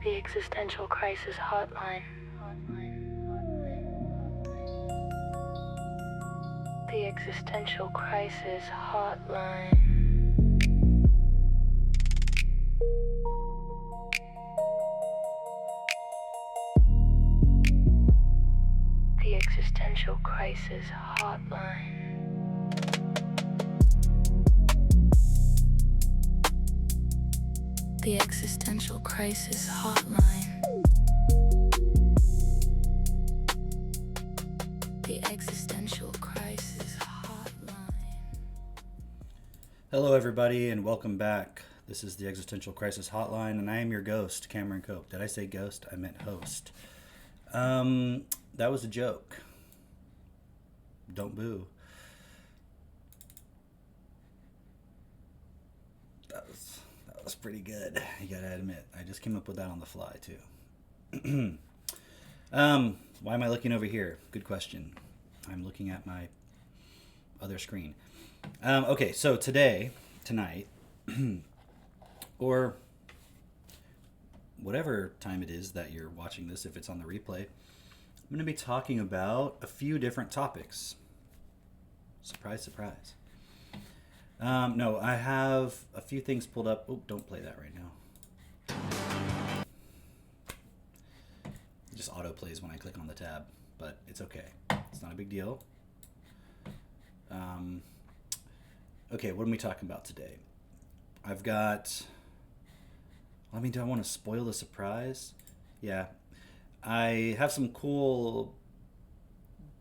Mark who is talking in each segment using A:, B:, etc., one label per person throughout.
A: The Existential Crisis Hotline. The Existential Crisis Hotline. The Existential Crisis Hotline. The Existential Crisis Hotline. The Existential Crisis Hotline.
B: Hello, everybody, and welcome back. This is the Existential Crisis Hotline, and I am your ghost, Cameron Cope. Did I say ghost? I meant host. That was a joke. Don't boo. That was pretty good. You gotta admit, I just came up with that on the fly too. Why am I looking over here? Good question. I'm looking at my other screen. Okay, so tonight, or whatever time it is that you're watching this, if it's on the replay, I'm going to be talking about a few different topics. Surprise, surprise. No, I have a few things pulled up. Oh, don't play that right now. It just auto plays when I click on the tab, but it's okay. It's not a big deal. Okay, what are we talking about today? I've got... do I want to spoil the surprise? Yeah. I have some cool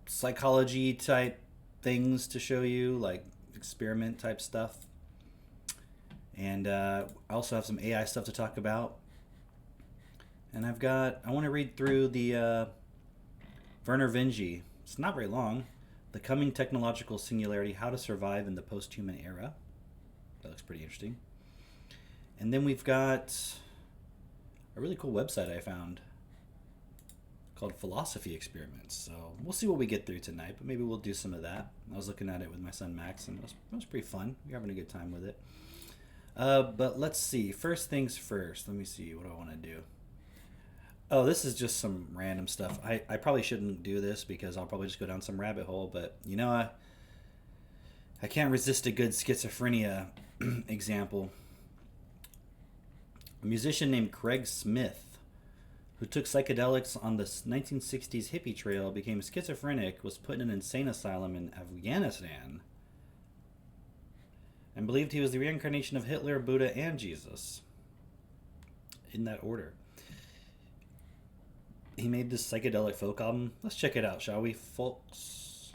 B: psychology type things to show you, like experiment type stuff. And I also have some AI stuff to talk about. And I want to read through the Vernor Vinge. It's not very long. The Coming Technological Singularity, How to Survive in the Post-Human Era. That looks pretty interesting. And then we've got a really cool website I found called Philosophy Experiments. So we'll see what we get through tonight, but maybe we'll do some of that. I was looking at it with my son Max, and it was pretty fun. We're having a good time with it. But let's see. First things first. Let me see what I want to do. Oh, this is just some random stuff. I probably shouldn't do this because I'll probably just go down some rabbit hole, but I can't resist a good schizophrenia example. A musician named Craig Smith, who took psychedelics on the 1960s hippie trail, became schizophrenic, was put in an insane asylum in Afghanistan, and believed he was the reincarnation of Hitler, Buddha, and Jesus. In that order. He made this psychedelic folk album. Let's check it out, shall we, folks?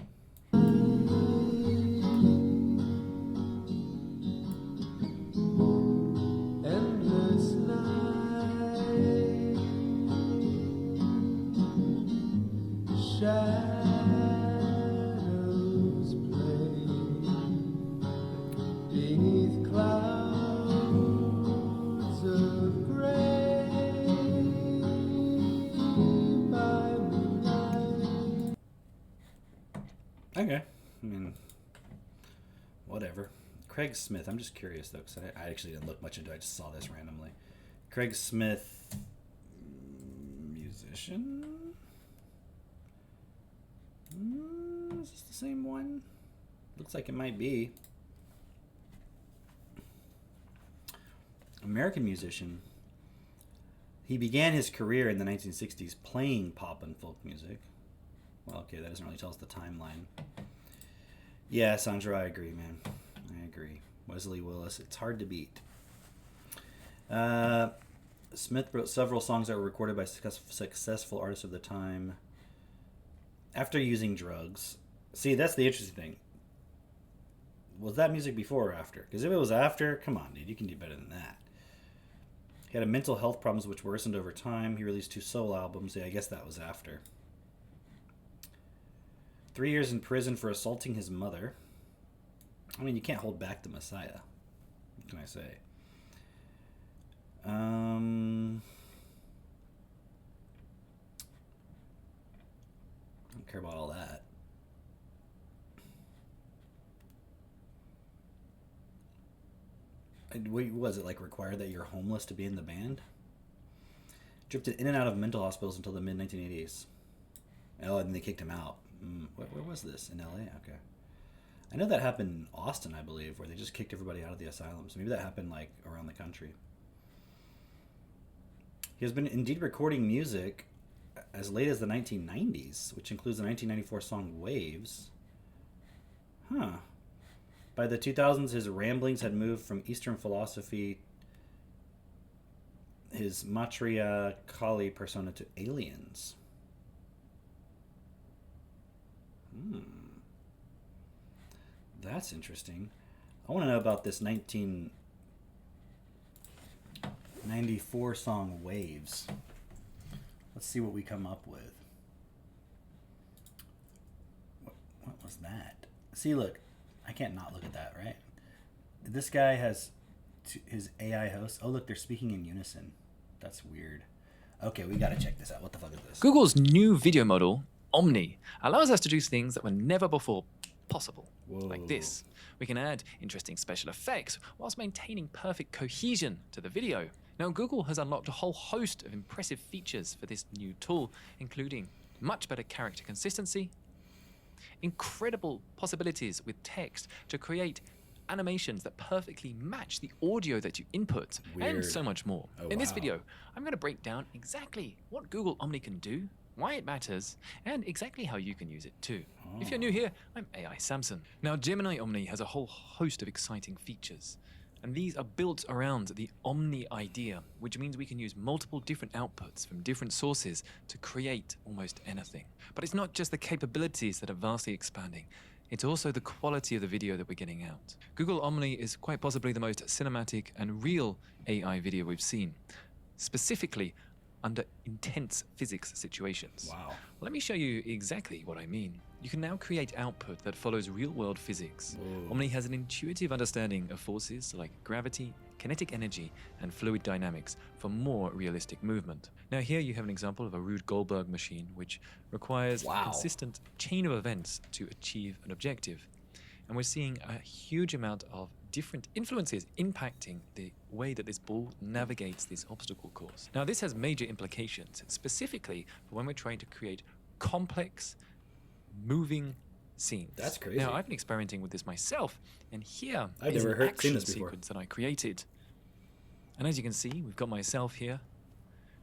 C: Endless night, shadows play beneath clouds of gray.
B: Okay. Whatever. Craig Smith. I'm just curious, though, because I actually didn't look much into it. I just saw this randomly. Craig Smith, musician? Is this the same one? Looks like it might be. American musician. He began his career in the 1960s playing pop and folk music. Well, okay, that doesn't really tell us the timeline. Yeah, Sandra, I agree, man. I agree. Wesley Willis, it's hard to beat. Smith wrote several songs that were recorded by successful artists of the time after using drugs. See, that's the interesting thing. Was that music before or after? Because if it was after, come on, dude, you can do better than that. He had mental health problems which worsened over time. He released 2 solo albums. Yeah, I guess that was after. 3 years in prison for assaulting his mother. I mean, you can't hold back the Messiah. What can I say? Don't care about all that. Was it like required that you're homeless to be in the band? drifted in and out of mental hospitals until the mid-1980s. Oh, and they kicked him out. Where was this? In L.A.? Okay. I know that happened in Austin, I believe, where they just kicked everybody out of the asylums. Maybe that happened, like, around the country. He has been indeed recording music as late as the 1990s, which includes the 1994 song Waves. Huh. By the 2000s, his ramblings had moved from Eastern philosophy, his Maitreya Kali persona, to aliens. That's interesting. I want to know about this 1994 song Waves. Let's see what we come up with. What was that? See, look. I can't not look at that, right? This guy has his AI host. Oh, look, they're speaking in unison. That's weird. Okay, we gotta check this out. What the fuck is this?
D: Google's new video model, Omni, allows us to do things that were never before possible.
B: Whoa.
D: Like this. We can add interesting special effects whilst maintaining perfect cohesion to the video. Now, Google has unlocked a whole host of impressive features for this new tool, including much better character consistency, incredible possibilities with text to create animations that perfectly match the audio that you input,
B: Weird.
D: and so much more.
B: Oh,
D: In this
B: wow.
D: video, I'm going to break down exactly what Google Omni can do, why it matters, and exactly how you can use it too. If you're new here, I'm AI Samson. Now, Gemini Omni has a whole host of exciting features, and these are built around the Omni idea, which means we can use multiple different outputs from different sources to create almost anything. But it's not just the capabilities that are vastly expanding, it's also the quality of the video that we're getting out. Google Omni is quite possibly the most cinematic and real AI video we've seen, specifically under intense physics situations.
B: Wow.
D: Let me show you exactly what I mean. You can now create output that follows real-world physics.
B: Whoa.
D: Omni has an intuitive understanding of forces like gravity, kinetic energy, and fluid dynamics for more realistic movement. Now here you have an example of a Rube Goldberg machine, which requires a
B: Wow.
D: consistent chain of events to achieve an objective. And we're seeing a huge amount of different influences impacting the way that this ball navigates this obstacle course. Now this has major implications, specifically for when we're trying to create complex, moving scenes.
B: That's crazy.
D: Now I've been experimenting with this myself, and here
B: I've
D: is
B: never
D: an
B: seen
D: action
B: this before.
D: sequence that I created. And as you can see, we've got myself here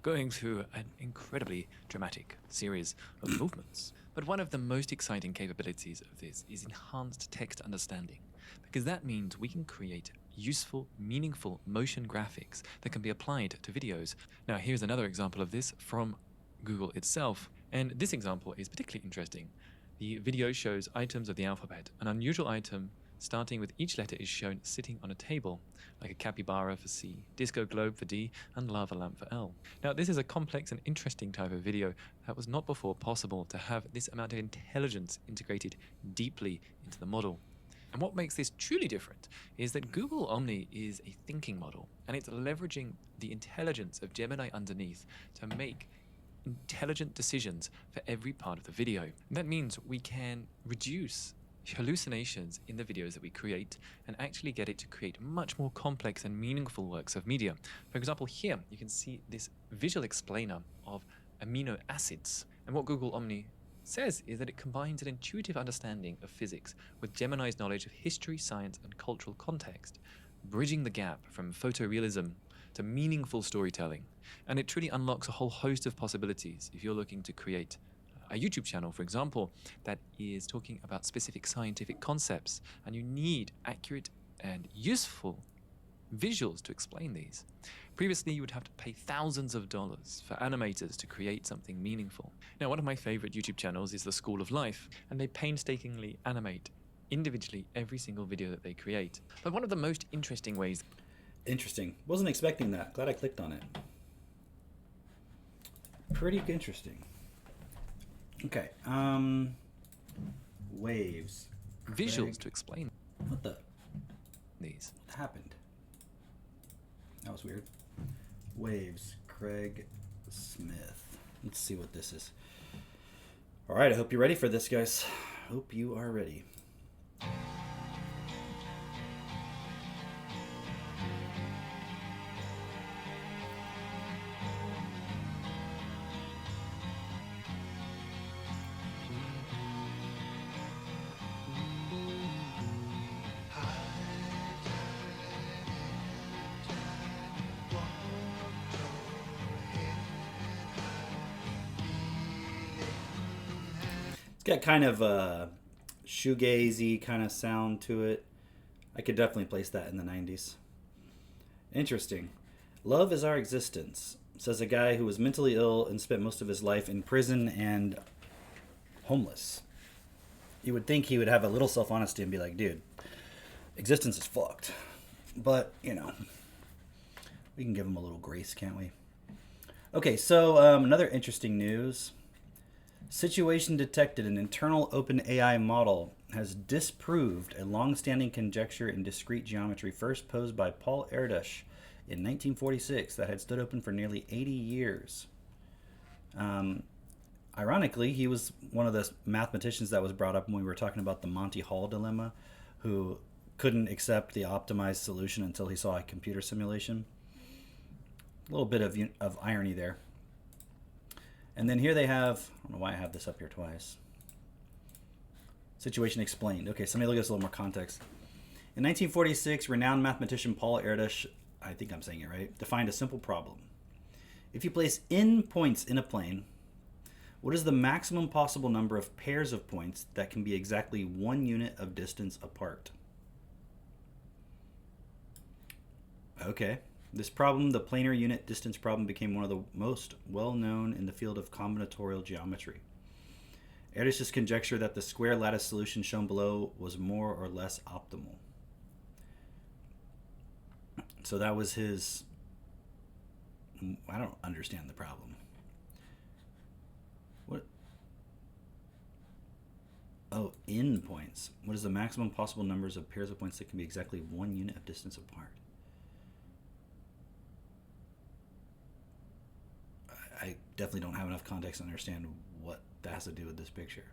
D: going through an incredibly dramatic series of movements. But one of the most exciting capabilities of this is enhanced text understanding, because that means we can create useful, meaningful motion graphics that can be applied to videos. Now, here's another example of this from Google itself, and this example is particularly interesting. The video shows items of the alphabet. An unusual item starting with each letter is shown sitting on a table, like a capybara for C, disco globe for D, and lava lamp for L. Now, this is a complex and interesting type of video that was not before possible to have this amount of intelligence integrated deeply into the model. And what makes this truly different is that Google Omni is a thinking model, and it's leveraging the intelligence of Gemini underneath to make intelligent decisions for every part of the video. And that means we can reduce hallucinations in the videos that we create and actually get it to create much more complex and meaningful works of media. For example, here you can see this visual explainer of amino acids. And what Google Omni says is that it combines an intuitive understanding of physics with Gemini's knowledge of history, science, and cultural context, bridging the gap from photorealism to meaningful storytelling. And it truly unlocks a whole host of possibilities if you're looking to create a YouTube channel, for example, that is talking about specific scientific concepts, and you need accurate and useful visuals to explain these. Previously, you would have to pay thousands of dollars for animators to create something meaningful. Now, one of my favorite YouTube channels is The School of Life, and they painstakingly animate individually every single video that they create. But one of the most interesting ways...
B: Interesting. Wasn't expecting that. Glad I clicked on it. Pretty interesting. Okay. Waves.
D: Visuals
B: Craig.
D: to explain
B: What the?
D: these.
B: What happened? That was weird. Waves. Craig Smith. Let's see what this is. All right. I hope you're ready for this, guys. Hope you are ready. got kind of a shoegazy kind of sound to it. I could definitely place that in the 90s. Interesting. Love is our existence, says a guy who was mentally ill and spent most of his life in prison and homeless. You would think he would have a little self-honesty and be like, dude, existence is fucked. But, you know, we can give him a little grace, can't we? Okay, so another interesting news. Situation detected. An internal OpenAI model has disproved a long-standing conjecture in discrete geometry first posed by Paul Erdős in 1946 that had stood open for nearly 80 years. Ironically, he was one of the mathematicians that was brought up when we were talking about the Monty Hall dilemma, who couldn't accept the optimized solution until he saw a computer simulation. A little bit of irony there. And then here they have, I don't know why I have this up here twice. Situation explained. Okay, so let me look at this a little more context. In 1946, renowned mathematician Paul Erdős, I think I'm saying it right, defined a simple problem. If you place n points in a plane, what is the maximum possible number of pairs of points that can be exactly 1 unit of distance apart? Okay. This problem, the planar unit distance problem, became one of the most well-known in the field of combinatorial geometry. Erdős's conjecture that the square lattice solution shown below was more or less optimal. So that was his... I don't understand the problem. What? Oh, n points. What is the maximum possible numbers of pairs of points that can be exactly 1 unit of distance apart? I definitely don't have enough context to understand what that has to do with this picture.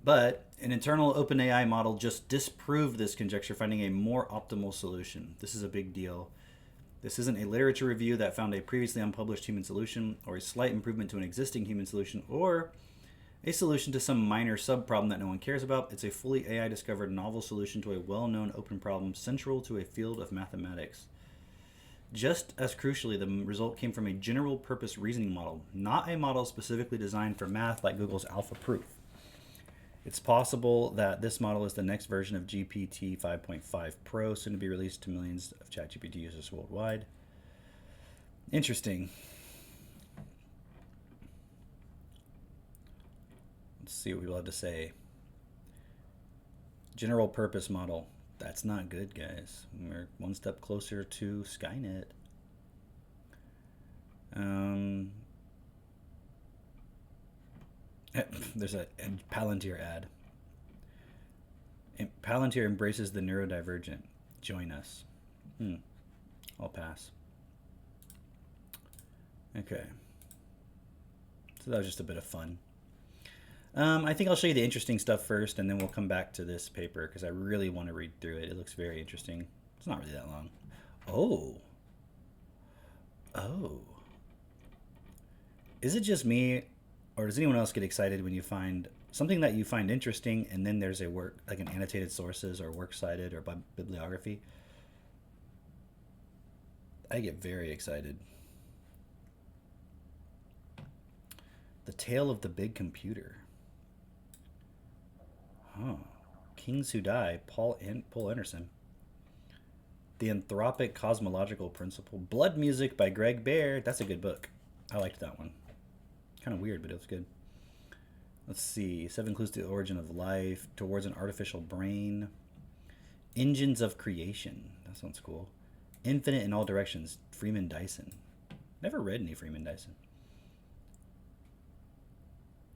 B: But an internal OpenAI model just disproved this conjecture, finding a more optimal solution. This is a big deal. This isn't a literature review that found a previously unpublished human solution, or a slight improvement to an existing human solution, or a solution to some minor sub-problem that no one cares about. It's a fully AI-discovered novel solution to a well-known open problem central to a field of mathematics. Just as crucially, the result came from a general-purpose reasoning model, not a model specifically designed for math like Google's AlphaProof. It's possible that this model is the next version of GPT 5.5 Pro, soon to be released to millions of ChatGPT users worldwide. Interesting. Let's see what people have to say. General-purpose model. That's not good, guys. We're one step closer to Skynet. There's a Palantir ad. Palantir embraces the neurodivergent. Join us. I'll pass. Okay. So that was just a bit of fun. I think I'll show you the interesting stuff first, and then we'll come back to this paper because I really want to read through it. It looks very interesting. It's not really that long. Oh. Is it just me, or does anyone else get excited when you find something that you find interesting, and then there's a work, like an annotated sources or works cited or bibliography? I get very excited. The Tale of the Big Computer. Kings Who Die, Paul Anderson. The Anthropic Cosmological Principle. Blood Music by Greg Bear. That's a good book. I liked that one. Kind of weird, but it was good. Let's see. 7 Clues to the Origin of Life. Towards an Artificial Brain. Engines of Creation. That sounds cool. Infinite in All Directions. Freeman Dyson. Never read any Freeman Dyson.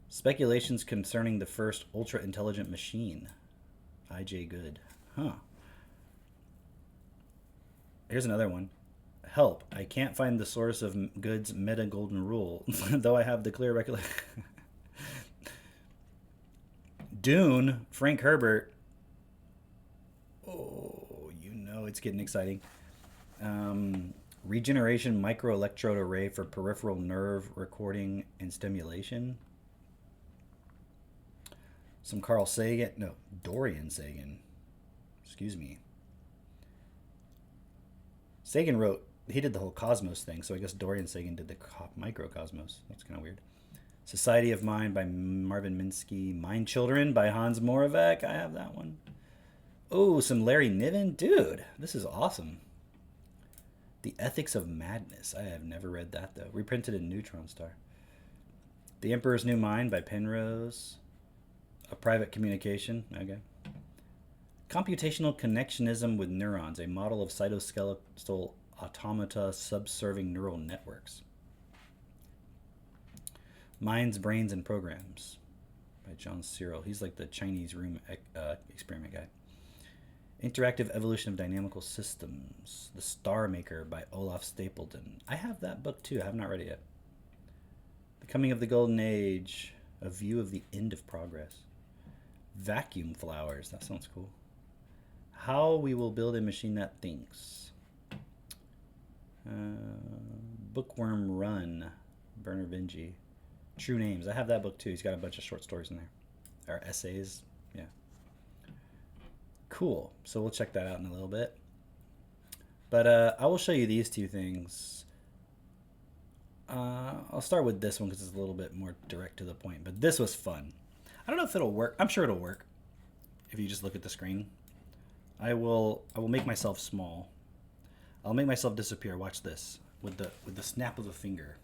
B: Speculations concerning the first ultra-intelligent machine. I.J. Good. Here's another one. Help. I can't find the source of Good's meta golden rule, though I have the clear recollection. Dune, Frank Herbert. Oh, you know it's getting exciting. Regeneration microelectrode array for peripheral nerve recording and stimulation. Some Carl Sagan. No, Dorian Sagan. Excuse me. Sagan wrote, he did the whole cosmos thing, so I guess Dorian Sagan did the microcosmos. That's kind of weird. Society of Mind by Marvin Minsky. Mind Children by Hans Moravec. I have that one. Oh, some Larry Niven. Dude, this is awesome. The Ethics of Madness. I have never read that, though. Reprinted in Neutron Star. The Emperor's New Mind by Penrose. A Private Communication. Okay. Computational Connectionism with Neurons. A model of cytoskeletal automata subserving neural networks. Minds, Brains, and Programs by John Searle. He's like the Chinese room experiment guy. Interactive Evolution of Dynamical Systems. The Star Maker by Olaf Stapledon. I have that book too. I have not read it yet. The Coming of the Golden Age. A View of the End of Progress. Vacuum Flowers. That sounds cool. How We Will Build a Machine That Thinks. Bookworm Run. Vernor Vinge. True Names. I have that book too. He's got a bunch of short stories in there. Or essays. Yeah. Cool. So we'll check that out in a little bit. But I will show you these two things. I'll start with this one because it's a little bit more direct to the point. But this was fun. I don't know if it'll work. I'm sure it'll work. If you just look at the screen. I will make myself small. I'll make myself disappear. Watch this. With the snap of a finger.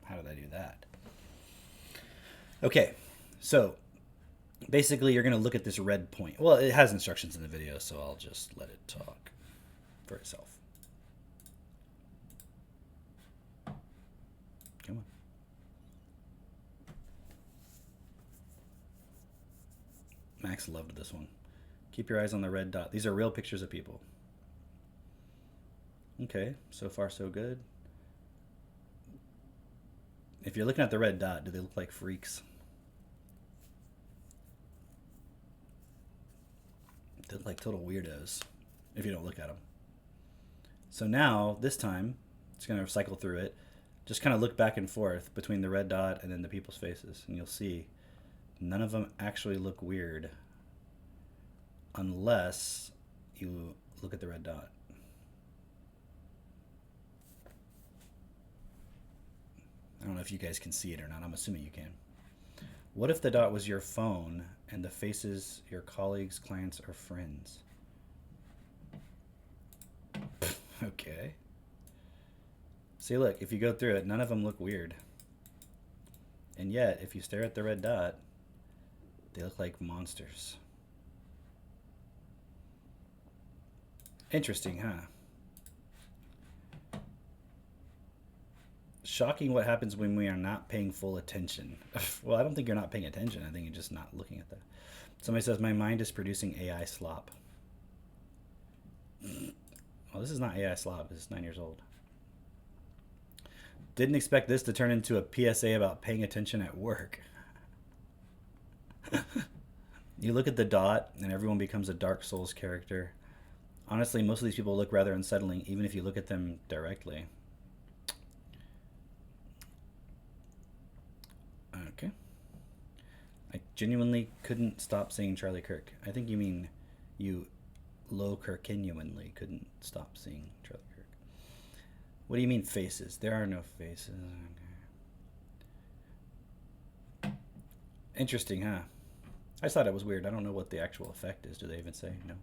B: How did I do that? Okay, so basically you're going to look at this red point. Well, it has instructions in the video, so I'll just let it talk for itself. Come on. Max loved this one. Keep your eyes on the red dot. These are real pictures of people. Okay, so far so good. If you're looking at the red dot, do they look like freaks? They look like total weirdos if you don't look at them. So now, this time, it's going to cycle through it. Just kind of look back and forth between the red dot and then the people's faces. And you'll see none of them actually look weird unless you look at the red dot. I don't know if you guys can see it or not. I'm assuming you can. What if the dot was your phone and the faces your colleagues, clients, or friends? Okay. See, look, if you go through it, none of them look weird. And yet, if you stare at the red dot, they look like monsters. Interesting, huh? Shocking what happens when we are not paying full attention. Well, I don't think you're not paying attention. I think you're just not looking at that. Somebody says, my mind is producing AI slop. Well, this is not AI slop. This is 9 years old. Didn't expect this to turn into a PSA about paying attention at work. You look at the dot and everyone becomes a Dark Souls character. Honestly, most of these people look rather unsettling, even if you look at them directly. Okay. I genuinely couldn't stop saying Charlie Kirk. I think you mean you low-Kirkinuanly couldn't stop seeing Charlie Kirk. What do you mean faces? There are no faces. Okay. Interesting, huh? I just thought it was weird. I don't know what the actual effect is. Do they even say? No.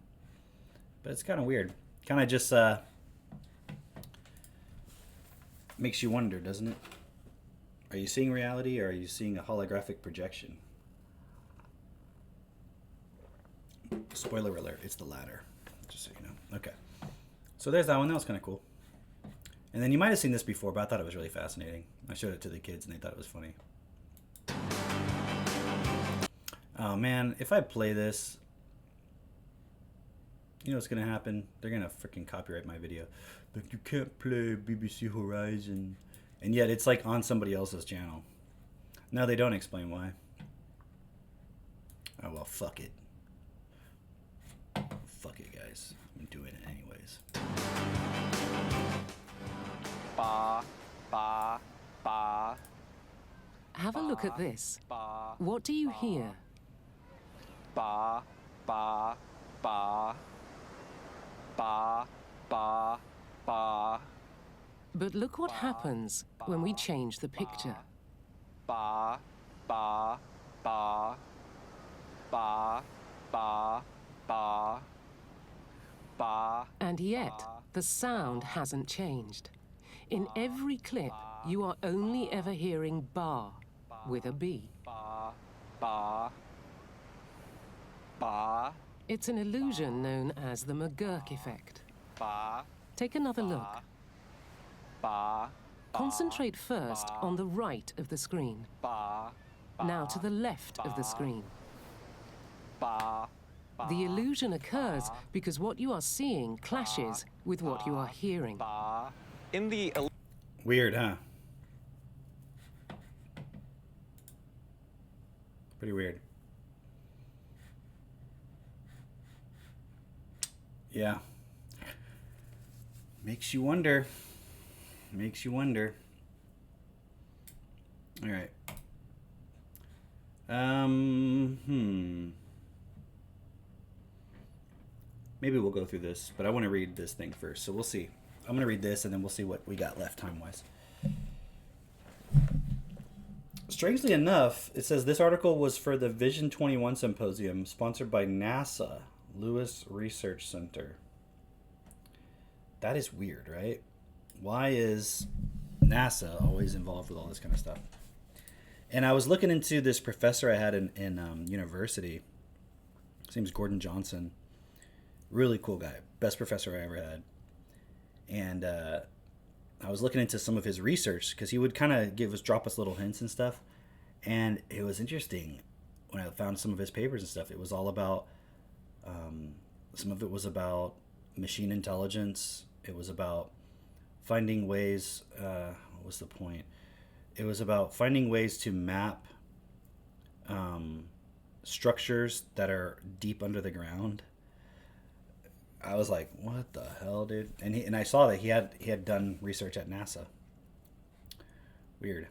B: But it's kind of weird. Kind of just makes you wonder, doesn't it? Are you seeing reality or are you seeing a holographic projection? Spoiler alert, it's the latter. Just so you know. Okay. So there's that one. That was kind of cool. And then you might have seen this before, but I thought it was really fascinating. I showed it to the kids and they thought it was funny. Oh man, if I play this, you know what's going to happen? They're going to freaking copyright my video. Like, you can't play BBC Horizon. And yet it's like on somebody else's channel. No, they don't explain why. Oh, well, fuck it. Fuck it, guys. I'm doing it anyways.
E: Ba, ba, ba.
F: Have a look at this.
E: Ba,
F: What do you hear?
E: ba, ba, ba. Ba, ba, ba.
F: But look what happens when we change the picture.
E: ba, ba, ba, ba, ba, ba, ba.
F: And yet, the sound hasn't changed. In every clip, you are only ever hearing bar with a B.
E: Ba, ba, ba,
F: It's an illusion known as the McGurk effect.
E: ba,
F: Take another look.
E: ba,
F: Concentrate first on the right of the screen.
E: ba,
F: Now to the left of the screen.
E: ba.
F: The illusion occurs because what you are seeing clashes with what you are hearing.
E: In the
B: Weird, huh? Pretty weird. Yeah. Makes you wonder. Makes you wonder. All right. Maybe we'll go through this, but I want to read this thing first, so we'll see. I'm going to read this, and then we'll see what we got left time-wise. Strangely enough, it says this article was for the Vision 21 Symposium, sponsored by NASA, Lewis Research Center. That is weird, right? Why is NASA always involved with all this kind of stuff? And I was looking into this professor I had in university. His name's Gordon Johnson. Really cool guy. Best professor I ever had. And I was looking into some of his research because he would kind of drop us little hints and stuff. And it was interesting when I found some of his papers and stuff. It was all about, some of it was about machine intelligence. It was about finding ways, what was the point? It was about finding ways to map structures that are deep under the ground. I was like, what the hell, dude? And I saw that he had done research at NASA. Weird.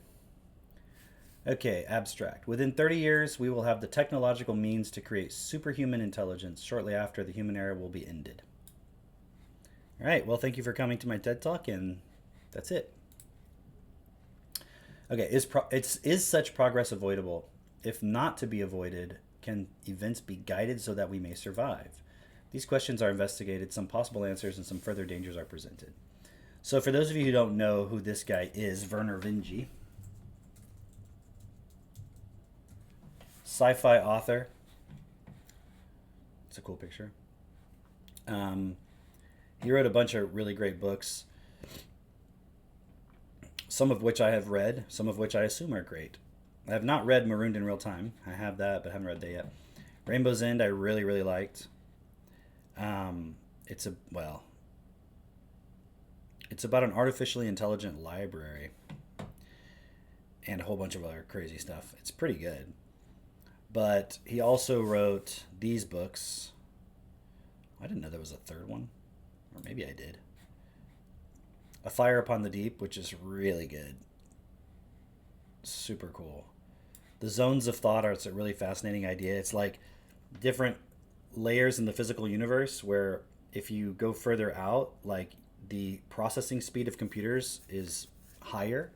B: Okay, abstract. Within 30 years, we will have the technological means to create superhuman intelligence. Shortly after, the human era will be ended. All right, well, thank you for coming to my TED Talk, and that's it. Okay, is such progress avoidable? If not to be avoided, can events be guided so that we may survive? These questions are investigated, some possible answers, and some further dangers are presented. So for those of you who don't know who this guy is, Vernor Vinge, sci-fi author. It's a cool picture. He wrote a bunch of really great books, some of which I have read, some of which I assume are great. I have not read Marooned in Real Time. I have that, but I haven't read that yet. Rainbow's End I really, really liked. It's about an artificially intelligent library and a whole bunch of other crazy stuff. It's pretty good. But he also wrote these books. I didn't know there was a third one. Or maybe I did. A Fire Upon the Deep, which is really good. Super cool. The Zones of Thought are a really fascinating idea. It's like different layers in the physical universe where if you go further out, like the processing speed of computers is higher.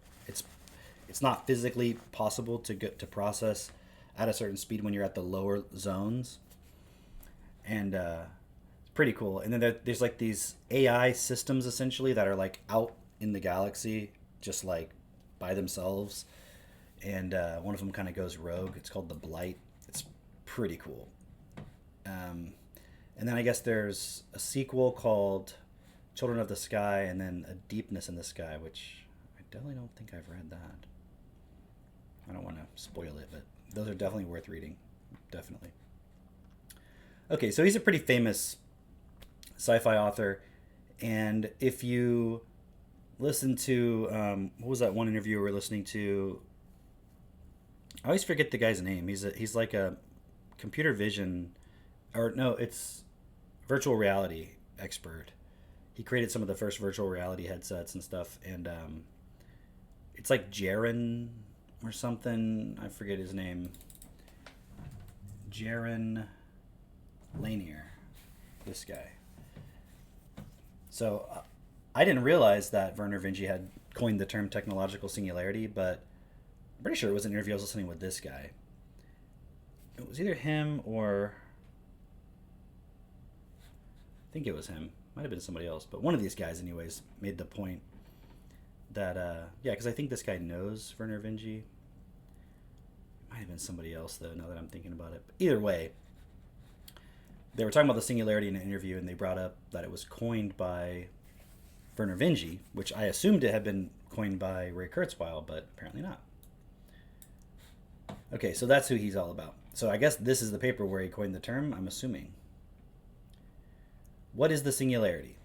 B: It's not physically possible to get to process at a certain speed when you're at the lower zones. And it's pretty cool. And then there's like these AI systems essentially that are like out in the galaxy just like by themselves. And one of them kind of goes rogue. It's called the Blight. It's pretty cool. And then I guess there's a sequel called Children of the Sky, and then A Deepness in the Sky, which I definitely don't think I've read that. I don't want to spoil it, but those are definitely worth reading. Definitely. Okay, so he's a pretty famous sci-fi author, and if you listen to, what was that one interview we were listening to? I always forget the guy's name. He's like a computer vision, or no, it's virtual reality expert. He created some of the first virtual reality headsets and stuff, and it's like Jaron or something. I forget his name. Jaron Lanier, this guy. So I didn't realize that Vernor Vinge had coined the term technological singularity, but I'm pretty sure it was an interview I was listening with this guy. It was either him or I think it was him. Might have been somebody else, but one of these guys, anyways, made the point that yeah, because I think this guy knows Vernor Vinge. Might have been somebody else though. Now that I'm thinking about it, but either way, they were talking about the singularity in an interview, and they brought up that it was coined by Vernor Vinge, which I assumed it had been coined by Ray Kurzweil, but apparently not. Okay, so that's who he's all about. So I guess this is the paper where he coined the term, I'm assuming. What is the singularity?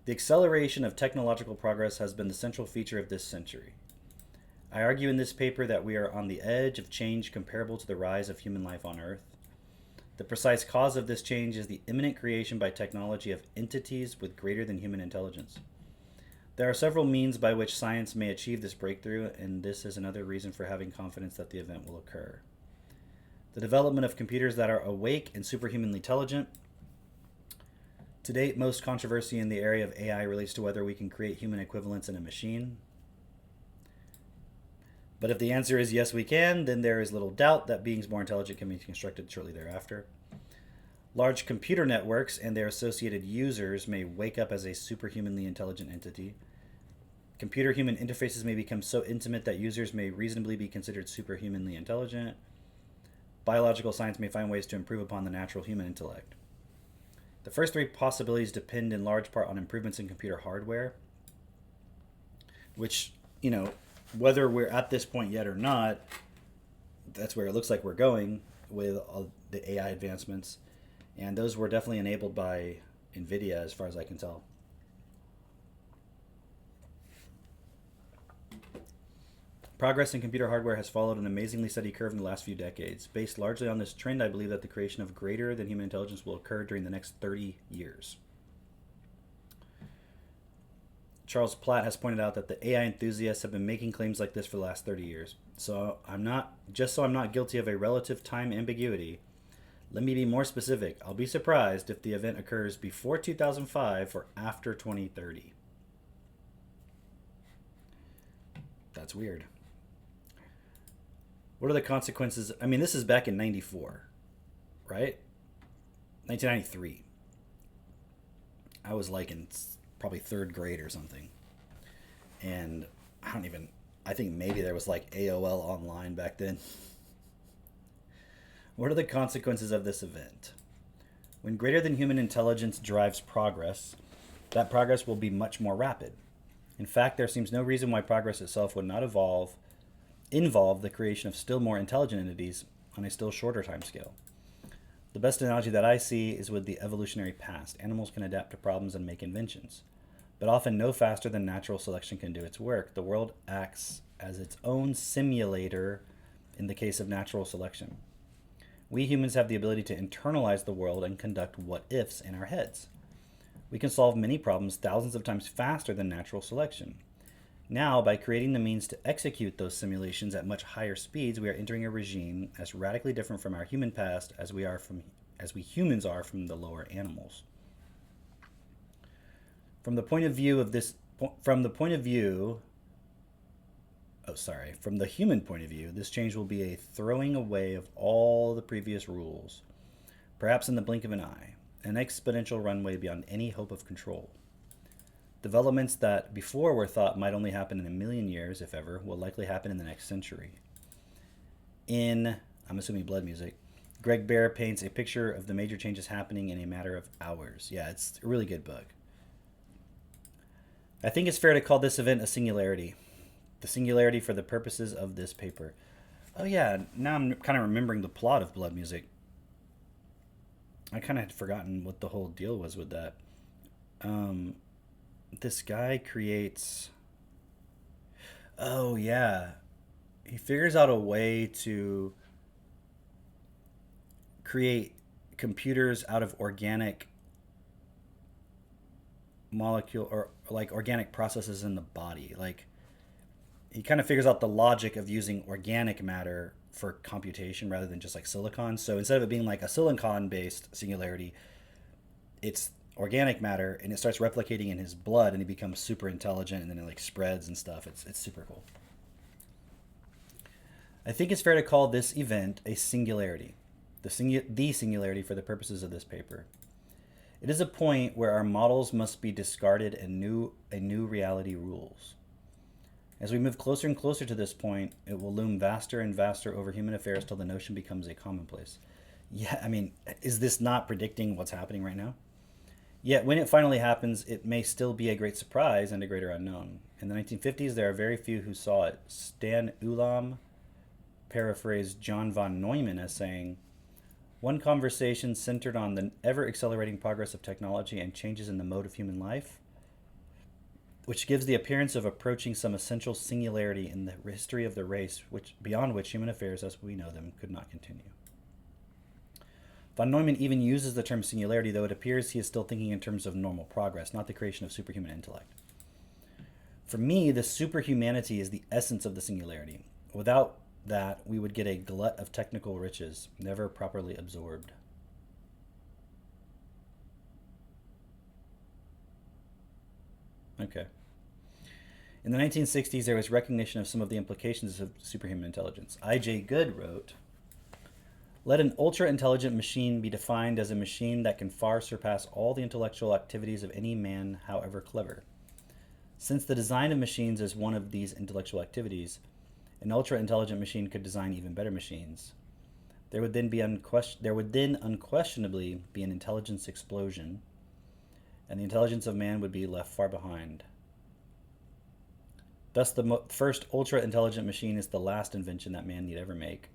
B: The acceleration of technological progress has been the central feature of this century. I argue in this paper that we are on the edge of change comparable to the rise of human life on Earth. The precise cause of this change is the imminent creation by technology of entities with greater than human intelligence. There are several means by which science may achieve this breakthrough, and this is another reason for having confidence that the event will occur. The development of computers that are awake and superhumanly intelligent. To date, most controversy in the area of AI relates to whether we can create human equivalents in a machine. But if the answer is yes, we can, then there is little doubt that beings more intelligent can be constructed shortly thereafter. Large computer networks and their associated users may wake up as a superhumanly intelligent entity. Computer-human interfaces may become so intimate that users may reasonably be considered superhumanly intelligent. Biological science may find ways to improve upon the natural human intellect. The first three possibilities depend in large part on improvements in computer hardware, which, you know, whether we're at this point yet or not, that's where it looks like we're going with all the AI advancements. And those were definitely enabled by NVIDIA, as far as I can tell. Progress in computer hardware has followed an amazingly steady curve in the last few decades. Based largely on this trend, I believe that the creation of greater than human intelligence will occur during the next 30 years. Charles Platt has pointed out that the AI enthusiasts have been making claims like this for the last 30 years. So I'm not guilty of a relative time ambiguity, let me be more specific. I'll be surprised if the event occurs before 2005 or after 2030. That's weird. What are the consequences? I mean, this is back in 94, right? 1993. I was like in probably third grade or something. And I think maybe there was like AOL online back then. What are the consequences of this event? When greater than human intelligence drives progress, that progress will be much more rapid. In fact, there seems no reason why progress itself would not involve the creation of still more intelligent entities on a still shorter time scale. The best analogy that I see is with the evolutionary past. Animals can adapt to problems and make inventions, but often no faster than natural selection can do its work. The world acts as its own simulator in the case of natural selection. We humans have the ability to internalize the world and conduct what-ifs in our heads. We can solve many problems thousands of times faster than natural selection. Now, by creating the means to execute those simulations at much higher speeds, we are entering a regime as radically different from our human past as we humans are from the lower animals. From the human point of view, this change will be a throwing away of all the previous rules, perhaps in the blink of an eye, an exponential runway beyond any hope of control. Developments that before were thought might only happen in a million years, if ever, will likely happen in the next century. In, I'm assuming Blood Music, Greg Bear paints a picture of the major changes happening in a matter of hours. Yeah, it's a really good book. I think it's fair to call this event a singularity. The singularity for the purposes of this paper. Oh yeah, now I'm kind of remembering the plot of Blood Music. I kind of had forgotten what the whole deal was with that. This guy creates... Oh yeah. He figures out a way to create computers out of organic molecule or like organic processes in the body. Like he kind of figures out the logic of using organic matter for computation rather than just like silicon. So instead of it being like a silicon based singularity, it's organic matter, and it starts replicating in his blood, and he becomes super intelligent, and then it like spreads and stuff. It's super cool. I think it's fair to call this event a singularity, the singularity for the purposes of this paper. It is a point where our models must be discarded and a new reality rules. As we move closer and closer to this point, it will loom vaster and vaster over human affairs till the notion becomes a commonplace. Yeah, I mean, is this not predicting what's happening right now? Yet when it finally happens, it may still be a great surprise and a greater unknown. In the 1950s, there are very few who saw it. Stan Ulam paraphrased John von Neumann as saying, "One conversation centered on the ever-accelerating progress of technology and changes in the mode of human life, which gives the appearance of approaching some essential singularity in the history of the race, beyond which human affairs as we know them could not continue." Von Neumann even uses the term singularity, though it appears he is still thinking in terms of normal progress, not the creation of superhuman intellect. For me, the superhumanity is the essence of the singularity. Without that, we would get a glut of technical riches, never properly absorbed. Okay. In the 1960s, there was recognition of some of the implications of superhuman intelligence. I.J. Good wrote, "Let an ultra-intelligent machine be defined as a machine that can far surpass all the intellectual activities of any man, however clever. Since the design of machines is one of these intellectual activities, an ultra-intelligent machine could design even better machines. There would then unquestionably be an intelligence explosion, and the intelligence of man would be left far behind. Thus, the first ultra-intelligent machine is the last invention that man need ever make."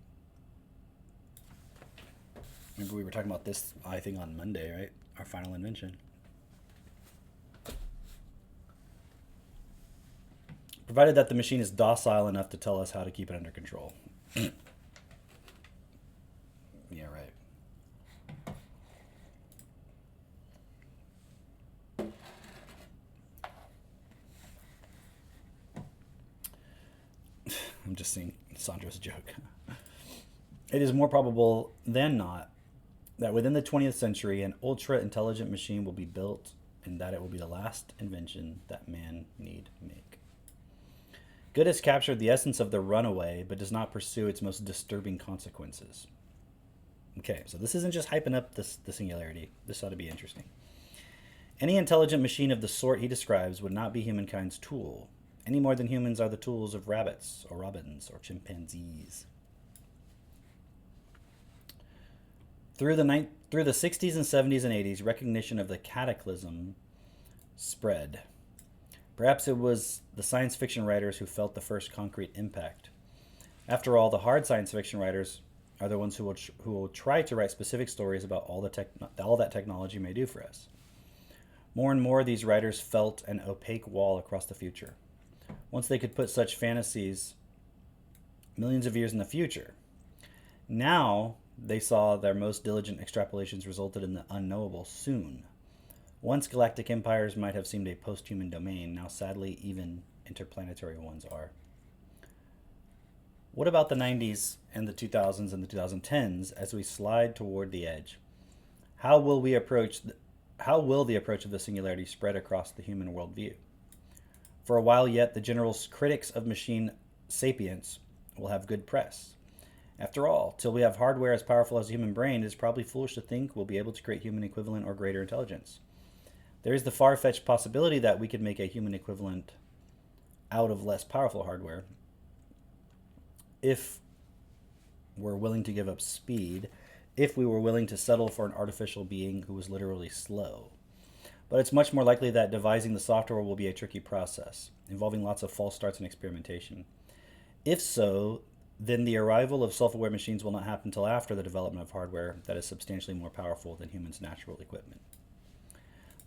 B: Remember we were talking about this, I think, on Monday, right? Our final invention. Provided that the machine is docile enough to tell us how to keep it under control. Yeah, right. I'm just seeing Sandra's joke. It is more probable than not that within the 20th century, an ultra-intelligent machine will be built, and that it will be the last invention that man need make. Good has captured the essence of the runaway, but does not pursue its most disturbing consequences. Okay, so this isn't just hyping up the singularity. This ought to be interesting. Any intelligent machine of the sort he describes would not be humankind's tool, any more than humans are the tools of rabbits, or robins, or chimpanzees. Through the 60s and 70s and 80s, recognition of the cataclysm spread. Perhaps it was the science fiction writers who felt the first concrete impact. After all, the hard science fiction writers are the ones who will try to write specific stories about all that technology may do for us. More and more, these writers felt an opaque wall across the future. Once they could put such fantasies millions of years in the future. Now, they saw their most diligent extrapolations resulted in the unknowable soon. Once galactic empires might have seemed a post-human domain, now sadly even interplanetary ones are. What about the 90s and the 2000s and the 2010s as we slide toward the edge? How will the approach of the singularity spread across the human worldview? For a while yet, the general critics of machine sapience will have good press. After all, till we have hardware as powerful as the human brain, it is probably foolish to think we'll be able to create human equivalent or greater intelligence. There is the far-fetched possibility that we could make a human equivalent out of less powerful hardware if we're willing to give up speed, if we were willing to settle for an artificial being who was literally slow. But it's much more likely that devising the software will be a tricky process, involving lots of false starts and experimentation. If so, then the arrival of self-aware machines will not happen until after the development of hardware that is substantially more powerful than humans' natural equipment.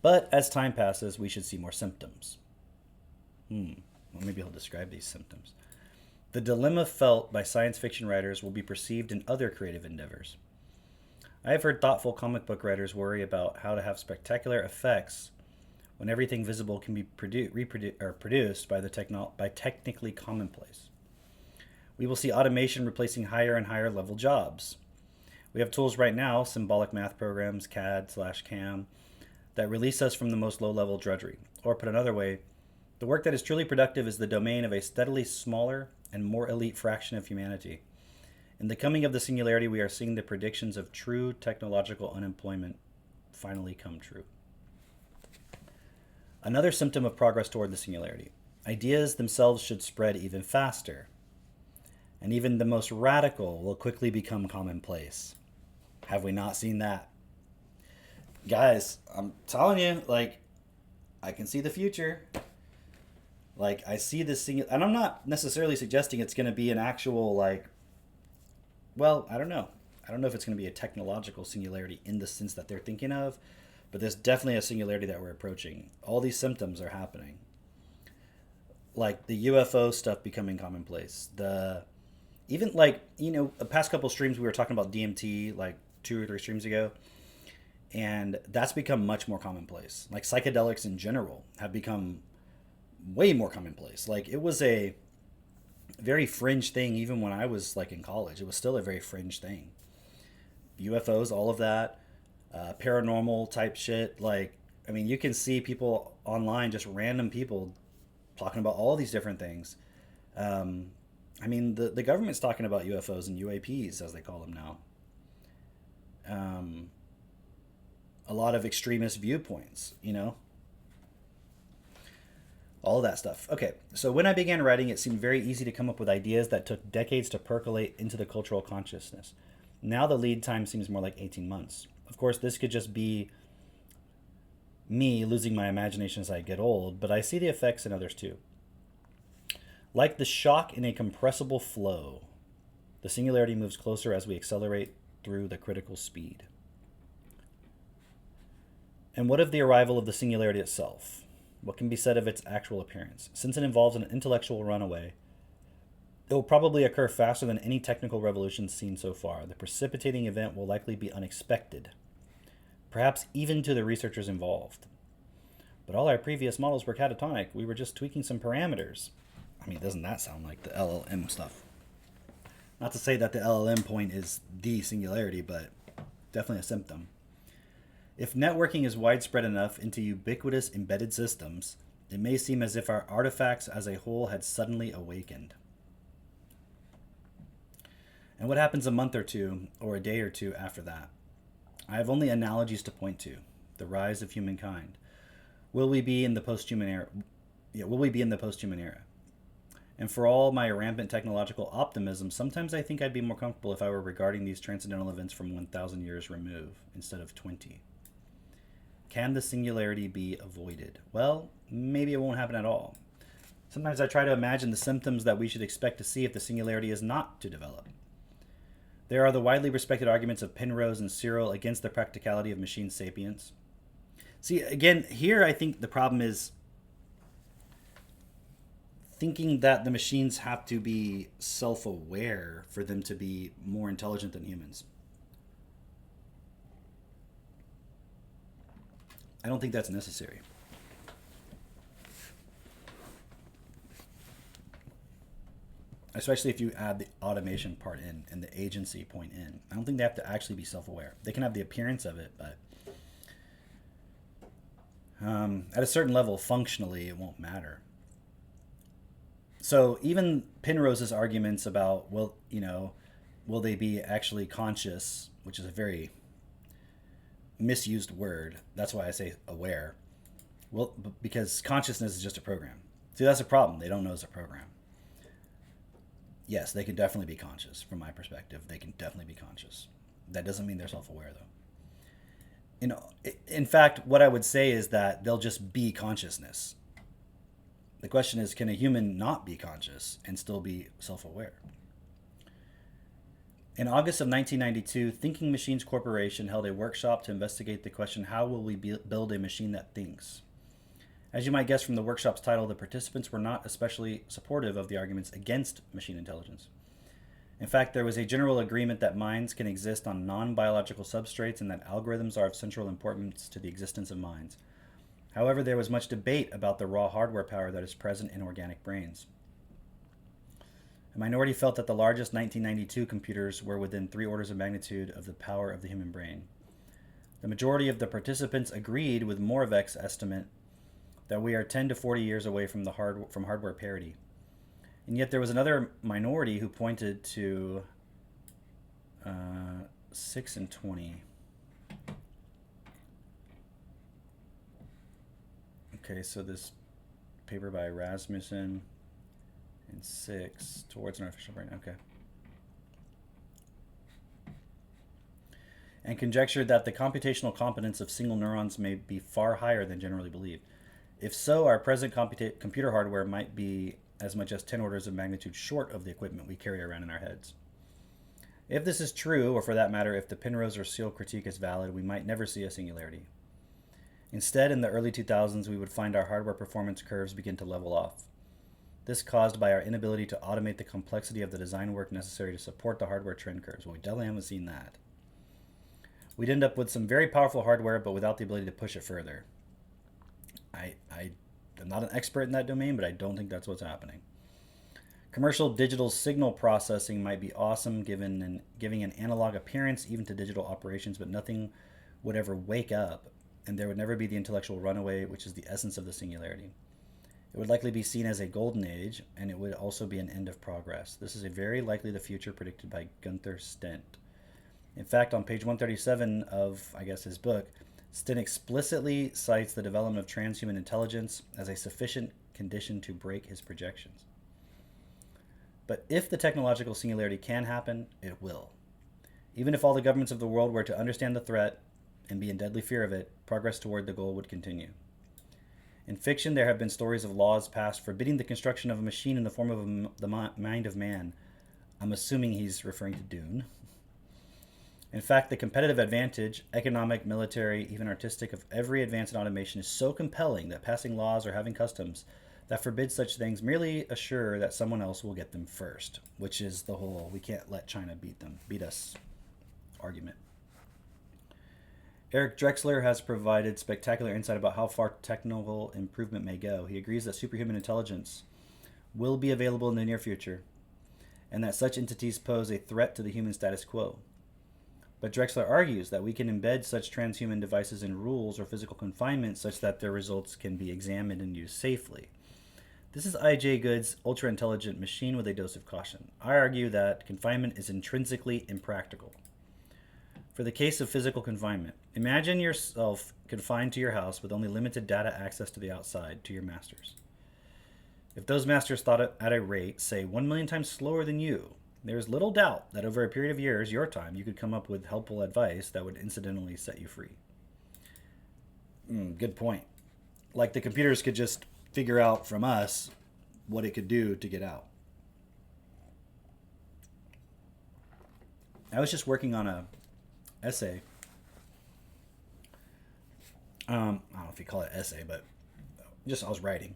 B: But as time passes, we should see more symptoms. Well, maybe I'll describe these symptoms. The dilemma felt by science fiction writers will be perceived in other creative endeavors. I have heard thoughtful comic book writers worry about how to have spectacular effects when everything visible can be produced by technically commonplace. We will see automation replacing higher and higher level jobs. We have tools right now, symbolic math programs, CAD/CAM, that release us from the most low-level drudgery. Or put another way, the work that is truly productive is the domain of a steadily smaller and more elite fraction of humanity. In the coming of the singularity, we are seeing the predictions of true technological unemployment finally come true. Another symptom of progress toward the singularity. Ideas themselves should spread even faster. And even the most radical will quickly become commonplace. Have we not seen that? Guys, I'm telling you, like, I can see the future. Like, I see this thing, and I'm not necessarily suggesting it's going to be an actual, like, well, I don't know. I don't know if it's going to be a technological singularity in the sense that they're thinking of, but there's definitely a singularity that we're approaching. All these symptoms are happening. Like the UFO stuff becoming commonplace. Even like, the past couple streams we were talking about DMT like 2 or 3 streams ago, and that's become much more commonplace. Like psychedelics in general have become way more commonplace. Like it was a very fringe thing even when I was like in college. It was still a very fringe thing. UFOs, all of that, paranormal type shit. Like, I mean, you can see people online, just random people talking about all these different things. I mean, the government's talking about UFOs and UAPs, as they call them now. A lot of extremist viewpoints, all of that stuff. Okay, so when I began writing, it seemed very easy to come up with ideas that took decades to percolate into the cultural consciousness. Now the lead time seems more like 18 months. Of course, this could just be me losing my imagination as I get old, but I see the effects in others too. Like the shock in a compressible flow, the singularity moves closer as we accelerate through the critical speed. And what of the arrival of the singularity itself? What can be said of its actual appearance? Since it involves an intellectual runaway, it will probably occur faster than any technical revolution seen so far. The precipitating event will likely be unexpected, perhaps even to the researchers involved. But all our previous models were catatonic. We were just tweaking some parameters. I mean, doesn't that sound like the LLM stuff? Not to say that the LLM point is the singularity, but definitely a symptom. If networking is widespread enough into ubiquitous embedded systems, it may seem as if our artifacts as a whole had suddenly awakened. And what happens a month or two, or a day or two after that? I have only analogies to point to. The rise of humankind. Will we be in the post-human era? Will we be in the post-human era? And for all my rampant technological optimism, sometimes I think I'd be more comfortable if I were regarding these transcendental events from 1,000 years remove instead of 20. Can the singularity be avoided? Well, maybe it won't happen at all. Sometimes I try to imagine the symptoms that we should expect to see if the singularity is not to develop. There are the widely respected arguments of Penrose and Searle against the practicality of machine sapience. See, again, here I think the problem is thinking that the machines have to be self-aware for them to be more intelligent than humans. I don't think that's necessary. Especially if you add the automation part in and the agency point in. I don't think they have to actually be self-aware. They can have the appearance of it, but at a certain level, functionally, it won't matter. So even Penrose's arguments about, will they be actually conscious, which is a very misused word. That's why I say aware. Well, because consciousness is just a program. See, that's a problem. They don't know it's a program. Yes, they can definitely be conscious. From my perspective, they can definitely be conscious. That doesn't mean they're self-aware, though. In fact, what I would say is that they'll just be consciousness. The question is, can a human not be conscious and still be self-aware? In August of 1992, Thinking Machines Corporation held a workshop to investigate the question, how will we build a machine that thinks? As you might guess from the workshop's title, the participants were not especially supportive of the arguments against machine intelligence. In fact, there was a general agreement that minds can exist on non-biological substrates and that algorithms are of central importance to the existence of minds. However, there was much debate about the raw hardware power that is present in organic brains. A minority felt that the largest 1992 computers were within 3 orders of magnitude of the power of the human brain. The majority of the participants agreed with Moravec's estimate that we are 10 to 40 years away from hardware parity. And yet there was another minority who pointed to 6 and 20. Okay, so this paper by Rasmussen and 6 towards an artificial brain. Okay. And conjectured that the computational competence of single neurons may be far higher than generally believed. If so, our present computer hardware might be as much as 10 orders of magnitude short of the equipment we carry around in our heads. If this is true, or for that matter, if the Penrose or Searle critique is valid, we might never see a singularity. Instead, in the early 2000s, we would find our hardware performance curves begin to level off. This caused by our inability to automate the complexity of the design work necessary to support the hardware trend curves. Well, we definitely haven't seen that. We'd end up with some very powerful hardware, but without the ability to push it further. I'm not an expert in that domain, but I don't think that's what's happening. Commercial digital signal processing might be awesome, giving an analog appearance even to digital operations, but nothing would ever wake up, and there would never be the intellectual runaway, which is the essence of the singularity. It would likely be seen as a golden age, and it would also be an end of progress. This is a very likely the future predicted by Gunther Stent. In fact, on page 137 of, I guess, his book, Stent explicitly cites the development of transhuman intelligence as a sufficient condition to break his projections. But if the technological singularity can happen, it will. Even if all the governments of the world were to understand the threat and be in deadly fear of it, progress toward the goal would continue. In fiction, there have been stories of laws passed forbidding the construction of a machine in the form of the mind of man. I'm assuming he's referring to Dune. In fact, the competitive advantage, economic, military, even artistic, of every advance in automation is so compelling that passing laws or having customs that forbid such things merely assure that someone else will get them first, which is the whole we can't let China beat us argument. Eric Drexler has provided spectacular insight about how far technical improvement may go. He agrees that superhuman intelligence will be available in the near future, and that such entities pose a threat to the human status quo. But Drexler argues that we can embed such transhuman devices in rules or physical confinement such that their results can be examined and used safely. This is I.J. Good's ultra-intelligent machine with a dose of caution. I argue that confinement is intrinsically impractical. For the case of physical confinement, imagine yourself confined to your house with only limited data access to the outside, to your masters. If those masters thought at a rate, say, 1 million times slower than you, there is little doubt that over a period of years, your time, you could come up with helpful advice that would incidentally set you free. Good point. Like the computers could just figure out from us what it could do to get out. I was just working on a essay. I don't know if you call it essay, but I was writing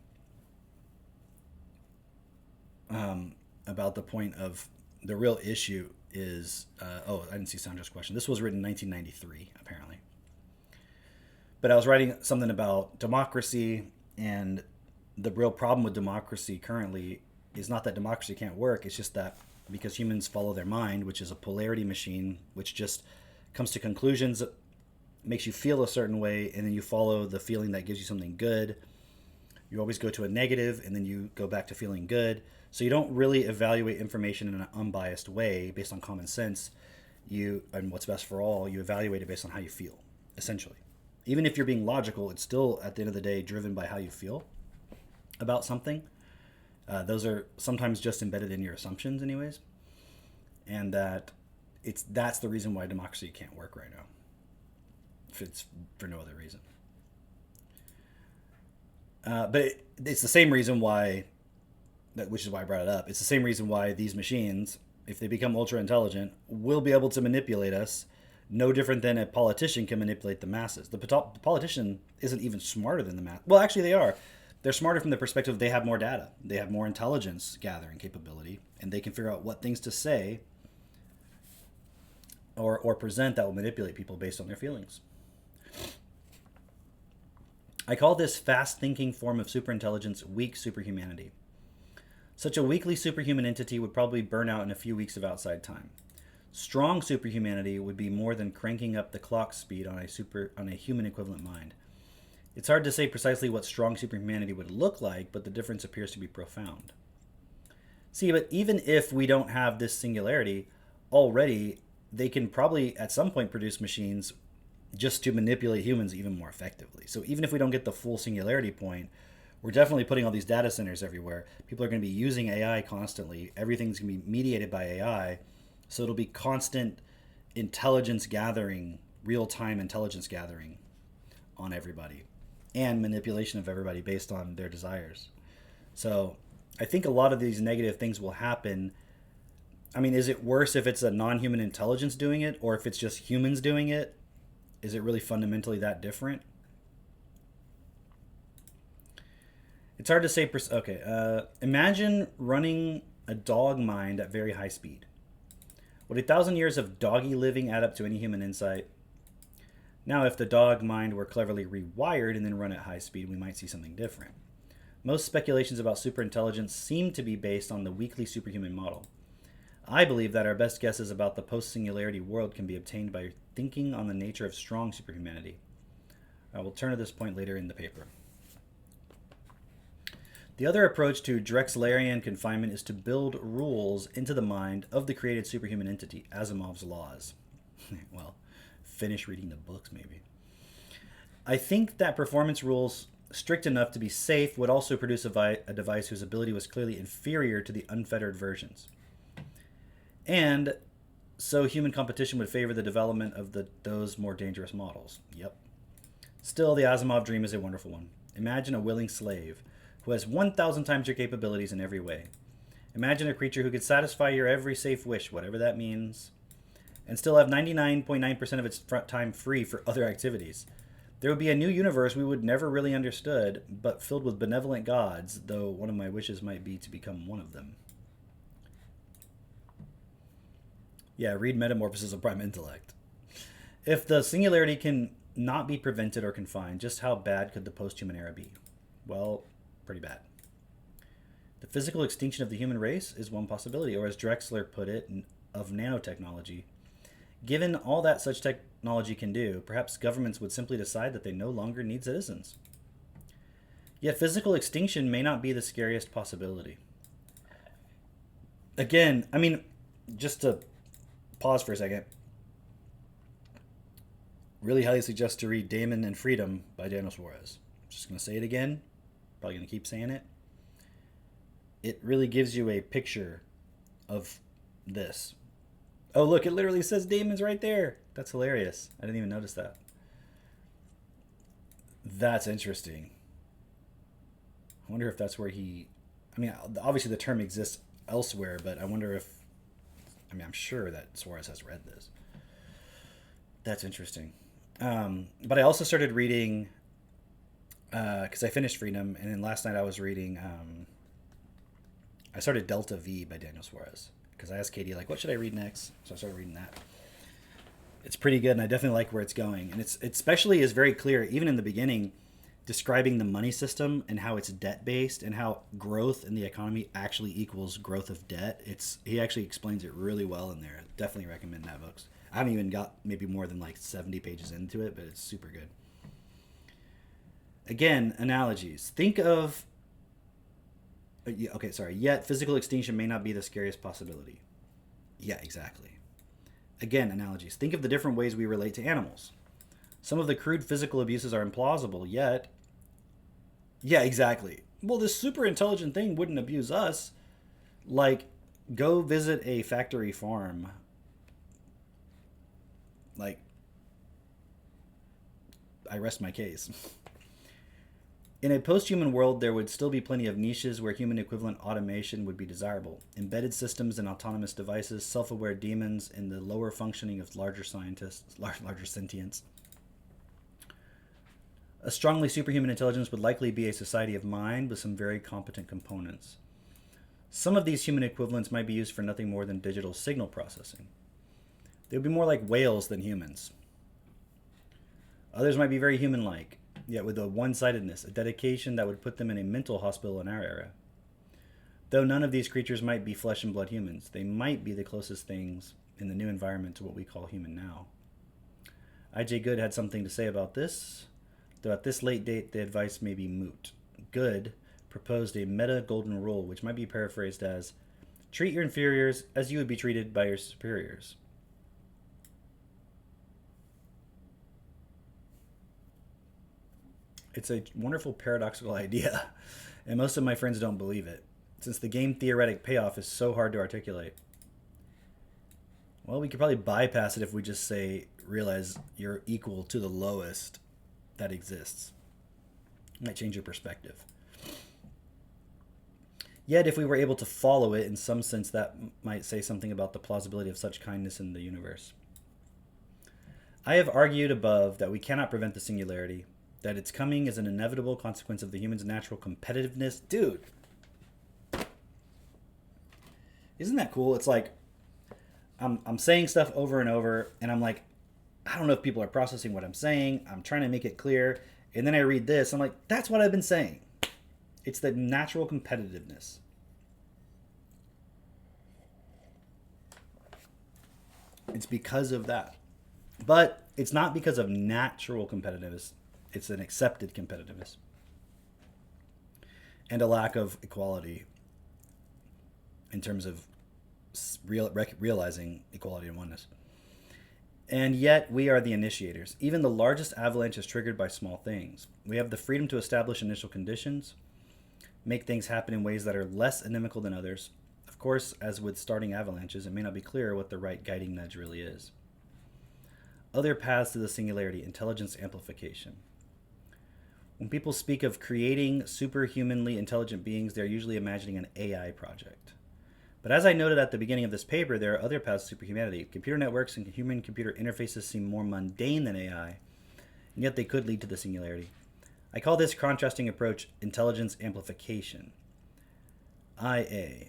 B: about the point of the real issue is, I didn't see Sandra's question. This was written in 1993, apparently. But I was writing something about democracy, and the real problem with democracy currently is not that democracy can't work, it's just that because humans follow their mind, which is a polarity machine, which just comes to conclusions, makes you feel a certain way, and then you follow the feeling that gives you something good. You always go to a negative, and then you go back to feeling good. So you don't really evaluate information in an unbiased way based on common sense. And what's best for all, you evaluate it based on how you feel, essentially. Even if you're being logical, it's still, at the end of the day, driven by how you feel about something. Those are sometimes just embedded in your assumptions anyways. And that's the reason why democracy can't work right now, if it's for no other reason. But it's the same reason why, which is why I brought it up. It's the same reason why these machines, if they become ultra intelligent, will be able to manipulate us, no different than a politician can manipulate the masses. The politician isn't even smarter than the mass. Well, actually they are. They're smarter from the perspective they have more data. They have more intelligence gathering capability, and they can figure out what things to say or present that will manipulate people based on their feelings. I call this fast-thinking form of superintelligence weak superhumanity. Such a weakly superhuman entity would probably burn out in a few weeks of outside time. Strong superhumanity would be more than cranking up the clock speed on a human equivalent mind. It's hard to say precisely what strong superhumanity would look like, but the difference appears to be profound. See, but even if we don't have this singularity, already they can probably at some point produce machines just to manipulate humans even more effectively. So even if we don't get the full singularity point, we're definitely putting all these data centers everywhere. People are going to be using AI constantly. Everything's going to be mediated by AI. So it'll be constant intelligence gathering, real-time intelligence gathering on everybody and manipulation of everybody based on their desires. So I think a lot of these negative things will happen. I mean, is it worse if it's a non-human intelligence doing it or if it's just humans doing it? Is it really fundamentally that different? It's hard to say. Okay, imagine running a dog mind at very high speed. Would 1,000 years of doggy living add up to any human insight? Now, if the dog mind were cleverly rewired and then run at high speed, we might see something different. Most speculations about superintelligence seem to be based on the weakly superhuman model. I believe that our best guesses about the post-singularity world can be obtained by thinking on the nature of strong superhumanity. I will turn to this point later in the paper. The other approach to Drexlerian confinement is to build rules into the mind of the created superhuman entity, Asimov's laws. Well, finish reading the books, maybe. I think that performance rules strict enough to be safe would also produce a device whose ability was clearly inferior to the unfettered versions. And so human competition would favor the development of those more dangerous models. Yep. Still, the Asimov dream is a wonderful one. Imagine a willing slave who has 1,000 times your capabilities in every way. Imagine a creature who could satisfy your every safe wish, whatever that means, and still have 99.9% of its time free for other activities. There would be a new universe we would never really understood, but filled with benevolent gods, though one of my wishes might be to become one of them. Yeah, read Metamorphosis of Prime Intellect. If the singularity can not be prevented or confined, just how bad could the post-human era be? Well, pretty bad. The physical extinction of the human race is one possibility, or as Drexler put it, of nanotechnology. Given all that such technology can do, perhaps governments would simply decide that they no longer need citizens. Yet physical extinction may not be the scariest possibility. Again, I mean, just to pause for a second, really highly suggest to read Damon and Freedom by Daniel Suarez. Just going to say it again, probably going to keep saying it. It really gives you a picture of this. Oh, look, it literally says Damon's right there. That's hilarious. I didn't even notice that. That's interesting. I wonder if that's where he... I mean, obviously the term exists elsewhere, but I wonder if... I mean, I'm sure that Suarez has read this. That's interesting. But I also started reading... Because I finished Freedom, and then last night I was reading... I started Delta V by Daniel Suarez. Because I asked Katie, like, what should I read next? So I started reading that. It's pretty good, and I definitely like where it's going. And it especially is very clear, even in the beginning, describing the money system and how it's debt-based and how growth in the economy actually equals growth of debt. He actually explains it really well in there. Definitely recommend that book. I haven't even got maybe more than like 70 pages into it, but it's super good. Again, analogies. Think of... Yet physical extinction may not be the scariest possibility. Yeah, exactly. Again, analogies. Think of the different ways we relate to animals. Some of the crude physical abuses are implausible, yet... Yeah, exactly. Well, this super intelligent thing wouldn't abuse us. Like, go visit a factory farm. Like, I rest my case. In a post-human world, there would still be plenty of niches where human equivalent automation would be desirable. Embedded systems and autonomous devices, self-aware demons, and the lower functioning of larger scientists, larger sentience. A strongly superhuman intelligence would likely be a society of mind with some very competent components. Some of these human equivalents might be used for nothing more than digital signal processing. They would be more like whales than humans. Others might be very human-like, yet with a one-sidedness, a dedication that would put them in a mental hospital in our era. Though none of these creatures might be flesh and blood humans, they might be the closest things in the new environment to what we call human now. I.J. Good had something to say about this, though at this late date the advice may be moot. Good proposed a meta golden rule, which might be paraphrased as, treat your inferiors as you would be treated by your superiors. It's a wonderful paradoxical idea, and most of my friends don't believe it, since the game theoretic payoff is so hard to articulate. Well, we could probably bypass it if we just say, realize you're equal to the lowest that exists. It might change your perspective. Yet, if we were able to follow it, in some sense, that might say something about the plausibility of such kindness in the universe. I have argued above that we cannot prevent the singularity, that its coming is an inevitable consequence of the human's natural competitiveness. Dude! Isn't that cool? It's like, I'm saying stuff over and over, and I'm like, I don't know if people are processing what I'm saying. I'm trying to make it clear. And then I read this, I'm like, that's what I've been saying. It's the natural competitiveness. It's because of that. But it's not because of natural competitiveness. It's an accepted competitiveness. And a lack of equality in terms of realizing equality and oneness. And yet we are the initiators. Even the largest avalanche is triggered by small things. We have the freedom to establish initial conditions, make things happen in ways that are less inimical than others. Of course, as with starting avalanches, it may not be clear what the right guiding nudge really is. Other paths to the singularity: intelligence amplification. When people speak of creating superhumanly intelligent beings, they're usually imagining an AI project. But as I noted at the beginning of this paper, there are other paths to superhumanity. Computer networks and human-computer interfaces seem more mundane than AI, and yet they could lead to the singularity. I call this contrasting approach intelligence amplification. IA.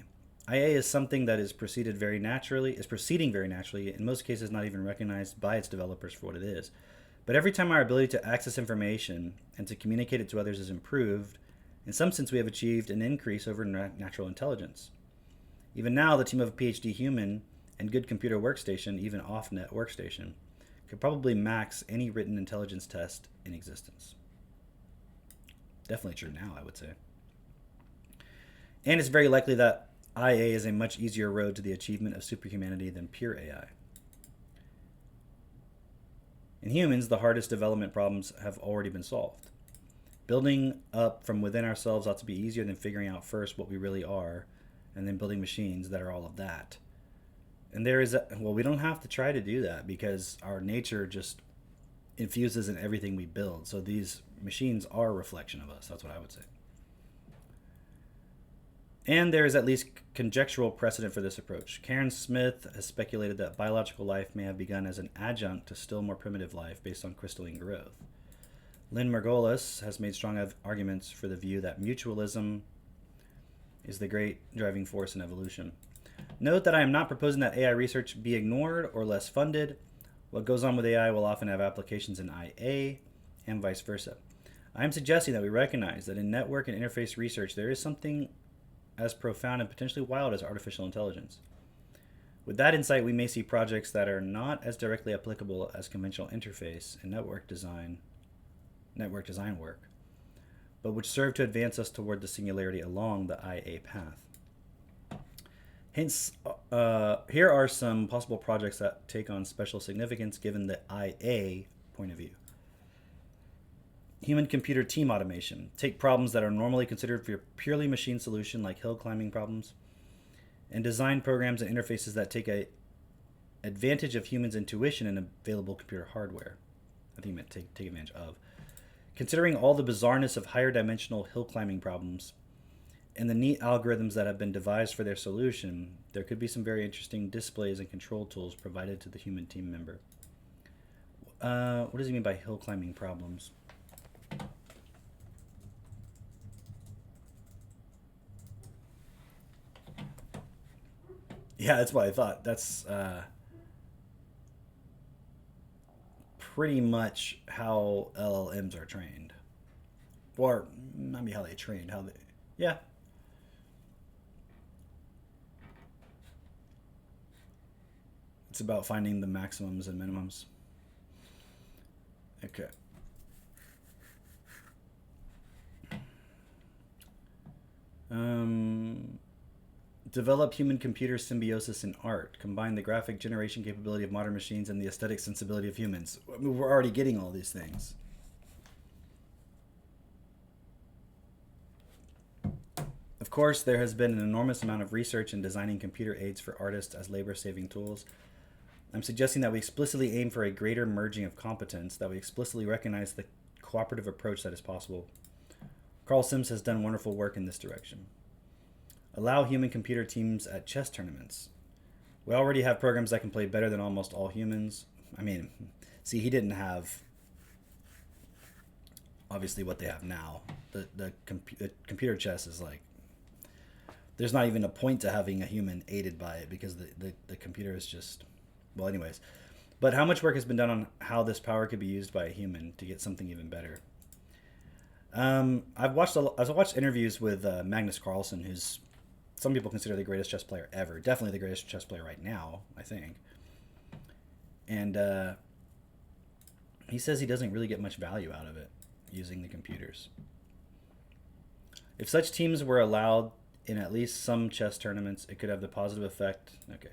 B: IA is something that is proceeding very naturally, in most cases not even recognized by its developers for what it is. But every time our ability to access information and to communicate it to others is improved, in some sense we have achieved an increase over natural intelligence. Even now, the team of a PhD human and good computer workstation, even off-net workstation, could probably max any written intelligence test in existence. Definitely true now, I would say. And it's very likely that IA is a much easier road to the achievement of superhumanity than pure AI. In humans, the hardest development problems have already been solved. Building up from within ourselves ought to be easier than figuring out first what we really are, and then building machines that are all of that. And we don't have to try to do that because our nature just infuses in everything we build. So these machines are a reflection of us. That's what I would say. And there is at least conjectural precedent for this approach. Karen Smith has speculated that biological life may have begun as an adjunct to still more primitive life based on crystalline growth. Lynn Margolis has made strong arguments for the view that mutualism is the great driving force in evolution. Note that I am not proposing that AI research be ignored or less funded. What goes on with AI will often have applications in IA and vice versa. I am suggesting that we recognize that in network and interface research there is something as profound and potentially wild as artificial intelligence. With that insight, we may see projects that are not as directly applicable as conventional interface and network design work, but which serve to advance us toward the singularity along the IA path. Hence, here are some possible projects that take on special significance given the IA point of view. Human-computer team automation. Take problems that are normally considered for a purely machine solution, like hill climbing problems, and design programs and interfaces that take advantage of humans' intuition and available computer hardware. I think you meant take advantage of. Considering all the bizarreness of higher dimensional hill climbing problems and the neat algorithms that have been devised for their solution, there could be some very interesting displays and control tools provided to the human team member. What does he mean by hill climbing problems? Yeah, that's what I thought. That's pretty much how LLMs are trained. Or, not how they trained, yeah. It's about finding the maximums and minimums. Okay. Develop human-computer symbiosis in art. Combine the graphic generation capability of modern machines and the aesthetic sensibility of humans. I mean, we're already getting all these things. Of course, there has been an enormous amount of research in designing computer aids for artists as labor-saving tools. I'm suggesting that we explicitly aim for a greater merging of competence, that we explicitly recognize the cooperative approach that is possible. Carl Sims has done wonderful work in this direction. Allow human-computer teams at chess tournaments. We already have programs that can play better than almost all humans. I mean, see, he didn't have, obviously, what they have now. The computer chess is like, there's not even a point to having a human aided by it because the computer is just, well, anyways. But how much work has been done on how this power could be used by a human to get something even better? I've watched interviews with Magnus Carlsen, who's some people consider the greatest chess player ever. Definitely the greatest chess player right now, I think. And he says he doesn't really get much value out of it using the computers. If such teams were allowed in at least some chess tournaments, it could have the positive effect. Okay.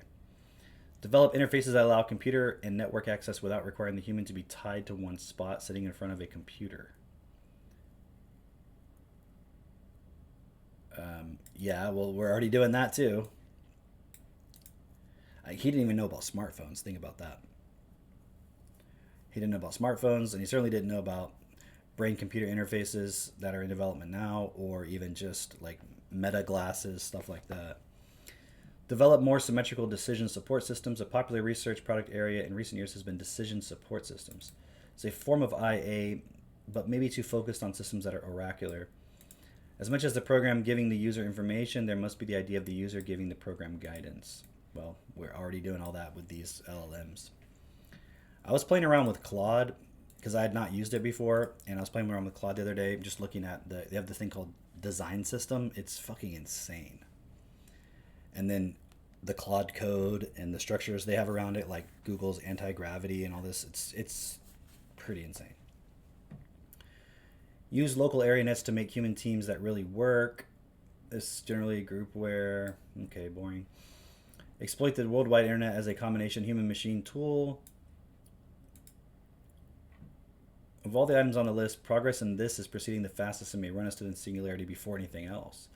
B: Develop interfaces that allow computer and network access without requiring the human to be tied to one spot sitting in front of a computer. Yeah, well, we're already doing that too. He didn't even know about smartphones. Think about that. He didn't know about smartphones, and he certainly didn't know about brain-computer interfaces that are in development now, or even just like meta glasses, stuff like that. Develop more symmetrical decision support systems. A popular research product area in recent years has been decision support systems. It's a form of IA, but maybe too focused on systems that are oracular. As much as the program giving the user information, there must be the idea of the user giving the program guidance. Well, we're already doing all that with these LLMs. I was playing around with Claude because I had not used it before, and I was playing around with Claude the other day, just looking at they have the thing called Design System. It's fucking insane. And then the Claude code and the structures they have around it, like Google's anti-gravity and all this, it's pretty insane. Use local area nets to make human teams that really work. This is generally a group where, okay, boring. Exploit the worldwide internet as a combination human-machine tool. Of all the items on the list, progress in this is proceeding the fastest and may run us to the singularity before anything else.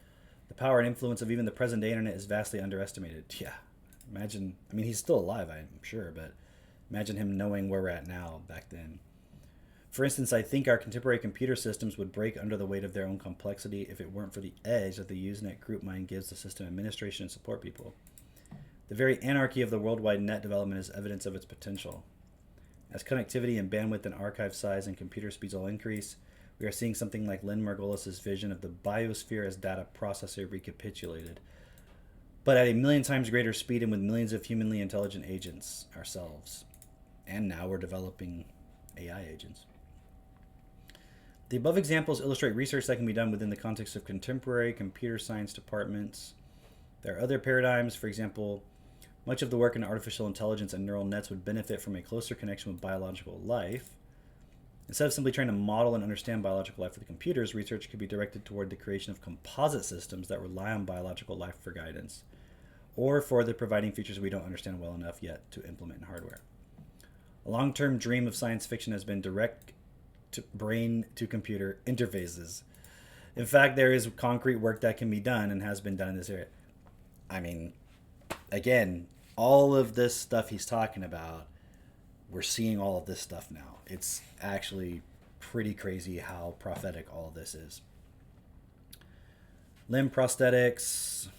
B: The power and influence of even the present-day internet is vastly underestimated. Yeah, imagine, I mean, he's still alive, I'm sure, but imagine him knowing where we're at now back then. For instance, I think our contemporary computer systems would break under the weight of their own complexity if it weren't for the edge that the Usenet group mind gives the system administration and support people. The very anarchy of the worldwide net development is evidence of its potential. As connectivity and bandwidth and archive size and computer speeds all increase, we are seeing something like Lynn Margulis's vision of the biosphere as data processor recapitulated, but at a million times greater speed and with millions of humanly intelligent agents ourselves. And now we're developing AI agents. The above examples illustrate research that can be done within the context of contemporary computer science departments. There are other paradigms. For example, much of the work in artificial intelligence and neural nets would benefit from a closer connection with biological life. Instead of simply trying to model and understand biological life with computers, research could be directed toward the creation of composite systems that rely on biological life for guidance, or for the providing features we don't understand well enough yet to implement in hardware. A long-term dream of science fiction has been direct brain to computer interfaces. In fact, there is concrete work that can be done and has been done in this area. I mean, again, all of this stuff he's talking about, we're seeing all of this stuff now. It's actually pretty crazy how prophetic all of this is. Limb prosthetics.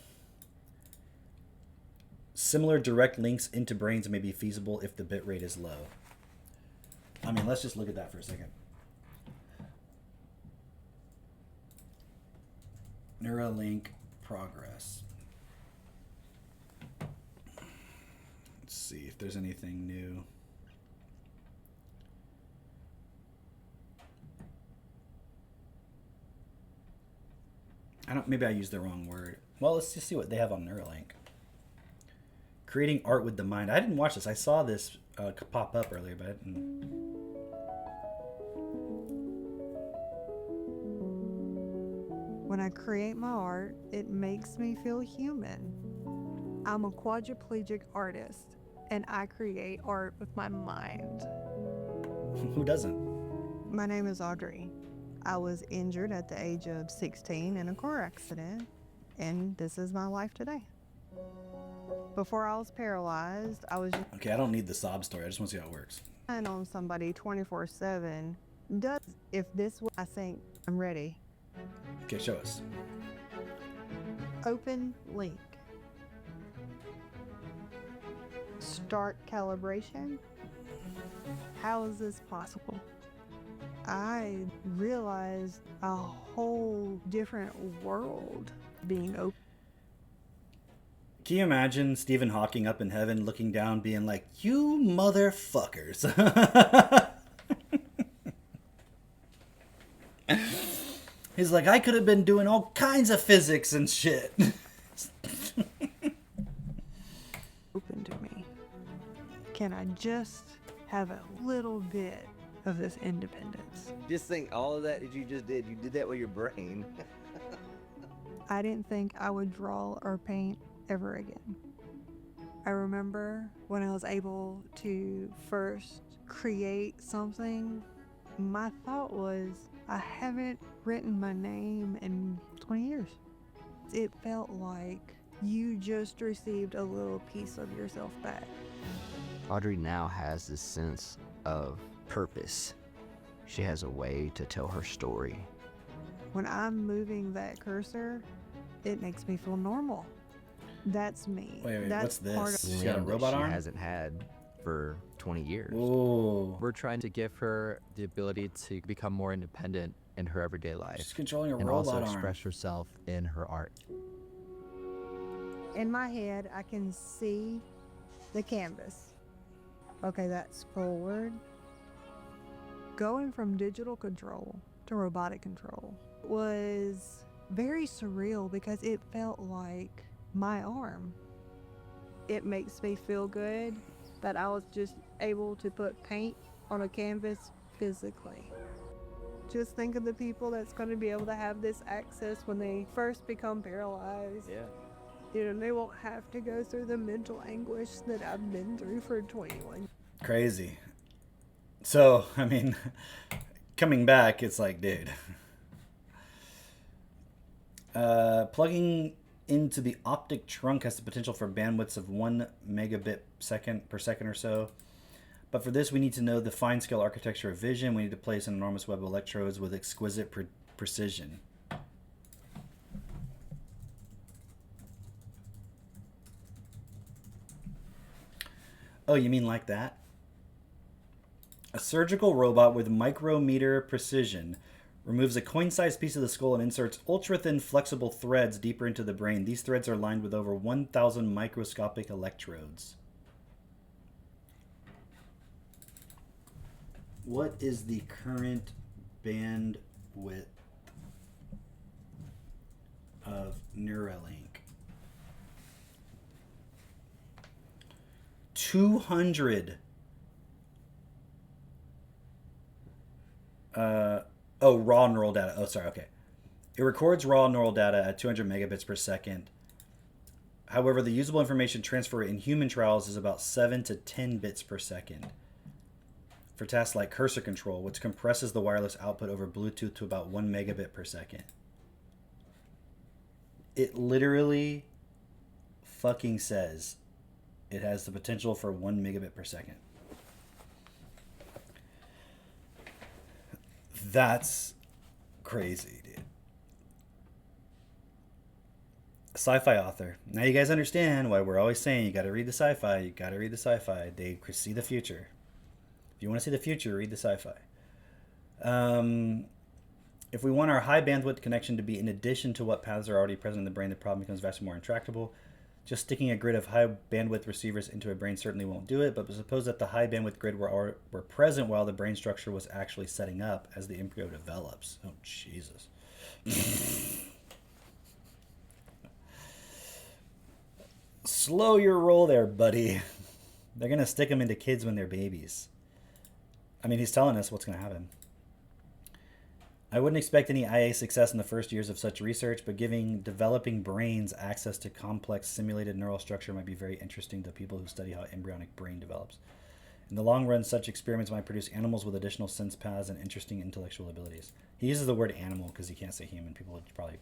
B: Similar direct links into brains may be feasible if the bit rate is low. I mean, let's just look at that for a second. Neuralink progress. Let's see if there's anything new. Maybe I used the wrong word. Well, let's just see what they have on Neuralink. creating art with the mind. I didn't watch this. I saw this pop up earlier, but I didn't.
G: When I create my art, it makes me feel human. I'm a quadriplegic artist, and I create art with my mind.
B: Who doesn't?
G: My name is Audrey. I was injured at the age of 16 in a car accident, and this is my life today. Before I was paralyzed, I was just
B: Okay, I don't need the sob story. I just want to see how it works.
G: relying on somebody 24/7. If this was, I think I'm ready.
B: Okay, show us.
G: Open link. Start calibration. How is this possible? I realized a whole different world being open.
B: Can you imagine Stephen Hawking up in heaven looking down being like, you motherfuckers? He's like, I could have been doing all kinds of physics and shit.
G: Open to me. Can I just have a little bit of this independence?
H: Just think all of that you just did. You did that with your brain.
G: I didn't think I would draw or paint ever again. I remember when I was able to first create something, my thought was, I haven't written my name in 20 years. It felt like you just received a little piece of yourself back.
H: Audrey now has this sense of purpose. She has a way to tell her story.
G: When I'm moving that cursor, it makes me feel normal. That's me.
B: Wait,
G: That's
B: what's
G: part
B: this?
G: of
B: She's got a
H: Limb that
B: robot
H: she
B: arm?
H: hasn't had for 20 years.
B: Whoa.
I: We're trying to give her the ability to become more independent in her everyday
B: She's
I: life
B: controlling a
I: and
B: robot
I: also
B: arm.
I: express herself in her art.
G: In my head, I can see the canvas. Okay, that's forward. Going from digital control to robotic control was very surreal because it felt like my arm. It makes me feel good that I was just able to put paint on a canvas physically. Just think of the people that's going to be able to have this access when they first become paralyzed.
H: Yeah.
G: You know, they won't have to go through the mental anguish that I've been through for 21.
B: Crazy. So, I mean, coming back, it's like, dude. Plugging into the optic trunk has the potential for bandwidths of 1 megabit per second or so. But for this, we need to know the fine-scale architecture of vision. We need to place an enormous web of electrodes with exquisite precision. Oh, you mean like that? A surgical robot with micrometer precision removes a coin-sized piece of the skull and inserts ultra-thin flexible threads deeper into the brain. These threads are lined with over 1,000 microscopic electrodes. What is the current bandwidth of Neuralink? 200. Raw neural data. Oh, sorry. Okay. It records raw neural data at 200 megabits per second. However, the usable information transfer in human trials is about 7 to 10 bits per second for tasks like cursor control, which compresses the wireless output over Bluetooth to about 1 megabit per second. It literally fucking says it has the potential for 1 megabit per second. That's crazy, dude. A sci-fi author. Now you guys understand why we're always saying you gotta read the sci-fi. You gotta read the sci-fi. They see the future. If you want to see the future, read the sci-fi. If we want our high bandwidth connection to be in addition to what paths are already present in the brain, the problem becomes vastly more intractable. Just sticking a grid of high bandwidth receivers into a brain certainly won't do it, but suppose that the high bandwidth grid were present while the brain structure was actually setting up as the embryo develops. Oh, Jesus. Slow your roll there, buddy. They're going to stick them into kids when they're babies. I mean, he's telling us what's going to happen. I wouldn't expect any IA success in the first years of such research, but giving developing brains access to complex simulated neural structure might be very interesting to people who study how embryonic brain develops. In the long run, such experiments might produce animals with additional sense paths and interesting intellectual abilities. He uses the word animal because he can't say human. People would probably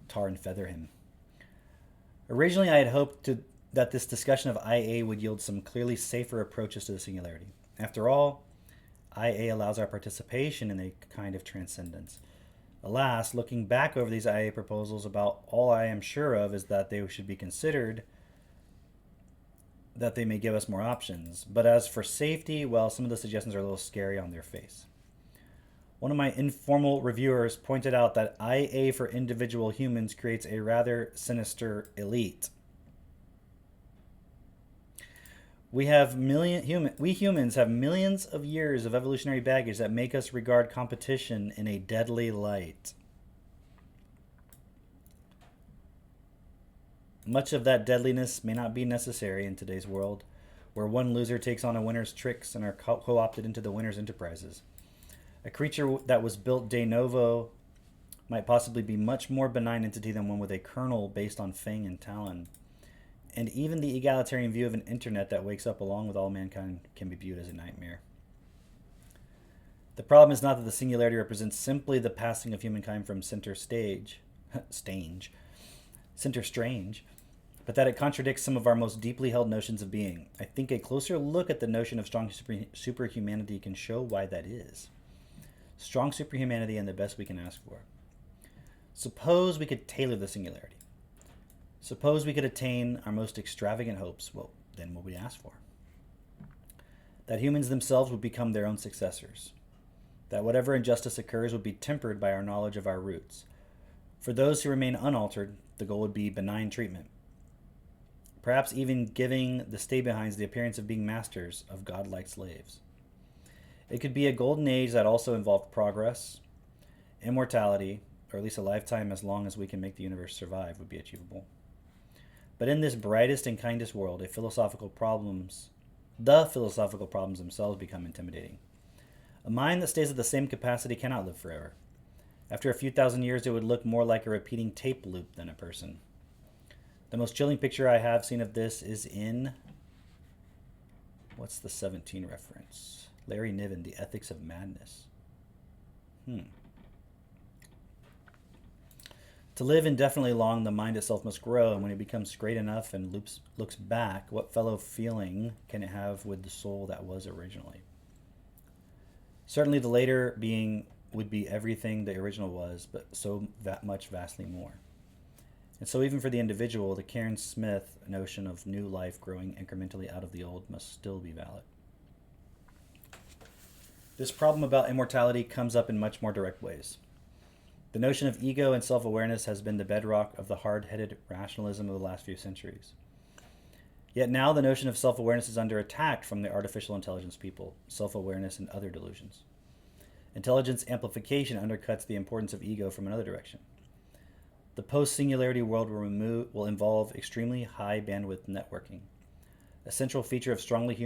B: tar and feather him. Originally, I had hoped that this discussion of IA would yield some clearly safer approaches to the singularity. After all, IA allows our participation in a kind of transcendence. Alas, looking back over these IA proposals, about all I am sure of is that they should be considered, that they may give us more options. But as for safety, well, some of the suggestions are a little scary on their face. One of my informal reviewers pointed out that IA for individual humans creates a rather sinister elite. We humans have millions of years of evolutionary baggage that make us regard competition in a deadly light. Much of that deadliness may not be necessary in today's world, where one loser takes on a winner's tricks and are co-opted into the winner's enterprises. A creature that was built de novo might possibly be much more benign entity than one with a kernel based on fang and talon. And even the egalitarian view of an internet that wakes up along with all mankind can be viewed as a nightmare. The problem is not that the singularity represents simply the passing of humankind from center strange, but that it contradicts some of our most deeply held notions of being. I think a closer look at the notion of strong superhumanity can show why that is. Strong superhumanity and the best we can ask for. Suppose we could tailor the singularity. Suppose we could attain our most extravagant hopes. Well, then what would we ask for? That humans themselves would become their own successors. That whatever injustice occurs would be tempered by our knowledge of our roots. For those who remain unaltered, the goal would be benign treatment. Perhaps even giving the stay-behinds the appearance of being masters of godlike slaves. It could be a golden age that also involved progress, immortality, or at least a lifetime as long as we can make the universe survive would be achievable. But in this brightest and kindest world, the philosophical problems themselves become intimidating. A mind that stays at the same capacity cannot live forever. After a few thousand years, it would look more like a repeating tape loop than a person. The most chilling picture I have seen of this is in... What's the 17 reference? Larry Niven, The Ethics of Madness. To live indefinitely long, the mind itself must grow, and when it becomes great enough and looks back, what fellow feeling can it have with the soul that was originally? Certainly the later being would be everything the original was, but so much vastly more. And so even for the individual, the Karen Smith notion of new life growing incrementally out of the old must still be valid. This problem about immortality comes up in much more direct ways. The notion of ego and self-awareness has been the bedrock of the hard-headed rationalism of the last few centuries. Yet now the notion of self-awareness is under attack from the artificial intelligence people, self-awareness and other delusions. Intelligence amplification undercuts the importance of ego from another direction. The post-singularity world will involve extremely high bandwidth networking. A central feature of strongly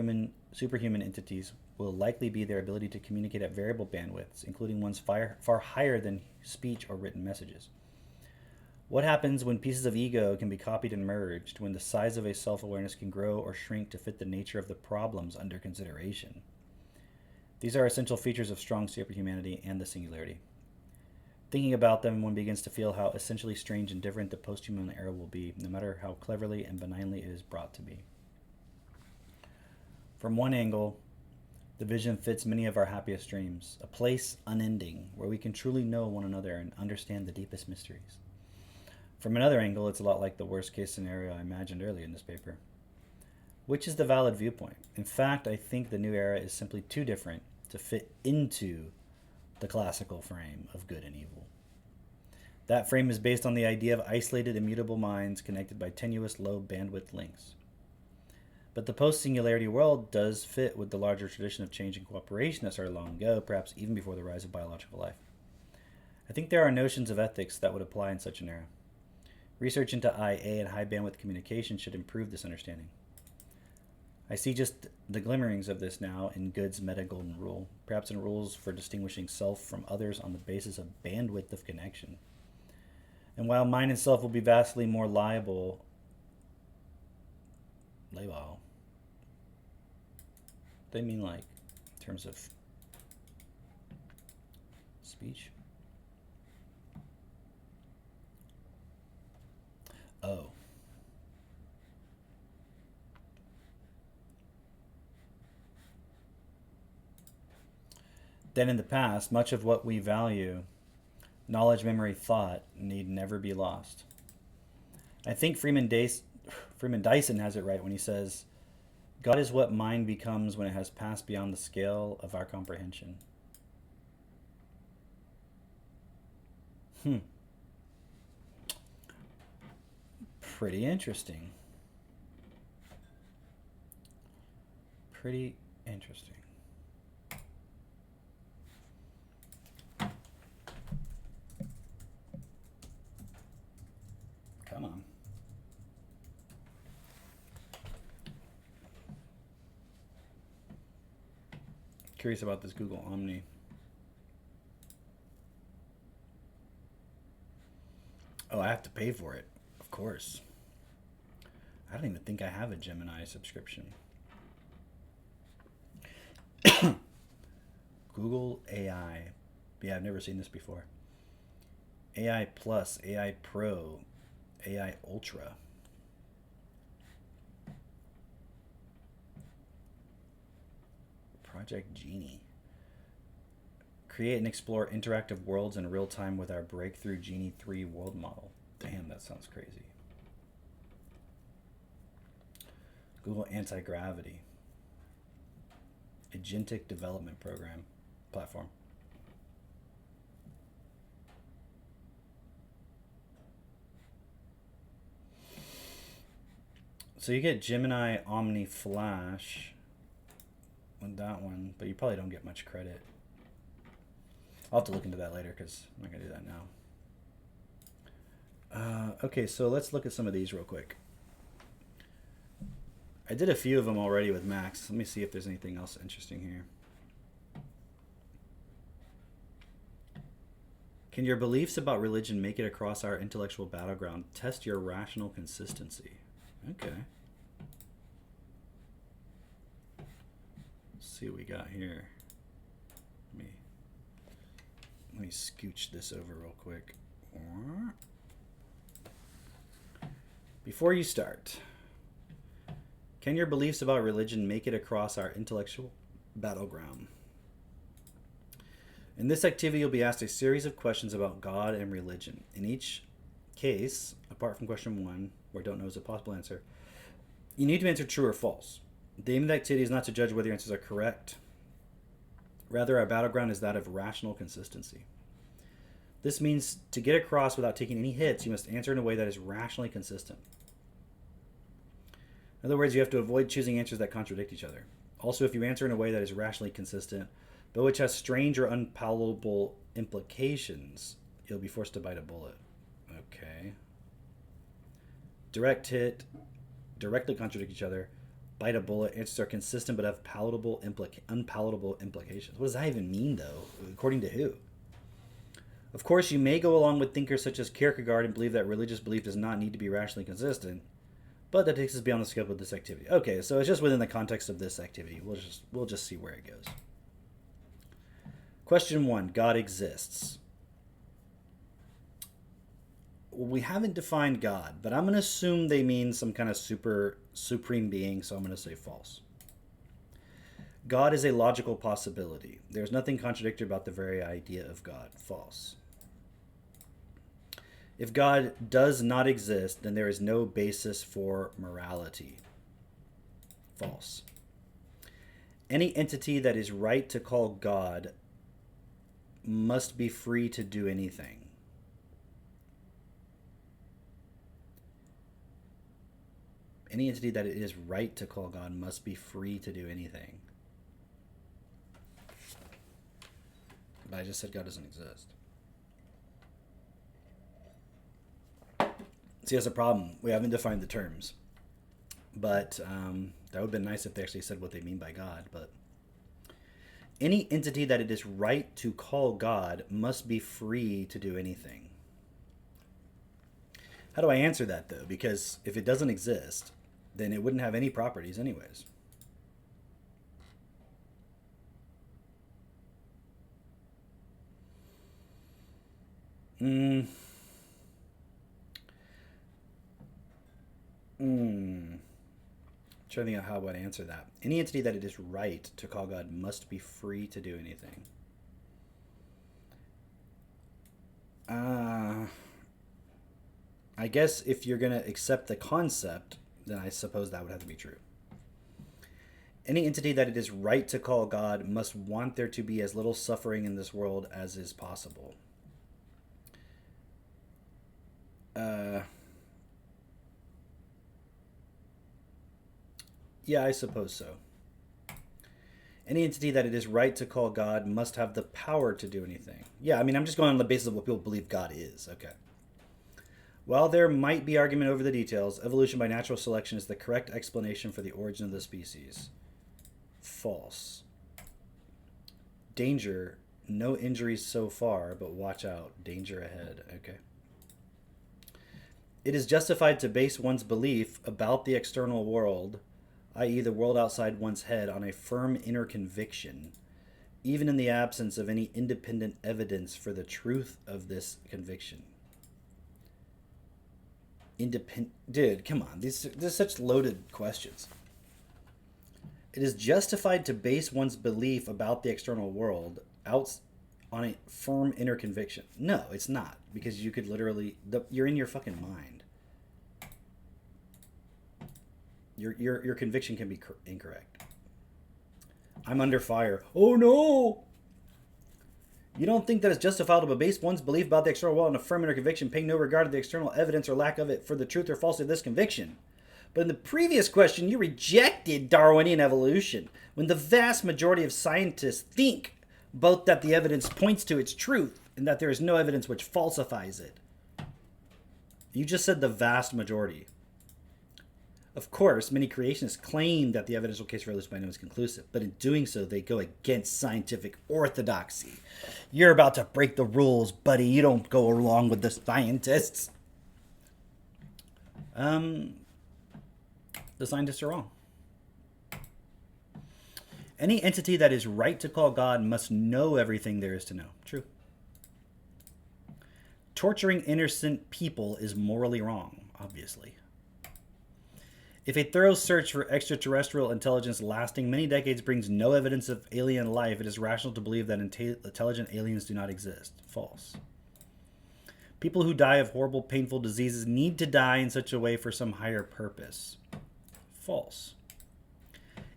B: superhuman entities will likely be their ability to communicate at variable bandwidths, including ones far higher than speech or written messages. What happens when pieces of ego can be copied and merged, when the size of a self-awareness can grow or shrink to fit the nature of the problems under consideration? These are essential features of strong superhumanity and the singularity. Thinking about them, one begins to feel how essentially strange and different the post-human era will be, no matter how cleverly and benignly it is brought to be. From one angle, the vision fits many of our happiest dreams, a place unending where we can truly know one another and understand the deepest mysteries. From another angle, it's a lot like the worst-case scenario I imagined earlier in this paper. Which is the valid viewpoint? In fact, I think the new era is simply too different to fit into the classical frame of good and evil. That frame is based on the idea of isolated, immutable minds connected by tenuous, low-bandwidth links. But the post-singularity world does fit with the larger tradition of change and cooperation that started long ago, perhaps even before the rise of biological life. I think there are notions of ethics that would apply in such an era. Research into IA and high bandwidth communication should improve this understanding. I see just the glimmerings of this now in Good's meta golden rule, perhaps in rules for distinguishing self from others on the basis of bandwidth of connection. And while mind and self will be vastly more liable, they mean like in terms of speech? Oh. Then in the past, much of what we value, knowledge, memory, thought, need never be lost. I think Freeman Dyson has it right when he says, God is what mind becomes when it has passed beyond the scale of our comprehension. Pretty interesting. Pretty interesting. Come on. Curious about this Google Omni. Oh, I have to pay for it. Of course. I don't even think I have a Gemini subscription. Google AI. Yeah, I've never seen this before. AI Plus, AI Pro, AI Ultra. Project Genie. Create and explore interactive worlds in real time with our breakthrough Genie 3 world model. Damn, that sounds crazy. Google Anti-Gravity. Agentic Development Program. Platform. So you get Gemini Omni Flash with that one, but you probably don't get much credit. I'll have to look into that later because I'm not going to do that now. Okay, so let's look at some of these real quick. I did a few of them already with Max. Let me see if there's anything else interesting here. Can your beliefs about religion make it across our intellectual battleground? Test your rational consistency. Okay. Let's see what we got here. Let me scooch this over real quick. Before you start, can your beliefs about religion make it across our intellectual battleground? In this activity, you'll be asked a series of questions about God and religion. In each case, apart from question 1, where don't know is a possible answer, you need to answer true or false. The aim of the activity is not to judge whether your answers are correct. Rather, our battleground is that of rational consistency. This means to get across without taking any hits, you must answer in a way that is rationally consistent. In other words, you have to avoid choosing answers that contradict each other. Also, if you answer in a way that is rationally consistent, but which has strange or unpalatable implications, you'll be forced to bite a bullet. Okay. Direct hit, directly contradict each other, bite a bullet, answers are consistent but have unpalatable implications. What does that even mean, though? According to who? Of course, you may go along with thinkers such as Kierkegaard and believe that religious belief does not need to be rationally consistent, but that takes us beyond the scope of this activity. Okay, so it's just within the context of this activity. We'll just see where it goes. Question 1, God exists. We haven't defined God, but I'm going to assume they mean some kind of supreme being, so I'm going to say false. God is a logical possibility. There's nothing contradictory about the very idea of God. False. If God does not exist, then there is no basis for morality. False. Any entity that is right to call God must be free to do anything. Any entity that it is right to call God must be free to do anything. But I just said God doesn't exist. See, that's a problem. We haven't defined the terms. But that would have been nice if they actually said what they mean by God. But any entity that it is right to call God must be free to do anything. How do I answer that, though? Because if it doesn't exist, then it wouldn't have any properties anyways. Trying to think of how I would answer that. Any entity that it is right to call God must be free to do anything. I guess if you're going to accept the concept, then I suppose that would have to be true. Any entity that it is right to call God must want there to be as little suffering in this world as is possible. Yeah, I suppose so. Any entity that it is right to call God must have the power to do anything. Yeah, I mean, I'm just going on the basis of what people believe God is. Okay. While there might be argument over the details, evolution by natural selection is the correct explanation for the origin of the species. False. Danger. No injuries so far, but watch out. Danger ahead. Okay. It is justified to base one's belief about the external world, i.e. the world outside one's head, on a firm inner conviction, even in the absence of any independent evidence for the truth of this conviction. Dude, come on. These are such loaded questions. It is justified to base one's belief about the external world out on a firm inner conviction. No, it's not, because you could literally... you're in your fucking mind. Your conviction can be incorrect. I'm under fire. Oh no! You don't think that it's justifiable to base one's belief about the external world on a firm inner conviction, paying no regard to the external evidence or lack of it for the truth or falsity of this conviction. But in the previous question, you rejected Darwinian evolution, when the vast majority of scientists think both that the evidence points to its truth and that there is no evidence which falsifies it. You just said the vast majority. Of course, many creationists claim that the evidential case for evolution by no is conclusive, but in doing so, they go against scientific orthodoxy. You're about to break the rules, buddy. You don't go along with the scientists. The scientists are wrong. Any entity that is right to call God must know everything there is to know. True. Torturing innocent people is morally wrong, obviously. If a thorough search for extraterrestrial intelligence lasting many decades brings no evidence of alien life, it is rational to believe that intelligent aliens do not exist. False. People who die of horrible, painful diseases need to die in such a way for some higher purpose. False.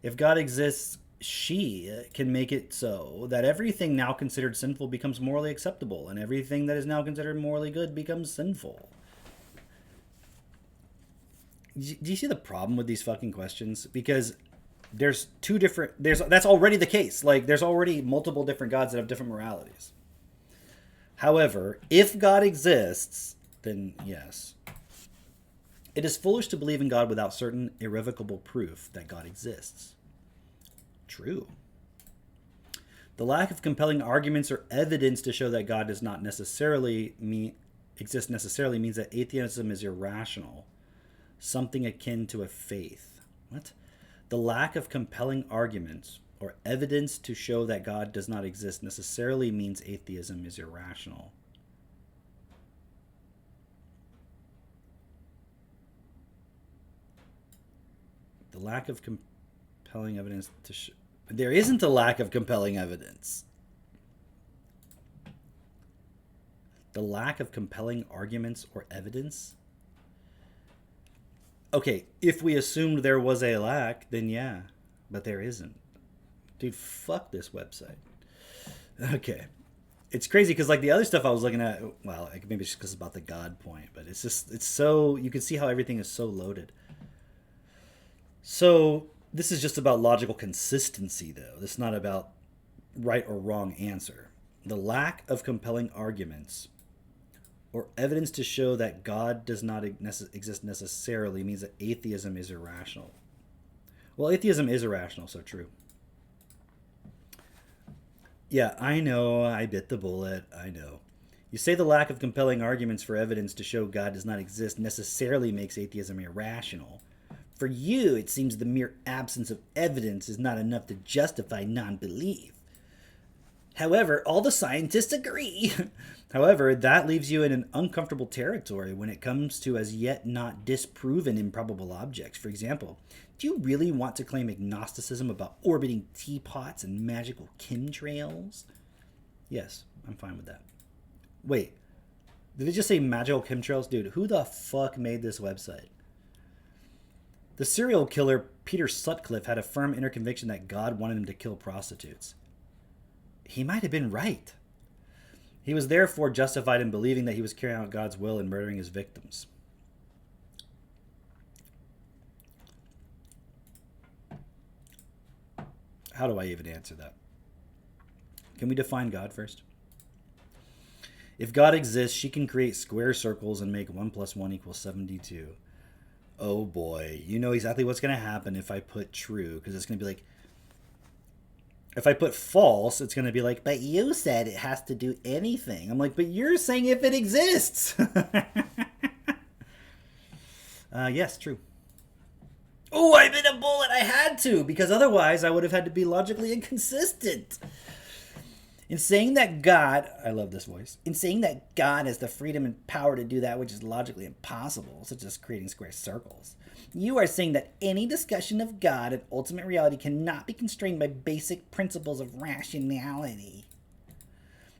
B: If God exists, she can make it so that everything now considered sinful becomes morally acceptable, and everything that is now considered morally good becomes sinful. Do you see the problem with these fucking questions? Because there's that's already the case. Like, there's already multiple different gods that have different moralities. However, if God exists, then yes. It is foolish to believe in God without certain irrevocable proof that God exists. True. The lack of compelling arguments or evidence to show that God does not exist necessarily means that atheism is irrational. Something akin to a faith. What? The lack of compelling arguments or evidence to show that God does not exist necessarily means atheism is irrational. The lack of compelling evidence to there isn't a lack of compelling evidence. The lack of compelling arguments or evidence? Okay, if we assumed there was a lack, then yeah, but there isn't. Dude, fuck this website. Okay. It's crazy because, like, the other stuff I was looking at, well, maybe it's just because it's about the God point, but it's so, you can see how everything is so loaded. So, this is just about logical consistency, though. This is not about right or wrong answer. The lack of compelling arguments or evidence to show that God does not exist necessarily means that atheism is irrational. Well, atheism is irrational, so true. Yeah, I know, I bit the bullet, I know. You say the lack of compelling arguments for evidence to show God does not exist necessarily makes atheism irrational. For you, it seems the mere absence of evidence is not enough to justify non-belief. However, all the scientists agree. However, that leaves you in an uncomfortable territory when it comes to as yet not disproven improbable objects. For example, do you really want to claim agnosticism about orbiting teapots and magical chemtrails? Yes, I'm fine with that. Wait, did it just say magical chemtrails? Dude, who the fuck made this website? The serial killer Peter Sutcliffe had a firm inner conviction that God wanted him to kill prostitutes. He might have been right. He was therefore justified in believing that he was carrying out God's will and murdering his victims. How do I even answer that? Can we define God first? If God exists, she can create square circles and make 1 + 1 = 72. Oh boy, you know exactly what's going to happen if I put true, because it's going to be like, if I put false, it's going to be like, but you said it has to do anything. I'm like, but you're saying if it exists. Yes, true. Oh, I bit a bullet. I had to, because otherwise I would have had to be logically inconsistent. In saying that God, I love this voice, in saying that God has the freedom and power to do that which is logically impossible, such as creating square circles, you are saying that any discussion of God and ultimate reality cannot be constrained by basic principles of rationality.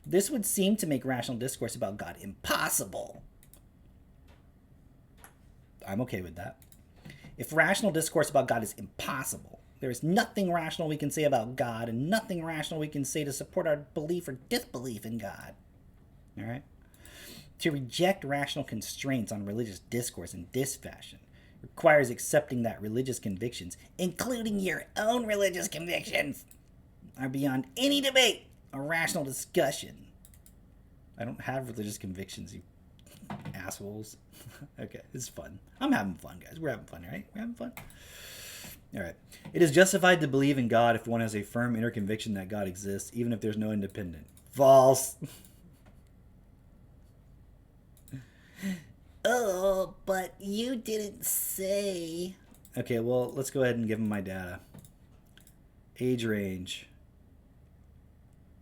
B: This would seem to make rational discourse about God impossible. I'm okay with that. If rational discourse about God is impossible, there is nothing rational we can say about God and nothing rational we can say to support our belief or disbelief in God. All right? To reject rational constraints on religious discourse in this fashion requires accepting that religious convictions, including your own religious convictions, are beyond any debate or rational discussion. I don't have religious convictions, you assholes. Okay, it's fun. I'm having fun, guys. We're having fun, right? We're having fun. All right. It is justified to believe in God if one has a firm inner conviction that God exists, even if there's no independent. False. Oh, but you didn't say. Okay, well, let's go ahead and give him my data. Age range.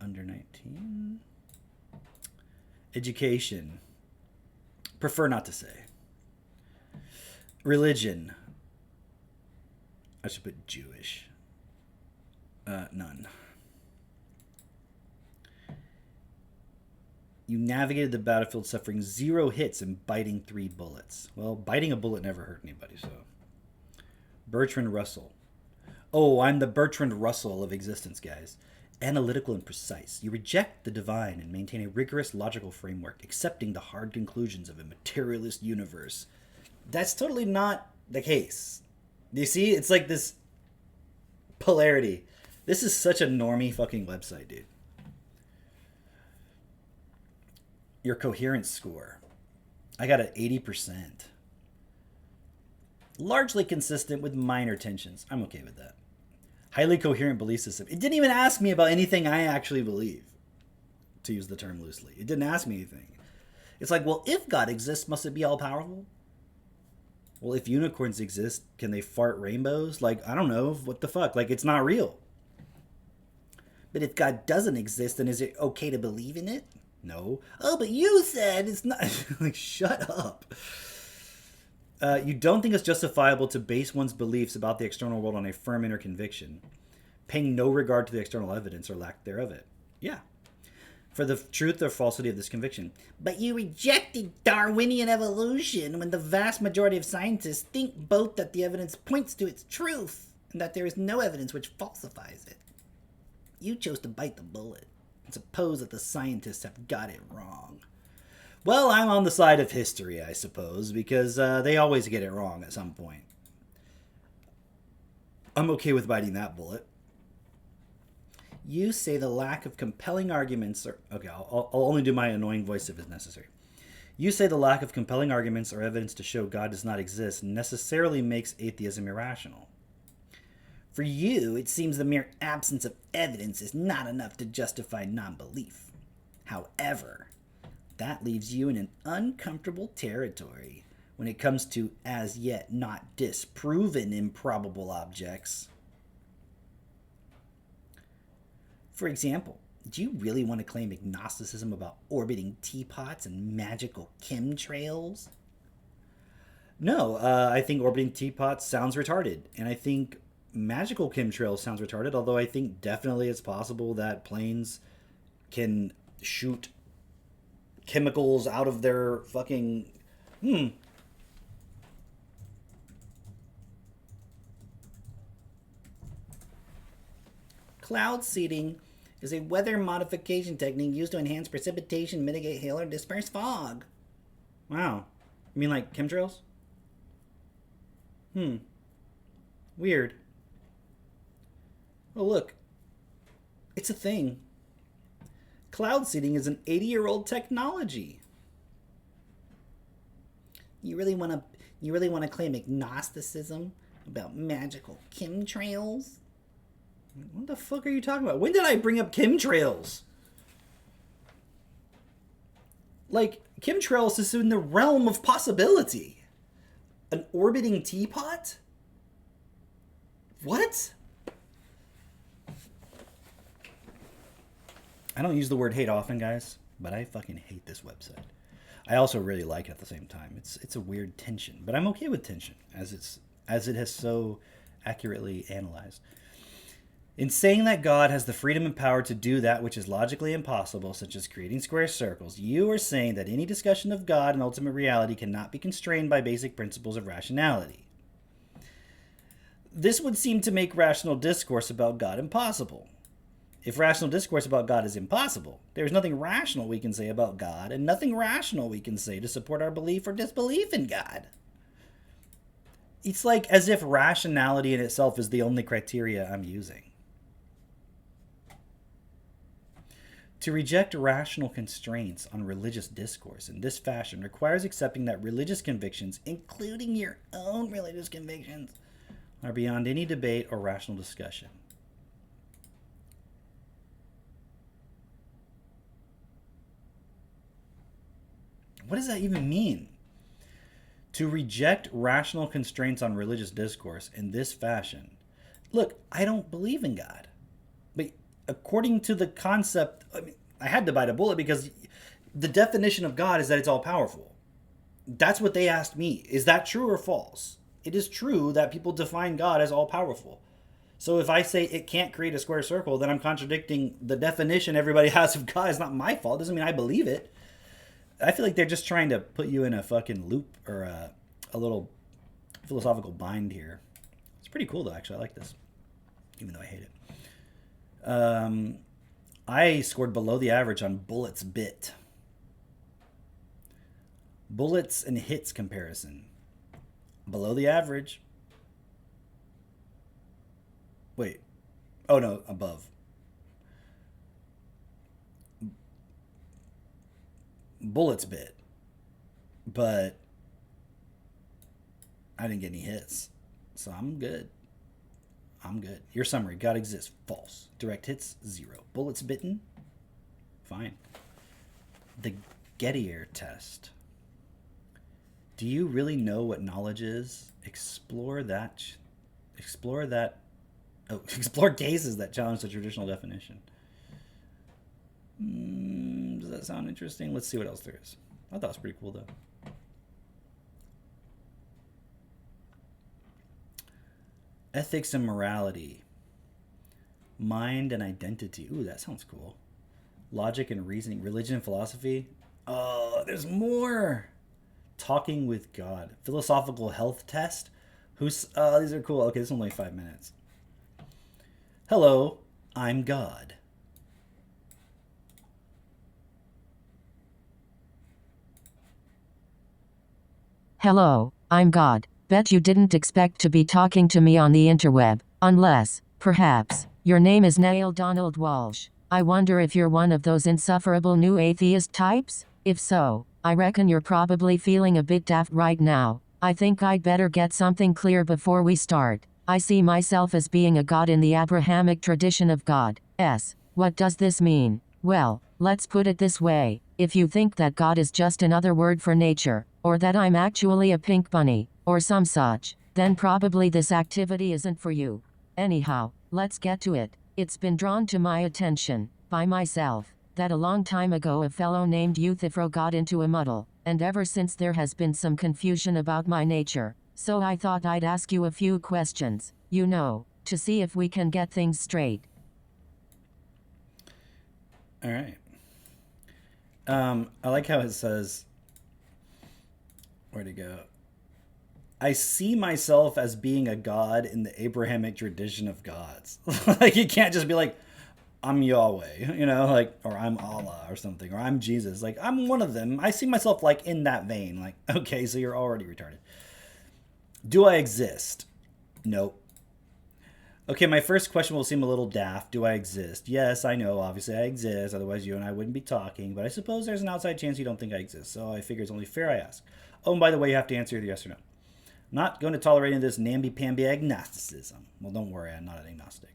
B: Under 19. Education. Prefer not to say. Religion. I should put Jewish. None. You navigated the battlefield suffering 0 hits and biting 3 bullets. Well, biting a bullet never hurt anybody, so. Bertrand Russell. Oh, I'm the Bertrand Russell of existence, guys. Analytical and precise. You reject the divine and maintain a rigorous logical framework, accepting the hard conclusions of a materialist universe. That's totally not the case. Do you see? It's like this polarity. This is such a normie fucking website, dude. Your coherence score. I got an 80%. Largely consistent with minor tensions. I'm okay with that. Highly coherent belief system. It didn't even ask me about anything I actually believe, to use the term loosely. It didn't ask me anything. It's like, well, if God exists, must it be all powerful? Well, if unicorns exist, can they fart rainbows? Like, I don't know. What the fuck? Like, it's not real. But if God doesn't exist, then is it okay to believe in it? No. Oh, but you said it's not. Like, shut up. You don't think it's justifiable to base one's beliefs about the external world on a firm inner conviction, paying no regard to the external evidence or lack thereof it. Yeah. For the truth or falsity of this conviction. But you rejected Darwinian evolution when the vast majority of scientists think both that the evidence points to its truth and that there is no evidence which falsifies it. You chose to bite the bullet and suppose that the scientists have got it wrong. Well, I'm on the side of history, I suppose, because they always get it wrong at some point. I'm okay with biting that bullet. You say the lack of compelling arguments are... Okay, I'll only do my annoying voice if it's necessary. You say the lack of compelling arguments or evidence to show God does not exist necessarily makes atheism irrational. For you, it seems the mere absence of evidence is not enough to justify non-belief. However, that leaves you in an uncomfortable territory when it comes to as yet not disproven improbable objects. For example, do you really want to claim agnosticism about orbiting teapots and magical chemtrails? No, I think orbiting teapots sounds retarded, and I think magical chemtrails sounds retarded, although I think definitely it's possible that planes can shoot chemicals out of their fucking... Cloud seeding is a weather modification technique used to enhance precipitation, mitigate hail, or disperse fog. Wow. You mean like chemtrails? Weird. Oh, look. It's a thing. Cloud seeding is an 80-year-old technology. You really want to claim agnosticism about magical chemtrails? What the fuck are you talking about? When did I bring up chemtrails? Like, chemtrails is in the realm of possibility. An orbiting teapot? What? I don't use the word hate often, guys, but I fucking hate this website. I also really like it at the same time. It's a weird tension, but I'm okay with tension as it has so accurately analyzed. In saying that God has the freedom and power to do that which is logically impossible, such as creating square circles, you are saying that any discussion of God and ultimate reality cannot be constrained by basic principles of rationality. This would seem to make rational discourse about God impossible. If rational discourse about God is impossible, there is nothing rational we can say about God, and nothing rational we can say to support our belief or disbelief in God. It's like as if rationality in itself is the only criteria I'm using. To reject rational constraints on religious discourse in this fashion requires accepting that religious convictions, including your own religious convictions, are beyond any debate or rational discussion. What does that even mean? To reject rational constraints on religious discourse in this fashion. Look, I don't believe in God. But according to the concept, I had to bite a bullet because the definition of God is that it's all powerful. That's what they asked me. Is that true or false? It is true that people define God as all powerful. So if I say it can't create a square circle, then I'm contradicting the definition everybody has of God. It's not my fault. It doesn't mean I believe it. I feel like they're just trying to put you in a fucking loop or a little philosophical bind here. It's pretty cool, though, actually. I like this, even though I hate it. I scored below the average on bullets bit. Bullets and hits comparison. Below the average. Wait. Oh, no, above. Bullets bit. But I didn't get any hits. So I'm good. I'm good. Your summary. God exists. False. Direct hits. 0. Bullets bitten. Fine. The Gettier test. Do you really know what knowledge is? Explore cases that challenge the traditional definition. Does that sound interesting? Let's see what else there is. I thought it was pretty cool, though. Ethics and morality. Mind and identity. Ooh, that sounds cool. Logic and reasoning. Religion and philosophy. Oh, there's more. Talking with God. Philosophical health test. These are cool. Okay, this is only 5 minutes. Hello, I'm God.
J: Hello, I'm God. Bet you didn't expect to be talking to me on the interweb, unless, perhaps, your name is Neil Donald Walsh. I wonder if you're one of those insufferable new atheist types? If so, I reckon you're probably feeling a bit daft right now. I think I'd better get something clear before we start. I see myself as being a god in the Abrahamic tradition of God. What does this mean? Well, let's put it this way. If you think that God is just another word for nature, or that I'm actually a pink bunny, or some such, then probably this activity isn't for you. Anyhow, let's get to it. It's been drawn to my attention, by myself, that a long time ago a fellow named Euthyphro got into a muddle, and ever since there has been some confusion about my nature. So I thought I'd ask you a few questions, to see if we can get things straight.
B: All right. I like how it says, where'd it go? I see myself as being a god in the Abrahamic tradition of gods. Like, you can't just be like, I'm Yahweh, or I'm Allah or something, or I'm Jesus. Like, I'm one of them. I see myself like in that vein. Like, okay, so you're already retarded. Do I exist? Nope. Okay, my first question will seem a little daft. Do I exist? Yes, I know. Obviously, I exist. Otherwise, you and I wouldn't be talking. But I suppose there's an outside chance you don't think I exist. So I figure it's only fair I ask. Oh, and by the way, you have to answer either yes or no. Not going to tolerate any of this namby-pamby agnosticism. Well, don't worry. I'm not an agnostic.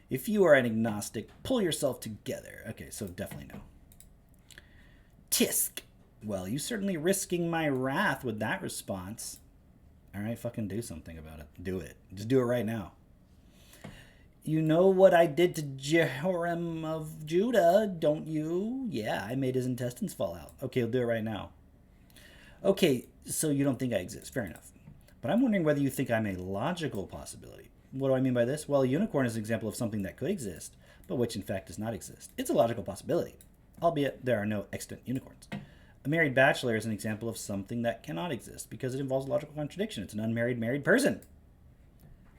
B: If you are an agnostic, pull yourself together. Okay, so definitely no. Tisk. Well, you certainly risking my wrath with that response. All right, fucking do something about it. Do it. Just do it right now. You know what I did to Jehoram of Judah, don't you? Yeah, I made his intestines fall out. Okay, I'll do it right now. Okay, so you don't think I exist. Fair enough. But I'm wondering whether you think I'm a logical possibility. What do I mean by this? Well, a unicorn is an example of something that could exist, but which in fact does not exist. It's a logical possibility, albeit there are no extant unicorns. A married bachelor is an example of something that cannot exist because it involves a logical contradiction. It's an unmarried married person.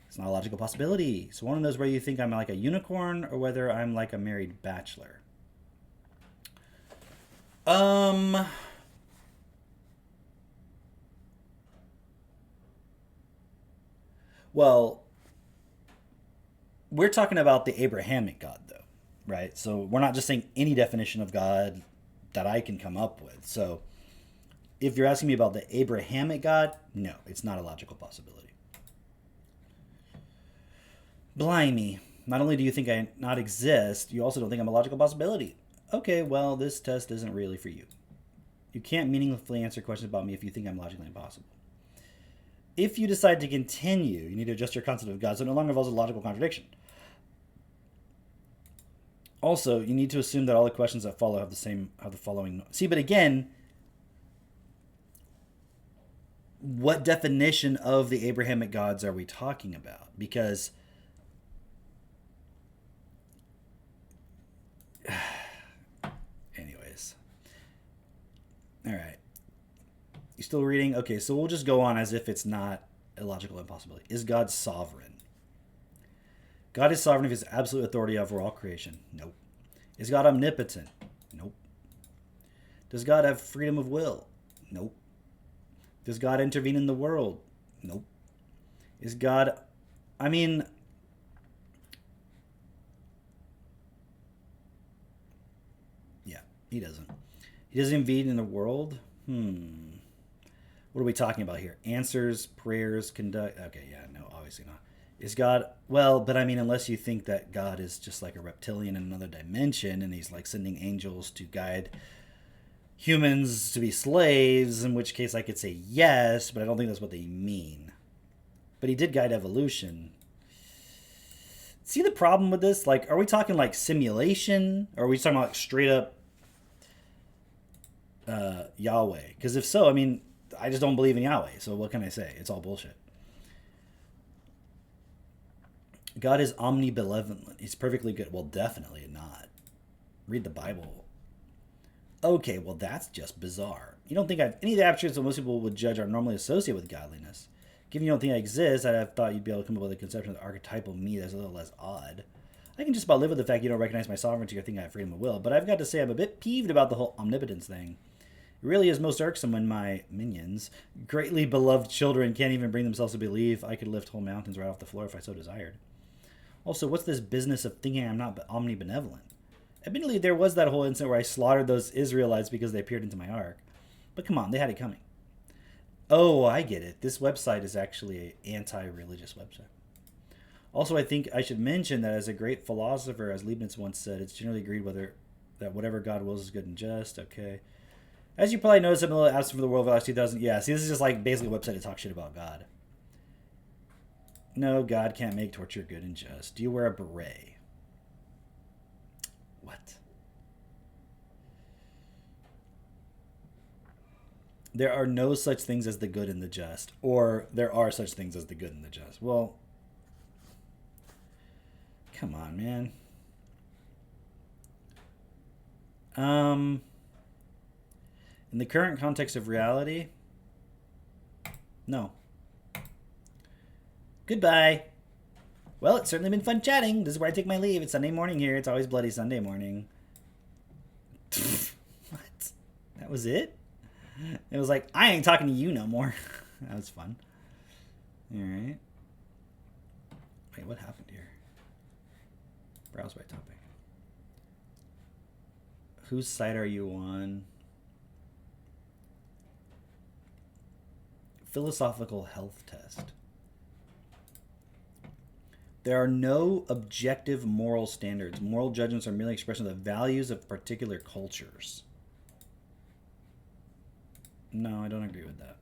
B: It's not a logical possibility. So one of those where you think I'm like a unicorn or whether I'm like a married bachelor. Well, we're talking about the Abrahamic God, though, right? So we're not just saying any definition of God that I can come up with. So if you're asking me about the Abrahamic God, no, it's not a logical possibility. Blimey. Not only do you think I not exist, you also don't think I'm a logical possibility. Okay, well, this test isn't really for you. You can't meaningfully answer questions about me if you think I'm logically impossible. If you decide to continue, you need to adjust your concept of God so it no longer involves a logical contradiction. Also, you need to assume that all the questions that follow have the following. See, but again, what definition of the Abrahamic gods are we talking about? Because anyways. All right. You still reading? Okay, so we'll just go on as if it's not a logical impossibility. Is God sovereign? God is sovereign of his absolute authority over all creation. Nope. Is God omnipotent? Nope. Does God have freedom of will? Nope. Does God intervene in the world? Nope. Is God... yeah, he doesn't. He doesn't intervene in the world? What are we talking about here? Answers, prayers, conduct... Okay, yeah, no, obviously not. Is God... Well, but unless you think that God is just like a reptilian in another dimension and he's like sending angels to guide humans to be slaves, in which case I could say yes, but I don't think that's what they mean. But he did guide evolution. See the problem with this? Like, are we talking like simulation? Or are we talking about like straight up Yahweh? Because if so, I just don't believe in Yahweh, so what can I say? It's all bullshit. God is omnibenevolent. He's perfectly good. Well, definitely not. Read the Bible. Okay, well, that's just bizarre. You don't think any of the attributes that most people would judge are normally associated with godliness. Given you don't think I exist, I'd have thought you'd be able to come up with a conception of the archetypal me that's a little less odd. I can just about live with the fact you don't recognize my sovereignty or think I have freedom of will, but I've got to say I'm a bit peeved about the whole omnipotence thing. It really is most irksome when my minions, greatly beloved children, can't even bring themselves to believe I could lift whole mountains right off the floor if I so desired. Also, what's this business of thinking I'm not omnibenevolent? Admittedly, there was that whole incident where I slaughtered those Israelites because they peered into my ark. But come on, they had it coming. Oh, I get it. This website is actually an anti-religious website. Also, I think I should mention that as a great philosopher, as Leibniz once said, it's generally agreed that whatever God wills is good and just. Okay. As you probably noticed, I'm a little absent from the world of 2000. Yeah, see, this is just like basically a website to talk shit about God. No, God can't make torture good and just. Do you wear a beret? What? There are no such things as the good and the just. Or there are such things as the good and the just. Well, come on, man. In the current context of reality, no. Goodbye. Well, it's certainly been fun chatting. This is where I take my leave. It's Sunday morning here. It's always bloody Sunday morning. What? That was it? It was like, I ain't talking to you no more. That was fun. Alright. Wait, what happened here? Browse by topic. Whose site are you on? Philosophical health test. There are no objective moral standards. Moral judgments are merely expression of the values of particular cultures. No, I don't agree with that.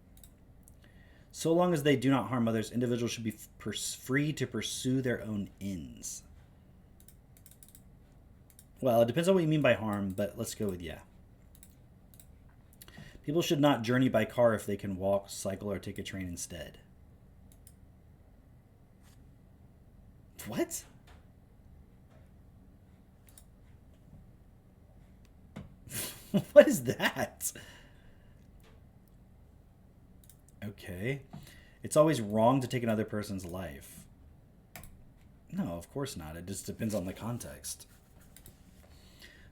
B: So long as they do not harm others, individuals should be free to pursue their own ends. Well, it depends on what you mean by harm, but let's go with yeah. People should not journey by car if they can walk, cycle, or take a train instead. What? What is that? Okay. It's always wrong to take another person's life. No, of course not. It just depends on the context.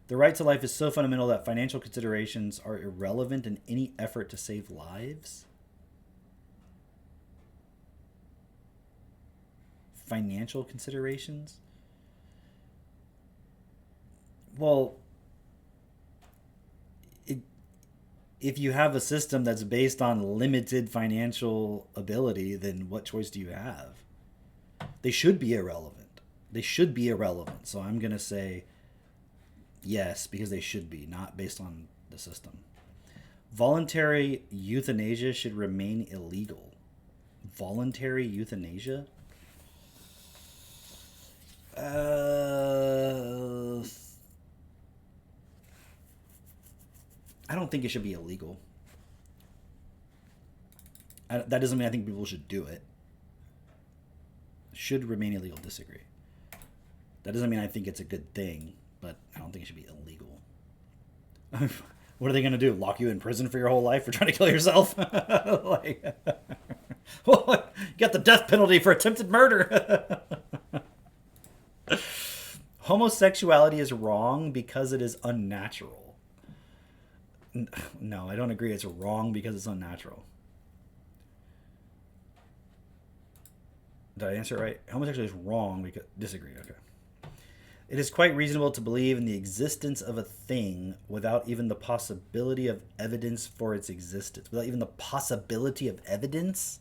B: The right to life is so fundamental that financial considerations are irrelevant in any effort to save lives. Financial considerations? Well, if you have a system that's based on limited financial ability, then what choice do you have? They should be irrelevant. They should be irrelevant. So I'm going to say yes, because they should be, not based on the system. Voluntary euthanasia should remain illegal. Voluntary euthanasia? I don't think it should be illegal. That doesn't mean I think people should do it. Should remain illegal, disagree. That doesn't mean I think it's a good thing, but I don't think it should be illegal. What are they going to do? Lock you in prison for your whole life for trying to kill yourself? Like, well, you got the death penalty for attempted murder. Homosexuality is wrong because it is unnatural. No, I don't agree. It's wrong because it's unnatural. Did I answer it right? Homosexuality is wrong because... Disagree, okay. It is quite reasonable to believe in the existence of a thing without even the possibility of evidence for its existence. Without even the possibility of evidence?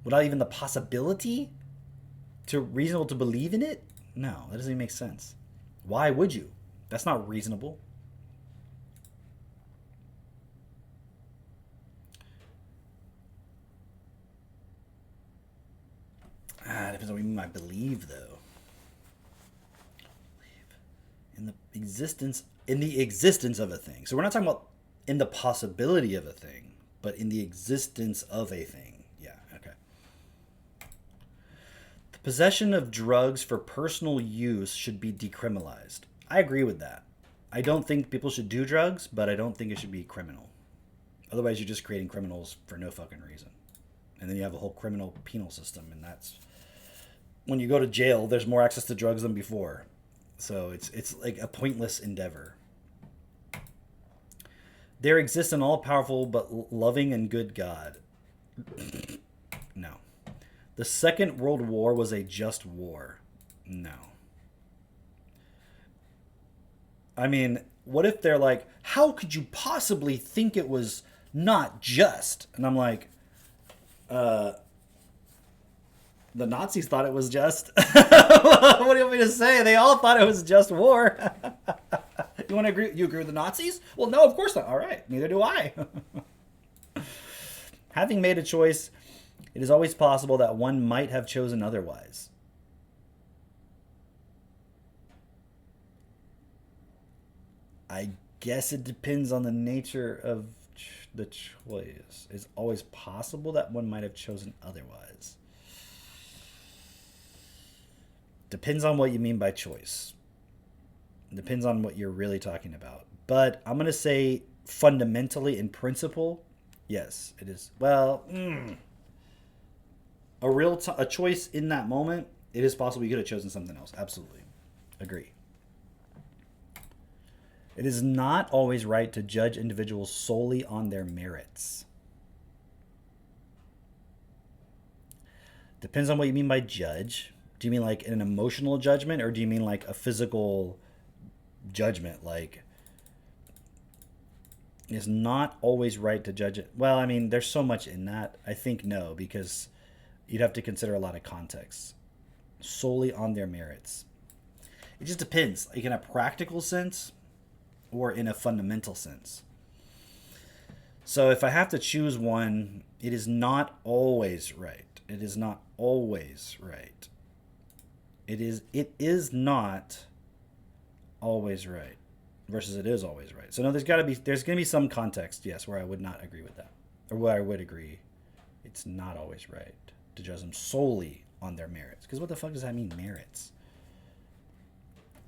B: Without even the possibility? Reasonable to believe in it? No, that doesn't even make sense. Why would you? That's not reasonable. Depends on what you mean by believe, though. In the existence of a thing. So we're not talking about in the possibility of a thing, but in the existence of a thing. Yeah, okay. The possession of drugs for personal use should be decriminalized. I agree with that. I don't think people should do drugs, but I don't think it should be criminal. Otherwise, you're just creating criminals for no fucking reason. And then you have a whole criminal penal system, and that's... When you go to jail, there's more access to drugs than before. So it's like a pointless endeavor. There exists an all-powerful but loving and good God. No. The Second World War was a just war. No. I mean, what if they're like, how could you possibly think it was not just? And I'm like, the Nazis thought it was just. What do you want me to say? They all thought it was just war. You want to agree? You agree with the Nazis? Well, no, of course not. All right, neither do I. Having made a choice, it is always possible that one might have chosen otherwise. I guess it depends on the nature of the choice. It's always possible that one might have chosen otherwise. Depends on what you mean by choice. Depends on what you're really talking about. But I'm going to say fundamentally in principle, yes, it is. Well, a choice in that moment, it is possible you could have chosen something else. Absolutely. Agree. It is not always right to judge individuals solely on their merits. Depends on what you mean by judge. Do you mean like an emotional judgment, or do you mean like a physical judgment? Like, it's not always right to judge it. Well, I mean, there's so much in that. I think no, because you'd have to consider a lot of context. Solely on their merits. It just depends. Like in a practical sense, or in a fundamental sense. So if I have to choose one, it is not always right. It is not always right. It is not always right versus it is always right. So no, there's going to be some context, yes, where I would not agree with that, or where I would agree it's not always right to judge them solely on their merits. Because what the fuck does that mean, merits?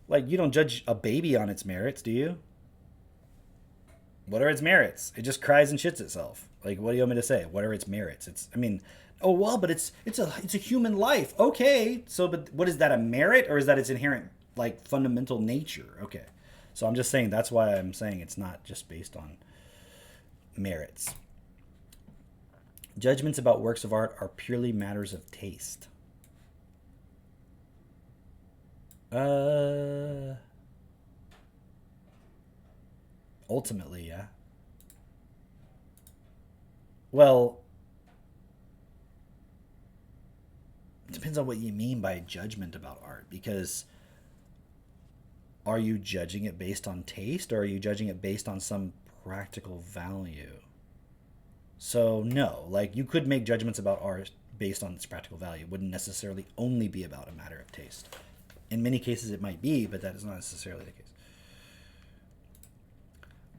B: Like, you don't judge a baby on its merits, do you? What are its merits? It just cries and shits itself. Like, what do you want me to say? What are its merits? But it's a human life. Okay. So, but what is that, a merit, or is that its inherent, like, fundamental nature? Okay. So I'm just saying, that's why I'm saying it's not just based on merits. Judgments about works of art are purely matters of taste. Ultimately, yeah. Well, it depends on what you mean by judgment about art, because are you judging it based on taste, or are you judging it based on some practical value? So no, like, you could make judgments about art based on its practical value. It wouldn't necessarily only be about a matter of taste. In many cases it might be, but that is not necessarily the case.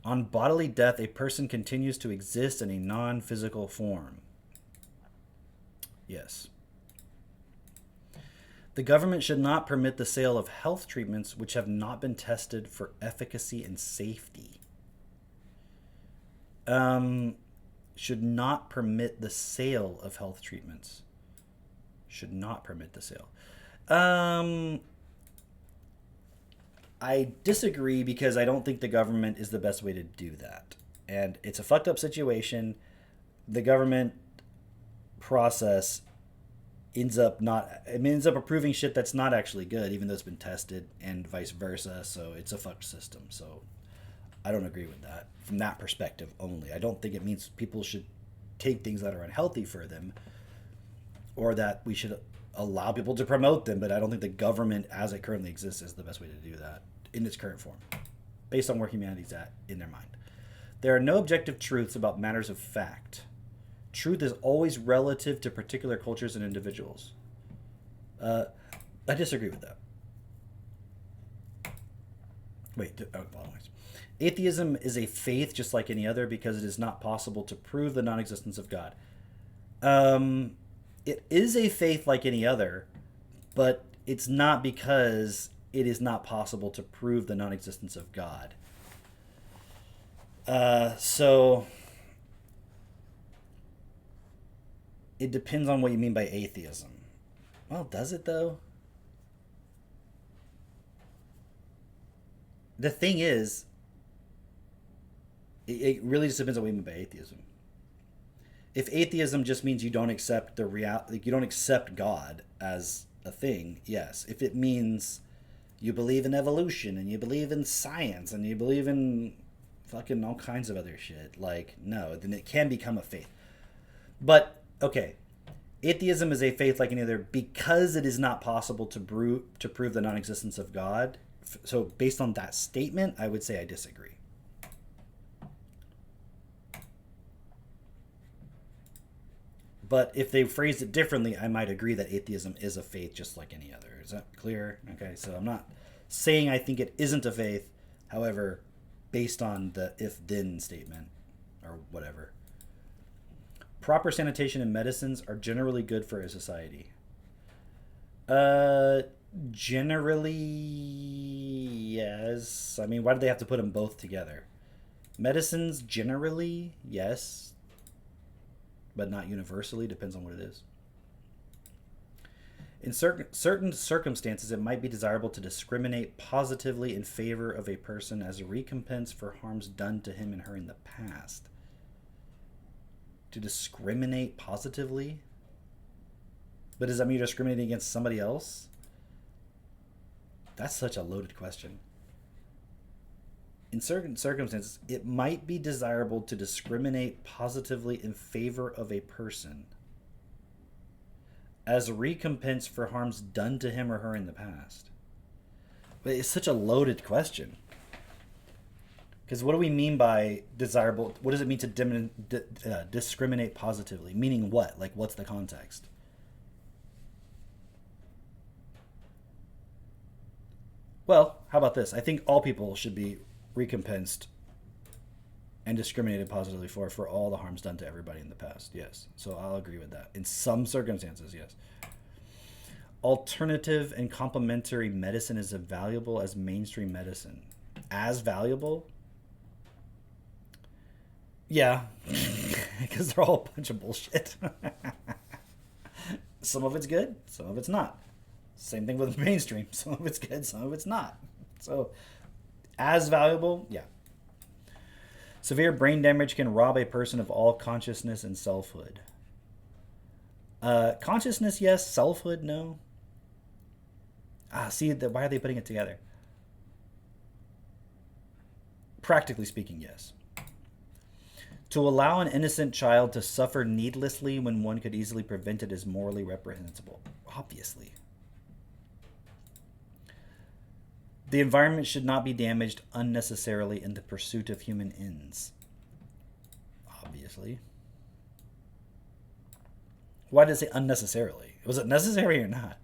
B: On bodily death, a person continues to exist in a non-physical form. Yes. The government should not permit the sale of health treatments which have not been tested for efficacy and safety. Should not permit the sale of health treatments. Should not permit the sale. I disagree, because I don't think the government is the best way to do that. And it's a fucked up situation. The government process ends up approving shit that's not actually good, even though it's been tested, and vice versa. So it's a fucked system. So I don't agree with that from that perspective only. I don't think it means people should take things that are unhealthy for them, or that we should allow people to promote them, but I don't think the government as it currently exists is the best way to do that in its current form, based on where humanity's at in their mind. There are no objective truths about matters of fact. Truth is always relative to particular cultures and individuals. I disagree with that. Atheism is a faith just like any other, because it is not possible to prove the non-existence of God. It is a faith like any other, but it's not because it is not possible to prove the non-existence of God. So it depends on what you mean by atheism. Well, does it though? The thing is, it really just depends on what you mean by atheism. If atheism just means you don't accept you don't accept God as a thing, yes. If it means you believe in evolution and you believe in science and you believe in fucking all kinds of other shit, like, no, then it can become a faith. But, okay, atheism is a faith like any other because it is not possible to prove the non-existence of God. So based on that statement, I would say I disagree. But if they phrased it differently, I might agree that atheism is a faith just like any other. Is that clear? Okay, so I'm not saying I think it isn't a faith. However, based on the if-then statement or whatever. Proper sanitation and medicines are generally good for a society. Generally, yes. I mean, why do they have to put them both together? Medicines, generally, yes. But not universally, depends on what it is. In certain circumstances, it might be desirable to discriminate positively in favor of a person as a recompense for harms done to him and her in the past. To discriminate positively? But does that mean you're discriminating against somebody else? That's such a loaded question. In certain circumstances, it might be desirable to discriminate positively in favor of a person as a recompense for harms done to him or her in the past. But it's such a loaded question. Because what do we mean by desirable? What does it mean to discriminate positively? Meaning what? Like, what's the context? Well, how about this? I think all people should be recompensed and discriminated positively for all the harms done to everybody in the past. Yes. So I'll agree with that. In some circumstances, yes. Alternative and complementary medicine is as valuable as mainstream medicine. As valuable? Yeah. Because they're all a bunch of bullshit. Some of it's good, some of it's not. Same thing with mainstream. Some of it's good, some of it's not. So, as valuable, yeah. Severe brain damage can rob a person of all consciousness and selfhood. Consciousness, yes. Selfhood, no. See, why are they putting it together? Practically speaking, yes. To allow an innocent child to suffer needlessly when one could easily prevent it is morally reprehensible. Obviously. The environment should not be damaged unnecessarily in the pursuit of human ends. Obviously. Why did it say unnecessarily? Was it necessary or not?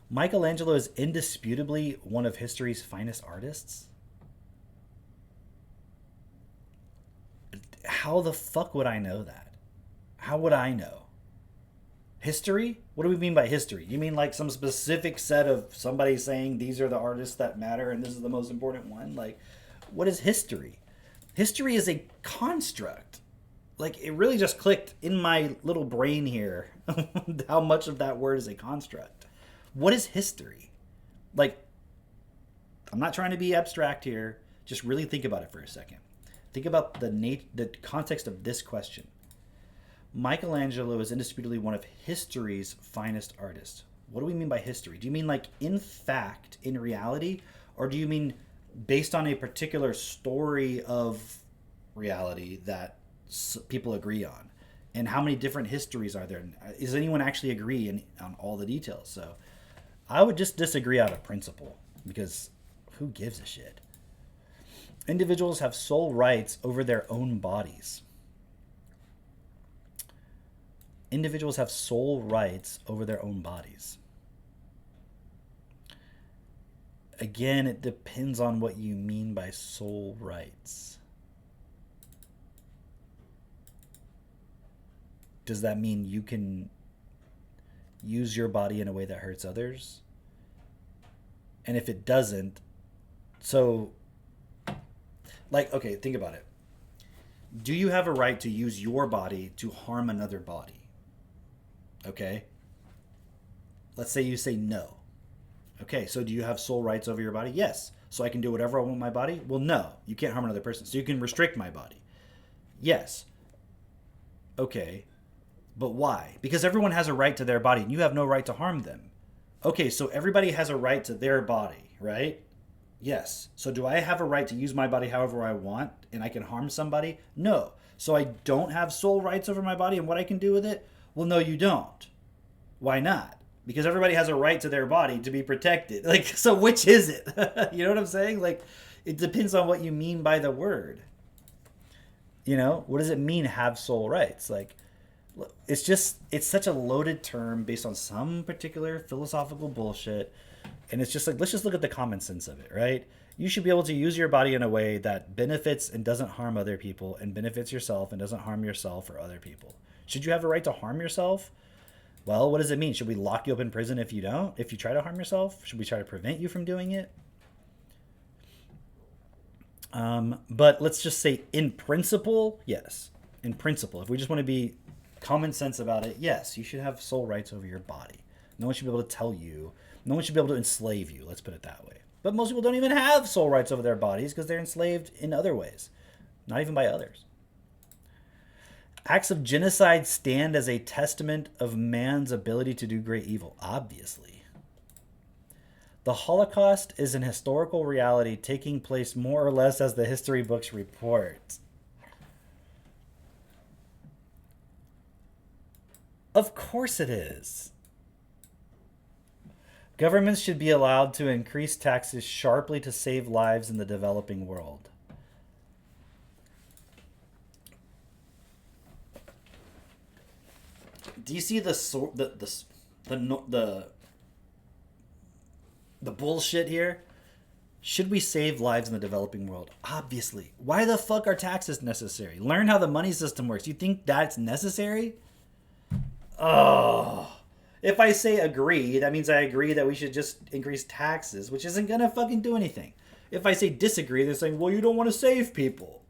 B: Michelangelo is indisputably one of history's finest artists. How the fuck would I know that? How would I know? History? What do we mean by history? You mean like some specific set of somebody saying these are the artists that matter and this is the most important one? Like, what is history? History is a construct. Like, it really just clicked in my little brain here how much of that word is a construct. What is history? Like, I'm not trying to be abstract here. Just really think about it for a second. Think about the context of this question. Michelangelo is indisputably one of history's finest artists. What do we mean by history? Do you mean like in fact, in reality? Or do you mean based on a particular story of reality that people agree on? And how many different histories are there? Does anyone actually agree on all the details? So I would just disagree out of principle because who gives a shit? Individuals have sole rights over their own bodies. Individuals have sole rights over their own bodies. Again, it depends on what you mean by sole rights. Does that mean you can use your body in a way that hurts others? And if it doesn't, so, like, okay, think about it. Do you have a right to use your body to harm another body? Okay? Let's say you say no. Okay, so do you have sole rights over your body? Yes. So I can do whatever I want with my body? Well, no. You can't harm another person. So you can restrict my body. Yes. Okay. But why? Because everyone has a right to their body and you have no right to harm them. Okay, so everybody has a right to their body, right? Yes. So do I have a right to use my body however I want and I can harm somebody? No. So I don't have sole rights over my body and what I can do with it? Well, no, you don't. Why not? Because everybody has a right to their body to be protected. Like, so which is it? You know what I'm saying? Like, it depends on what you mean by the word. You know, what does it mean have sole rights? Like, it's such a loaded term based on some particular philosophical bullshit. And it's just like, let's just look at the common sense of it, right? You should be able to use your body in a way that benefits and doesn't harm other people and benefits yourself and doesn't harm yourself or other people. Should you have a right to harm yourself? Well, what does it mean? Should we lock you up in prison if you don't? If you try to harm yourself? Should we try to prevent you from doing it? But let's just say in principle, yes. In principle, if we just want to be common sense about it, yes, you should have sole rights over your body. No one should be able to tell you. No one should be able to enslave you. Let's put it that way. But most people don't even have sole rights over their bodies because they're enslaved in other ways, not even by others. Acts of genocide stand as a testament of man's ability to do great evil, obviously. The Holocaust is an historical reality taking place more or less as the history books report. Of course it is. Governments should be allowed to increase taxes sharply to save lives in the developing world. Do you see the bullshit here? Should we save lives in the developing world? Obviously. Why the fuck are taxes necessary? Learn how the money system works. You think that's necessary? Oh. If I say agree, that means I agree that we should just increase taxes, which isn't gonna fucking do anything. If I say disagree, they're saying, well, you don't want to save people.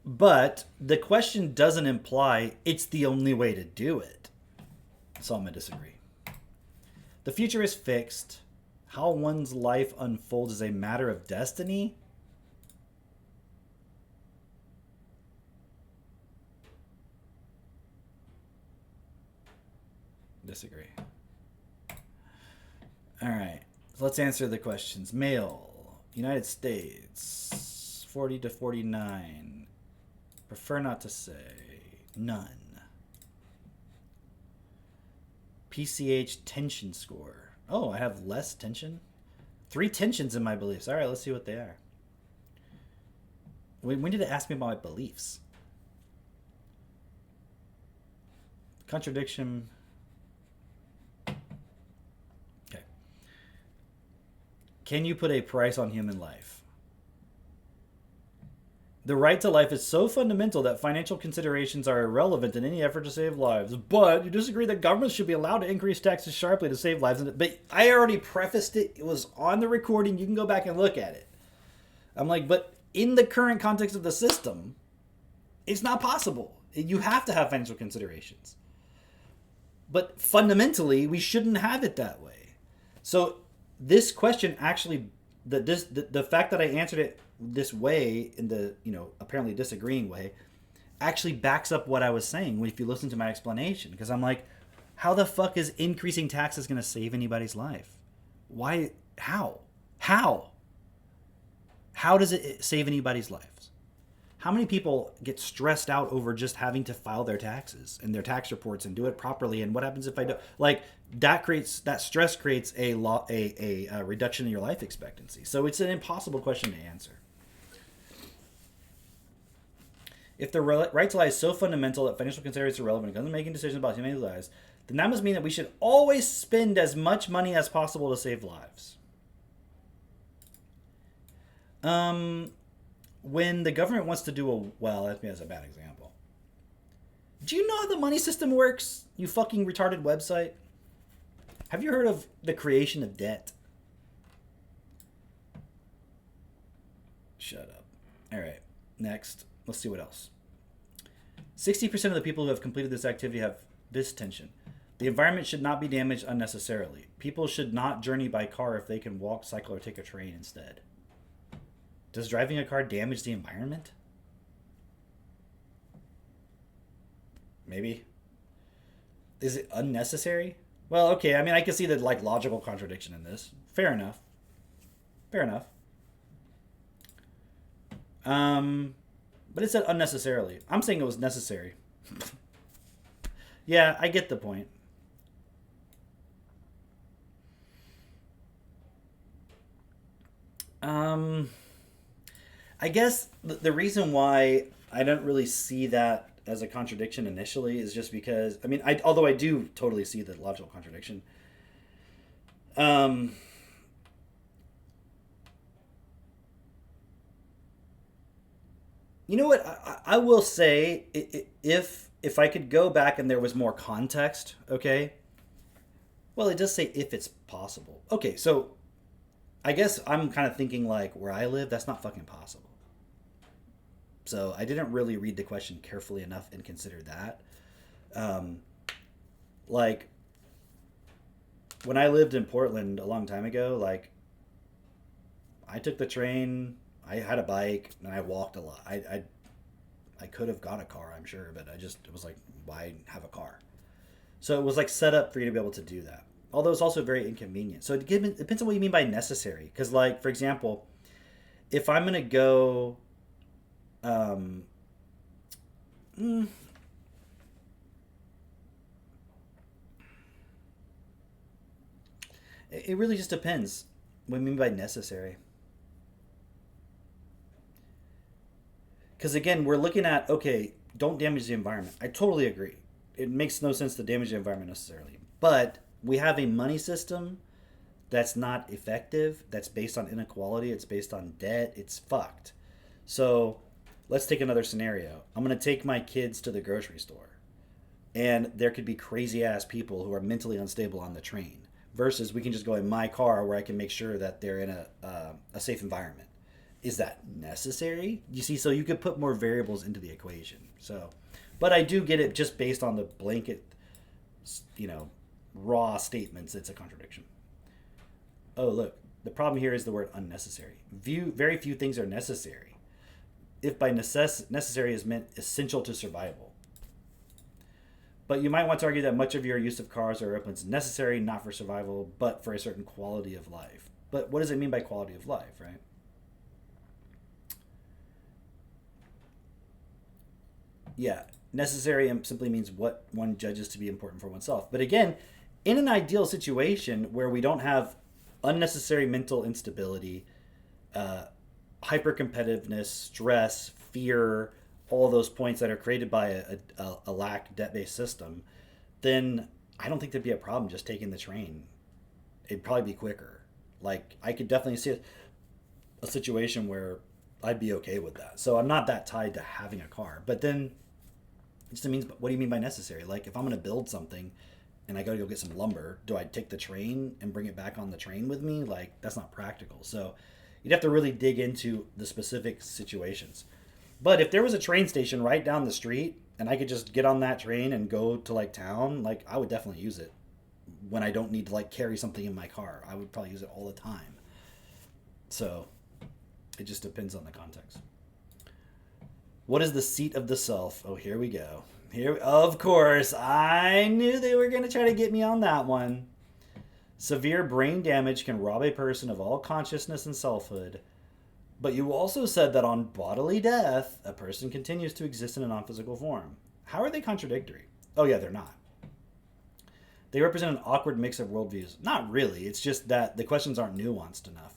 B: But the question doesn't imply it's the only way to do it. So I'm gonna disagree. The future is fixed. How one's life unfolds is a matter of destiny. Disagree. All right. So let's answer the questions. Male, United States, 40 to 49. Prefer not to say. None. PCH tension score. Oh, I have less tension? 3 tensions in my beliefs. All right, let's see what they are. When did it ask me about my beliefs? Contradiction. Okay. Can you put a price on human life? The right to life is so fundamental that financial considerations are irrelevant in any effort to save lives. But you disagree that governments should be allowed to increase taxes sharply to save lives. But I already prefaced it. It was on the recording. You can go back and look at it. I'm like, but in the current context of the system, it's not possible. You have to have financial considerations. But fundamentally, we shouldn't have it that way. So this question actually, the fact that I answered it this way, in the apparently disagreeing way, actually backs up what I was saying if you listen to my explanation. Because I'm like, how the fuck is increasing taxes going to save anybody's life? Why? How does it save anybody's lives? How many people get stressed out over just having to file their taxes and their tax reports and do it properly? And what happens if I don't? Like, that stress creates a reduction in your life expectancy. So it's an impossible question to answer. If the right to life is so fundamental that financial considerations are relevant, it doesn't make any decisions about humanity's lives, then that must mean that we should always spend as much money as possible to save lives. When the government wants to do that's a bad example. Do you know how the money system works, you fucking retarded website? Have you heard of the creation of debt? Shut up. All right, next. Let's see what else. 60% of the people who have completed this activity have this tension. The environment should not be damaged unnecessarily. People should not journey by car if they can walk, cycle, or take a train instead. Does driving a car damage the environment? Maybe. Is it unnecessary? Well, okay. I mean, I can see the like logical contradiction in this. Fair enough. Fair enough. But it said unnecessarily. I'm saying it was necessary. Yeah, I get the point. I guess the reason why I don't really see that as a contradiction initially is just because, I mean, although I do totally see the logical contradiction. You know what? I will say, if I could go back and there was more context, okay? Well, it does say if it's possible. Okay, so I guess I'm kind of thinking like where I live, that's not fucking possible. So I didn't really read the question carefully enough and consider that. Like when I lived in Portland a long time ago, like I took the train, I had a bike, and I walked a lot. I could have got a car, I'm sure, but it was like, why have a car? So it was like set up for you to be able to do that. Although it's also very inconvenient. So it depends on what you mean by necessary. Because, like, for example, if I'm going to go... It really just depends what you mean by necessary. Because, again, we're looking at, okay, don't damage the environment. I totally agree. It makes no sense to damage the environment necessarily. But we have a money system that's not effective, that's based on inequality, it's based on debt, it's fucked. So let's take another scenario. I'm going to take my kids to the grocery store, and there could be crazy ass people who are mentally unstable on the train, versus we can just go in my car where I can make sure that they're in a safe environment. Is that necessary? You see, so you could put more variables into the equation. So, but I do get it just based on the blanket, raw statements. It's a contradiction. Oh, look, the problem here is the word unnecessary. Very few things are necessary. If by necessary is meant essential to survival. But you might want to argue that much of your use of cars or airplanes is necessary, not for survival, but for a certain quality of life. But what does it mean by quality of life, right? Yeah, necessary simply means what one judges to be important for oneself. But again, in an ideal situation where we don't have unnecessary mental instability, hyper-competitiveness, stress, fear, all those points that are created by a lack debt-based system, then I don't think there'd be a problem just taking the train. It'd probably be quicker. Like, I could definitely see a situation where I'd be okay with that. So I'm not that tied to having a car. But then it just means, what do you mean by necessary? Like, if I'm going to build something and I got to go get some lumber, do I take the train and bring it back on the train with me? Like, that's not practical. So you'd have to really dig into the specific situations. But if there was a train station right down the street and I could just get on that train and go to like town, like I would definitely use it when I don't need to like carry something in my car. I would probably use it all the time. So it just depends on the context. What is the seat of the self? Oh, here we go. Here, of course, I knew they were going to try to get me on that one. Severe brain damage can rob a person of all consciousness and selfhood. But you also said that on bodily death, a person continues to exist in a non-physical form. How are they contradictory? Oh yeah, they're not. They represent an awkward mix of worldviews. Not really. It's just that the questions aren't nuanced enough.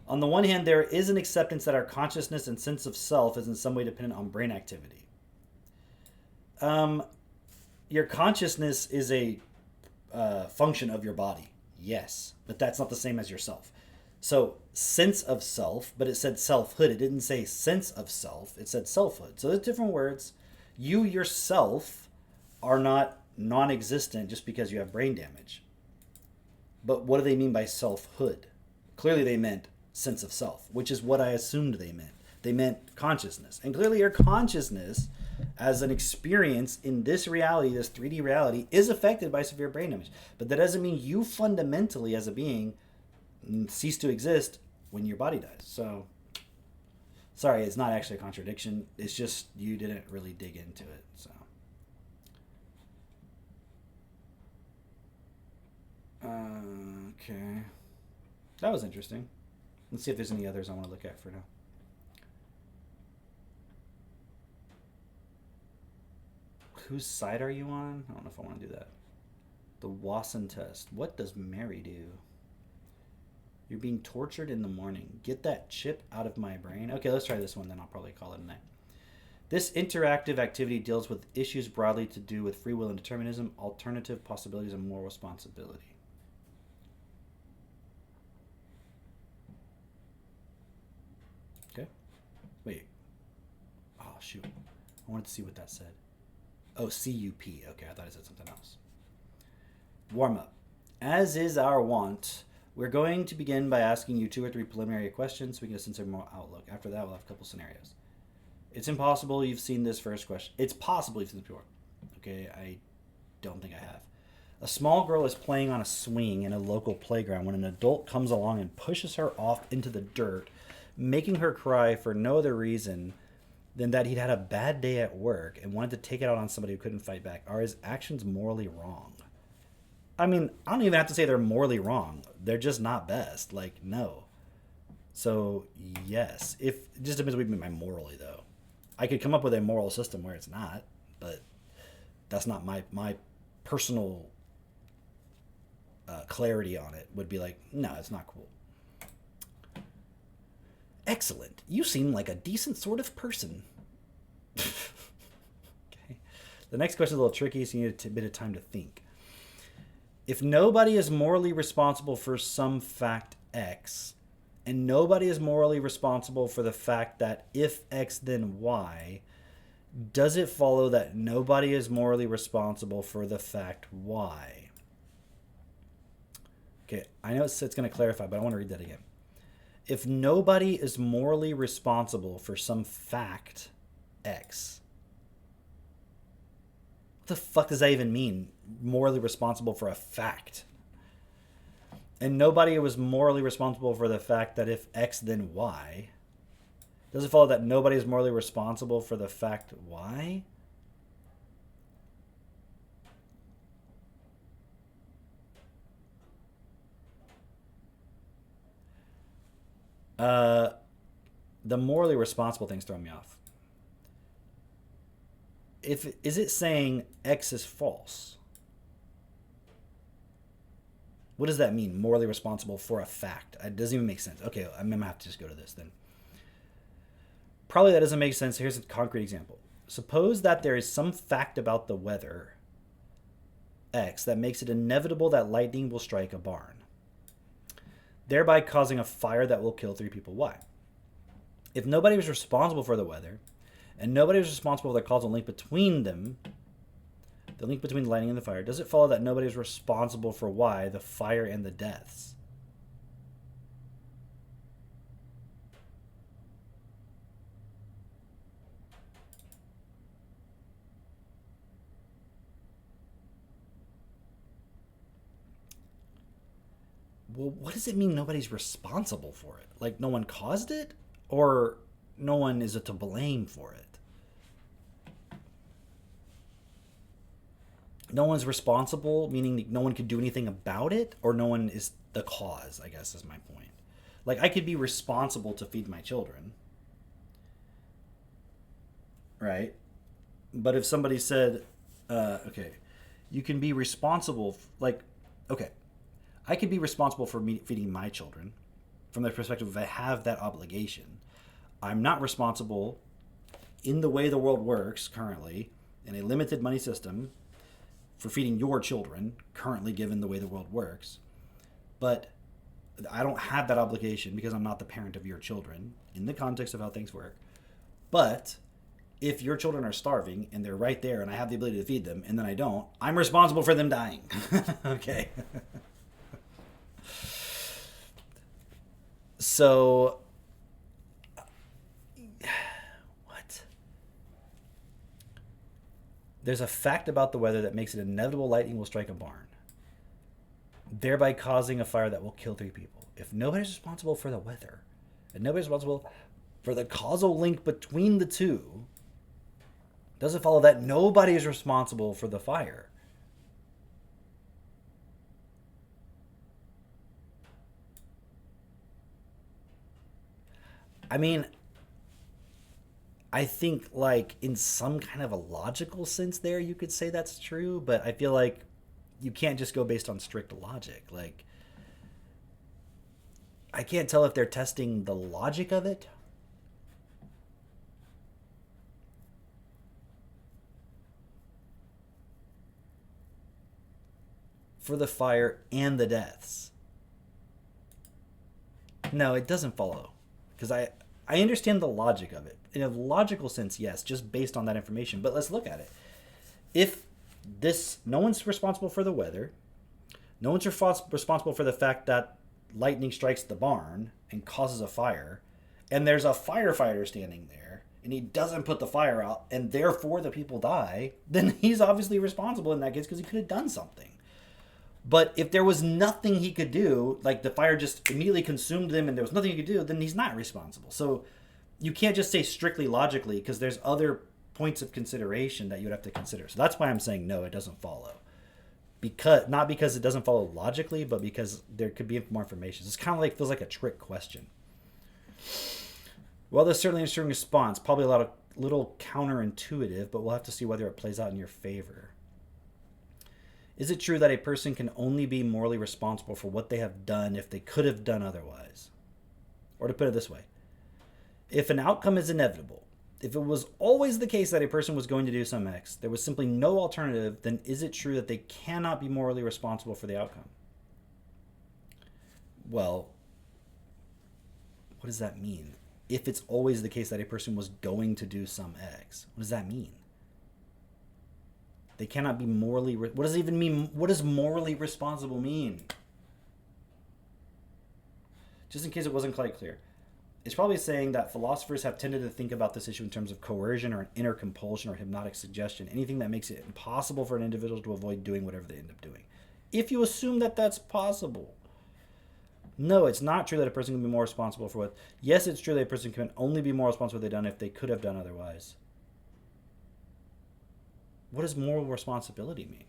B: On the one hand, there is an acceptance that our consciousness and sense of self is in some way dependent on brain activity. Your consciousness is a function of your body. Yes, but that's not the same as yourself. So, sense of self, but it said selfhood. It didn't say sense of self. It said selfhood. So, there's different words. You yourself are not non-existent just because you have brain damage. But what do they mean by selfhood? Clearly, they meant sense of self, which is what I assumed they meant. They meant consciousness. And clearly, your consciousness as an experience in this reality, this 3D reality, is affected by severe brain damage. But that doesn't mean you fundamentally, as a being, cease to exist when your body dies. So, sorry, it's not actually a contradiction. It's just you didn't really dig into it. So, Okay. That was interesting. Let's see if there's any others I want to look at for now. Whose side are you on? I don't know if I want to do that. The Wasson test. What does Mary do? You're being tortured in the morning. Get that chip out of my brain. Okay, let's try this one, then I'll probably call it a night. This interactive activity deals with issues broadly to do with free will and determinism, alternative possibilities, and moral responsibility. Okay. Wait. Oh, shoot. I wanted to see what that said. Oh, CUP. Okay, I thought it said something else. Warm up. As is our wont, we're going to begin by asking you 2 or 3 preliminary questions so we can get a sense of more outlook. After that, we'll have a couple scenarios. It's impossible you've seen this first question. It's possible you've seen this before. Okay, I don't think I have. A small girl is playing on a swing in a local playground when an adult comes along and pushes her off into the dirt, making her cry for no other reason than that he'd had a bad day at work and wanted to take it out on somebody who couldn't fight back. Are his actions morally wrong? I mean, I don't even have to say they're morally wrong. They're just not best. Like, no. So, yes. If it just depends what you mean by morally, though. I could come up with a moral system where it's not, but that's not my personal clarity on it. Would be like, no, it's not cool. Excellent. You seem like a decent sort of person. Okay. The next question is a little tricky, so you need a bit of time to think. If nobody is morally responsible for some fact X, and nobody is morally responsible for the fact that if X then Y, does it follow that nobody is morally responsible for the fact Y? Okay, I know it's going to clarify, but I want to read that again. If nobody is morally responsible for some fact X, what the fuck does that even mean? Morally responsible for a fact. And nobody was morally responsible for the fact that if X then Y, does it follow that nobody is morally responsible for the fact Y? The morally responsible things throw me off. Is it saying X is false? What does that mean? Morally responsible for a fact. It doesn't even make sense. Okay, I'm going to have to just go to this then. Probably that doesn't make sense. Here's a concrete example. Suppose that there is some fact about the weather, X, that makes it inevitable that lightning will strike a barn, thereby causing a fire that will kill 3 people. Y. If nobody was responsible for the weather, and nobody was responsible for the causal link between them, the link between the lightning and the fire, does it follow that nobody is responsible for Y, the fire and the deaths? Well, what does it mean nobody's responsible for it? Like no one caused it? Or no one is to blame for it? No one's responsible, meaning no one could do anything about it? Or no one is the cause, I guess is my point. Like I could be responsible to feed my children. Right? But if somebody said, okay, you can be responsible, okay, I could be responsible for me feeding my children from the perspective of I have that obligation. I'm not responsible in the way the world works currently in a limited money system for feeding your children currently given the way the world works. But I don't have that obligation because I'm not the parent of your children in the context of how things work. But if your children are starving and they're right there and I have the ability to feed them and then I don't, I'm responsible for them dying. Okay. So, what? There's a fact about the weather that makes it inevitable lightning will strike a barn, thereby causing a fire that will kill 3 people. If nobody's responsible for the weather, and nobody's responsible for the causal link between the two, does it follow that nobody is responsible for the fire? I mean, I think, like, in some kind of a logical sense there, you could say that's true, but I feel like you can't just go based on strict logic. Like, I can't tell if they're testing the logic of it. For the fire and the deaths. No, it doesn't follow. Because I understand the logic of it. In a logical sense, yes, just based on that information. But let's look at it. If no one's responsible for the weather, no one's responsible for the fact that lightning strikes the barn and causes a fire, and there's a firefighter standing there, and he doesn't put the fire out, and therefore the people die, then he's obviously responsible in that case because he could have done something. But if there was nothing he could do, like the fire just immediately consumed them and there was nothing he could do, then he's not responsible. So you can't just say strictly logically because there's other points of consideration that you would have to consider. So that's why I'm saying no, it doesn't follow. Not because it doesn't follow logically, but because there could be more information. So it's kind of like, feels like a trick question. Well, there's certainly an interesting response. Probably a little counterintuitive, but we'll have to see whether it plays out in your favor. Is it true that a person can only be morally responsible for what they have done if they could have done otherwise? Or to put it this way, if an outcome is inevitable, if it was always the case that a person was going to do some X, there was simply no alternative, then is it true that they cannot be morally responsible for the outcome? Well, what does that mean? If it's always the case that a person was going to do some X, what does that mean? They cannot be morally... What does it even mean? What does morally responsible mean? Just in case it wasn't quite clear. It's probably saying that philosophers have tended to think about this issue in terms of coercion or an inner compulsion or hypnotic suggestion. Anything that makes it impossible for an individual to avoid doing whatever they end up doing. If you assume that that's possible. No, it's not true that a person can be more responsible for what... Yes, it's true that a person can only be more responsible for what they've done if they could have done otherwise. What does moral responsibility mean?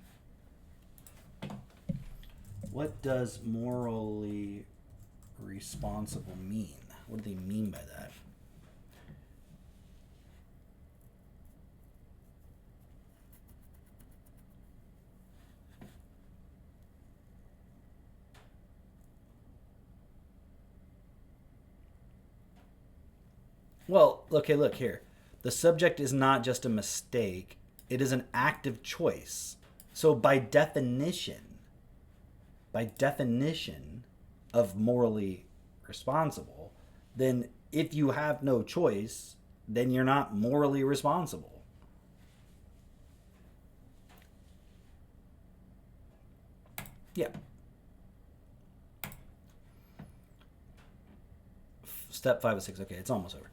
B: What does morally responsible mean? What do they mean by that? Well, okay, look here. The subject is not just a mistake. It is an active choice. So by definition of morally responsible, then if you have no choice, then you're not morally responsible. Yeah. Step 5 of 6. Okay, it's almost over.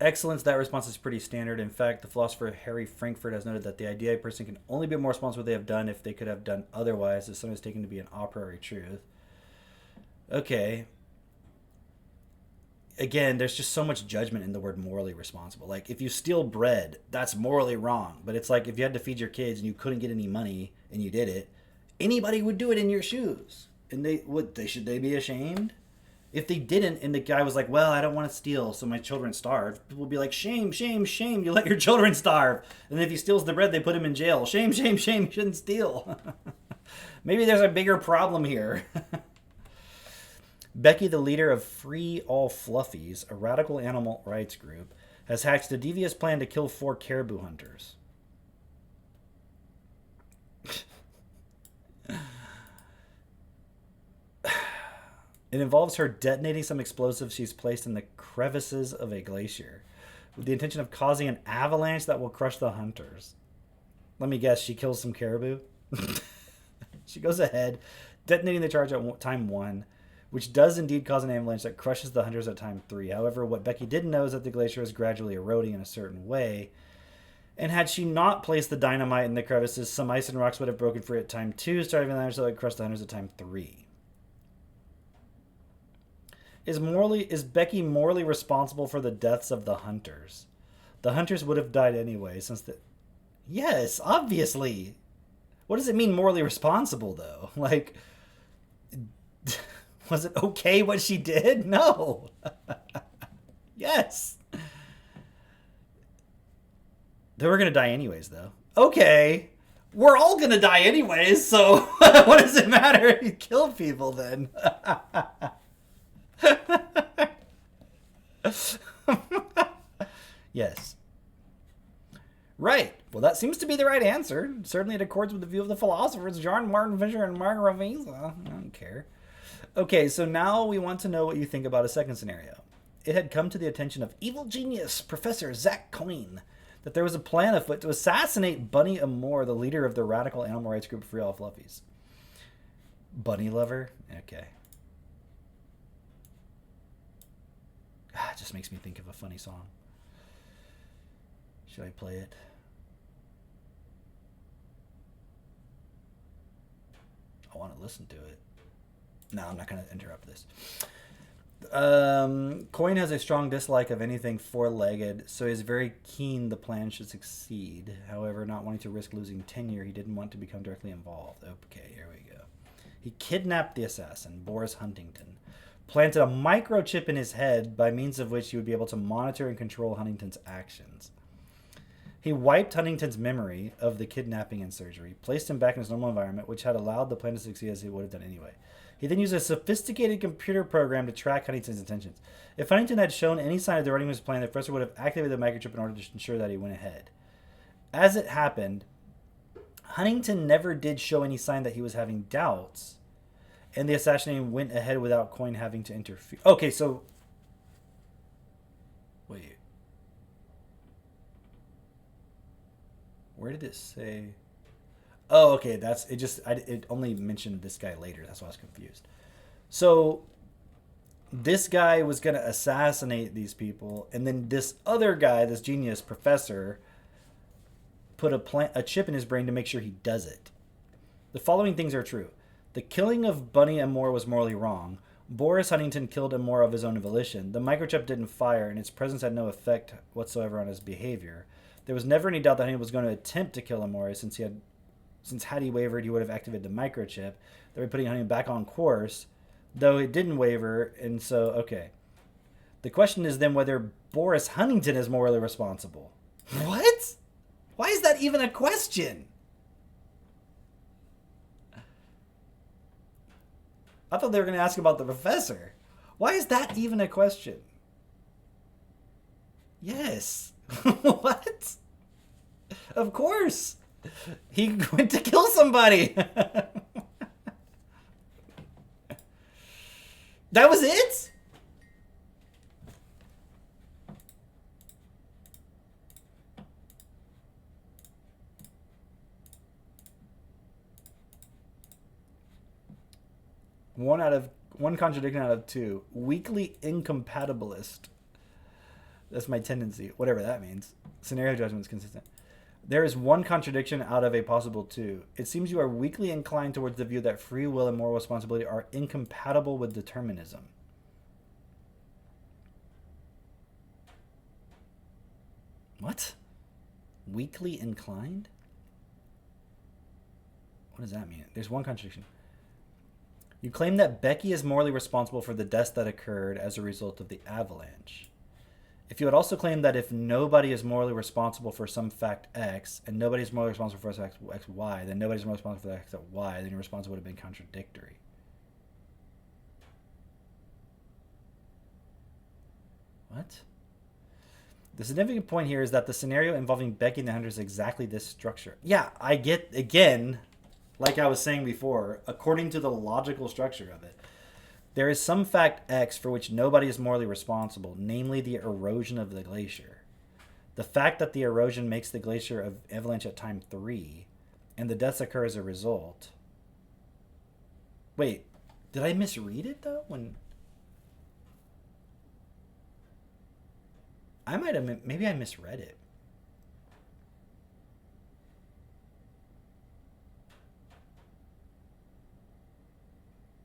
B: Excellence, that response is pretty standard. In fact, the philosopher Harry Frankfurt has noted that the idea a person can only be more responsible for what they have done if they could have done otherwise is sometimes taken to be an a priori truth. Okay. Again, there's just so much judgment in the word morally responsible. Like, if you steal bread, that's morally wrong. But it's like if you had to feed your kids and you couldn't get any money and you did it, anybody would do it in your shoes. And should they be ashamed? If they didn't, and the guy was like, well, I don't want to steal, so my children starve, people would be like, shame, shame, shame, you let your children starve. And then if he steals the bread, they put him in jail. Shame, shame, shame, you shouldn't steal. Maybe there's a bigger problem here. Becky, the leader of Free All Fluffies, a radical animal rights group, has hatched a devious plan to kill 4 caribou hunters. It involves her detonating some explosives she's placed in the crevices of a glacier with the intention of causing an avalanche that will crush the hunters. Let me guess, she kills some caribou? She goes ahead, detonating the charge at time 1, which does indeed cause an avalanche that crushes the hunters at time 3. However, what Becky didn't know is that the glacier is gradually eroding in a certain way, and had she not placed the dynamite in the crevices, some ice and rocks would have broken free at time 2, starting an avalanche that would crush the hunters at time 3. Is Becky morally responsible for the deaths of the hunters? The hunters would have died anyway, since the... Yes, obviously. What does it mean morally responsible, though? Like, was it okay what she did? No. Yes. They were going to die anyways, though. Okay. We're all going to die anyways, so what does it matter if you kill people then? Yes. Right. Well, that seems to be the right answer. Certainly it accords with the view of the philosophers John Martin Fisher and Vernor Vinge. I don't care. Okay, so now we want to know what you think about a second scenario. It had come to the attention of evil genius Professor Zach Coyne that there was a plan afoot to assassinate Bunny Amore, the leader of the radical animal rights group Free All Fluffies. Bunny lover? Okay. It just makes me think of a funny song. Should I play it? I want to listen to it. No, I'm not going to interrupt this. Coyne has a strong dislike of anything four-legged, so he's very keen the plan should succeed. However, not wanting to risk losing tenure, he didn't want to become directly involved. Okay, here we go. He kidnapped the assassin, Boris Huntington, planted a microchip in his head by means of which he would be able to monitor and control Huntington's actions. He wiped Huntington's memory of the kidnapping and surgery, placed him back in his normal environment, which had allowed the plan to succeed as he would have done anyway. He then used a sophisticated computer program to track Huntington's intentions. If Huntington had shown any sign of diverting his plan, the professor would have activated the microchip in order to ensure that he went ahead. As it happened, Huntington never did show any sign that he was having doubts, and the assassination went ahead without Coyne having to interfere. Okay, so... Wait. Where did it say... Oh, okay, that's... It only mentioned this guy later. That's why I was confused. So, this guy was going to assassinate these people, and then this other guy, this genius professor, put a chip in his brain to make sure he does it. The following things are true. The killing of Bunny Amore was morally wrong. Boris Huntington killed Amore of his own volition. The microchip didn't fire, and its presence had no effect whatsoever on his behavior. There was never any doubt that Huntington was going to attempt to kill Amore, since had he wavered, he would have activated the microchip. They were putting Huntington back on course, though it didn't waver, and so, okay. The question is then whether Boris Huntington is morally responsible. What? Why is that even a question? I thought they were going to ask about the professor. Why is that even a question? Yes. What? Of course. He went to kill somebody. That was it? One contradiction out of two. Weakly incompatibilist. That's my tendency. Whatever that means. Scenario judgment is consistent. There is one contradiction out of a possible two. It seems you are weakly inclined towards the view that free will and moral responsibility are incompatible with determinism. What? Weakly inclined? What does that mean? There's one contradiction. You claim that Becky is morally responsible for the deaths that occurred as a result of the avalanche. If you had also claimed that if nobody is morally responsible for some fact X, and nobody is morally responsible for fact X, Y, then nobody's morally responsible for X, Y, then your response would have been contradictory. What? The significant point here is that the scenario involving Becky and the Hunter is exactly this structure. Yeah, I get, again, like I was saying before, according to the logical structure of it, there is some fact X for which nobody is morally responsible, namely the erosion of the glacier. The fact that the erosion makes the glacier of avalanche at time 3, and the deaths occur as a result. Wait, did I misread it though? Maybe I misread it.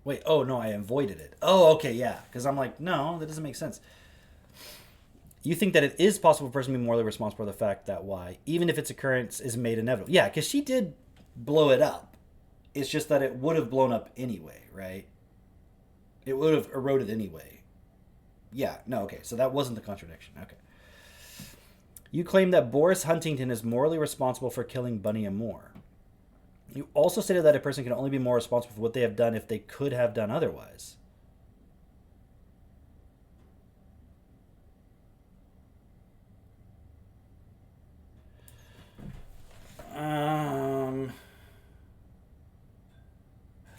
B: Wait, oh no, I avoided it. Oh, okay, yeah. Because I'm like, no, that doesn't make sense. You think that it is possible for a person to be morally responsible for the fact that Y, even if its occurrence is made inevitable. Yeah, because she did blow it up. It's just that it would have blown up anyway, right? It would have eroded anyway. Yeah, no, okay. So that wasn't the contradiction. Okay. You claim that Boris Huntington is morally responsible for killing Bunny and Moore. You also stated that a person can only be more responsible for what they have done if they could have done otherwise.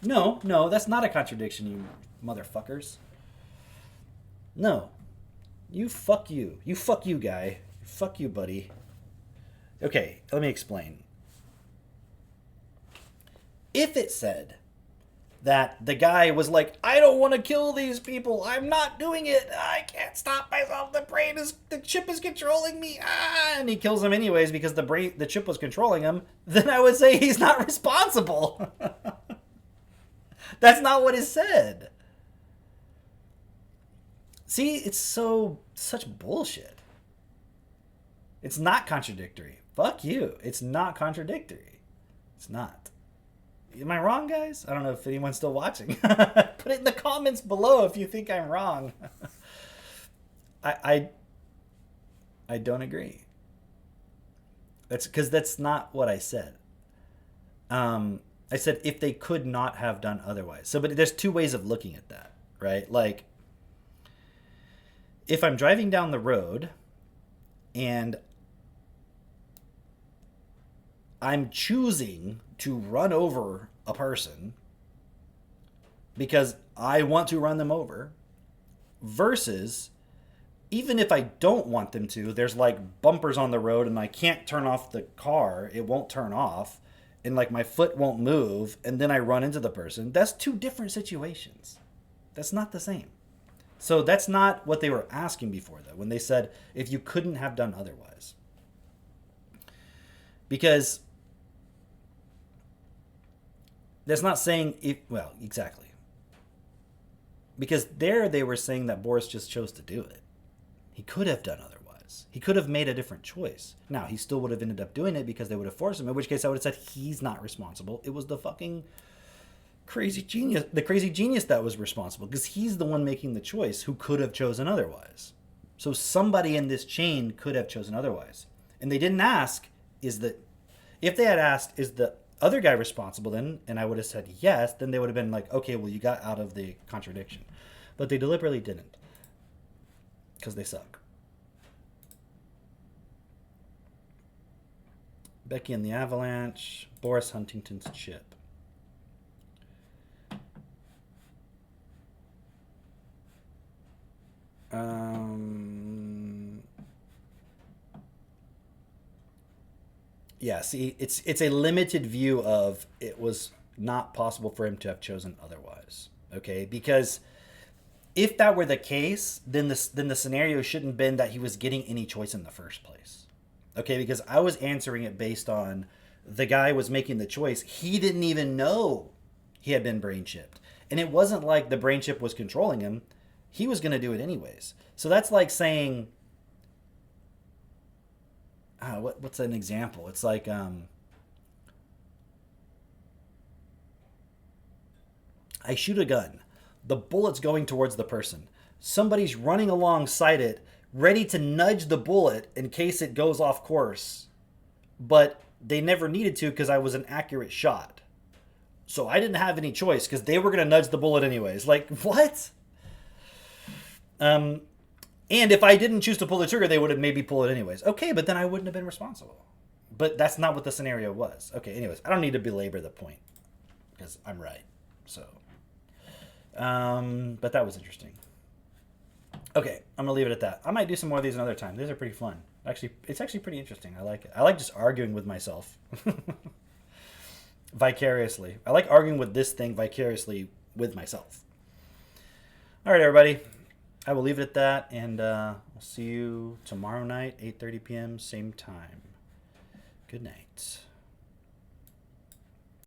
B: No, that's not a contradiction, you motherfuckers. No. You fuck you. You fuck you, guy. Fuck you, buddy. Okay, let me explain. If it said that the guy was like, I don't want to kill these people. I'm not doing it. I can't stop myself. The chip is controlling me. And he kills him anyways because the chip was controlling him. Then I would say he's not responsible. That's not what it said. See, it's such bullshit. It's not contradictory. Fuck you. It's not contradictory. It's not. Am I wrong, guys? I don't know if anyone's still watching. Put it in the comments below if you think I'm wrong. I don't agree. That's because that's not what I said. I said if they could not have done otherwise. So, but there's two ways of looking at that, right? Like, if I'm driving down the road and I'm choosing to run over a person because I want to run them over, versus even if I don't want them to, there's like bumpers on the road and I can't turn off the car, it won't turn off, and like my foot won't move, and then I run into the person. That's two different situations. That's not the same. So that's not what they were asking before, though, when they said if you couldn't have done otherwise. Because that's not saying if, well, exactly. Because there they were saying that Boris just chose to do it. He could have done otherwise. He could have made a different choice. Now, he still would have ended up doing it because they would have forced him, in which case I would have said he's not responsible. It was the fucking crazy genius that was responsible, because he's the one making the choice who could have chosen otherwise. So somebody in this chain could have chosen otherwise. And they didn't ask, if they had asked, is the other guy responsible then? And I would have said yes, then they would have been like, okay, well, you got out of the contradiction. But they deliberately didn't. Because they suck. Becky and the Avalanche, Boris Huntington's chip. Yeah, see, it's a limited view of it was not possible for him to have chosen otherwise. Okay, because if that were the case, then the scenario shouldn't have been that he was getting any choice in the first place. Okay, because I was answering it based on the guy was making the choice. He didn't even know he had been brain chipped. And it wasn't like the brain chip was controlling him. He was going to do it anyways. So that's like saying, what's an example? It's like, I shoot a gun. The bullet's going towards the person. Somebody's running alongside it, ready to nudge the bullet in case it goes off course. But they never needed to because I was an accurate shot. So I didn't have any choice because they were going to nudge the bullet anyways. Like, what? And if I didn't choose to pull the trigger, they would have maybe pulled it anyways. Okay, but then I wouldn't have been responsible. But that's not what the scenario was. Okay, anyways, I don't need to belabor the point because I'm right. So, but that was interesting. Okay, I'm gonna leave it at that. I might do some more of these another time. These are pretty fun. Actually, it's actually pretty interesting. I like it. I like just arguing with myself. Vicariously. I like arguing with this thing vicariously with myself. All right, everybody. I will leave it at that, and I'll see you tomorrow night, 8:30 p.m., same time. Good night.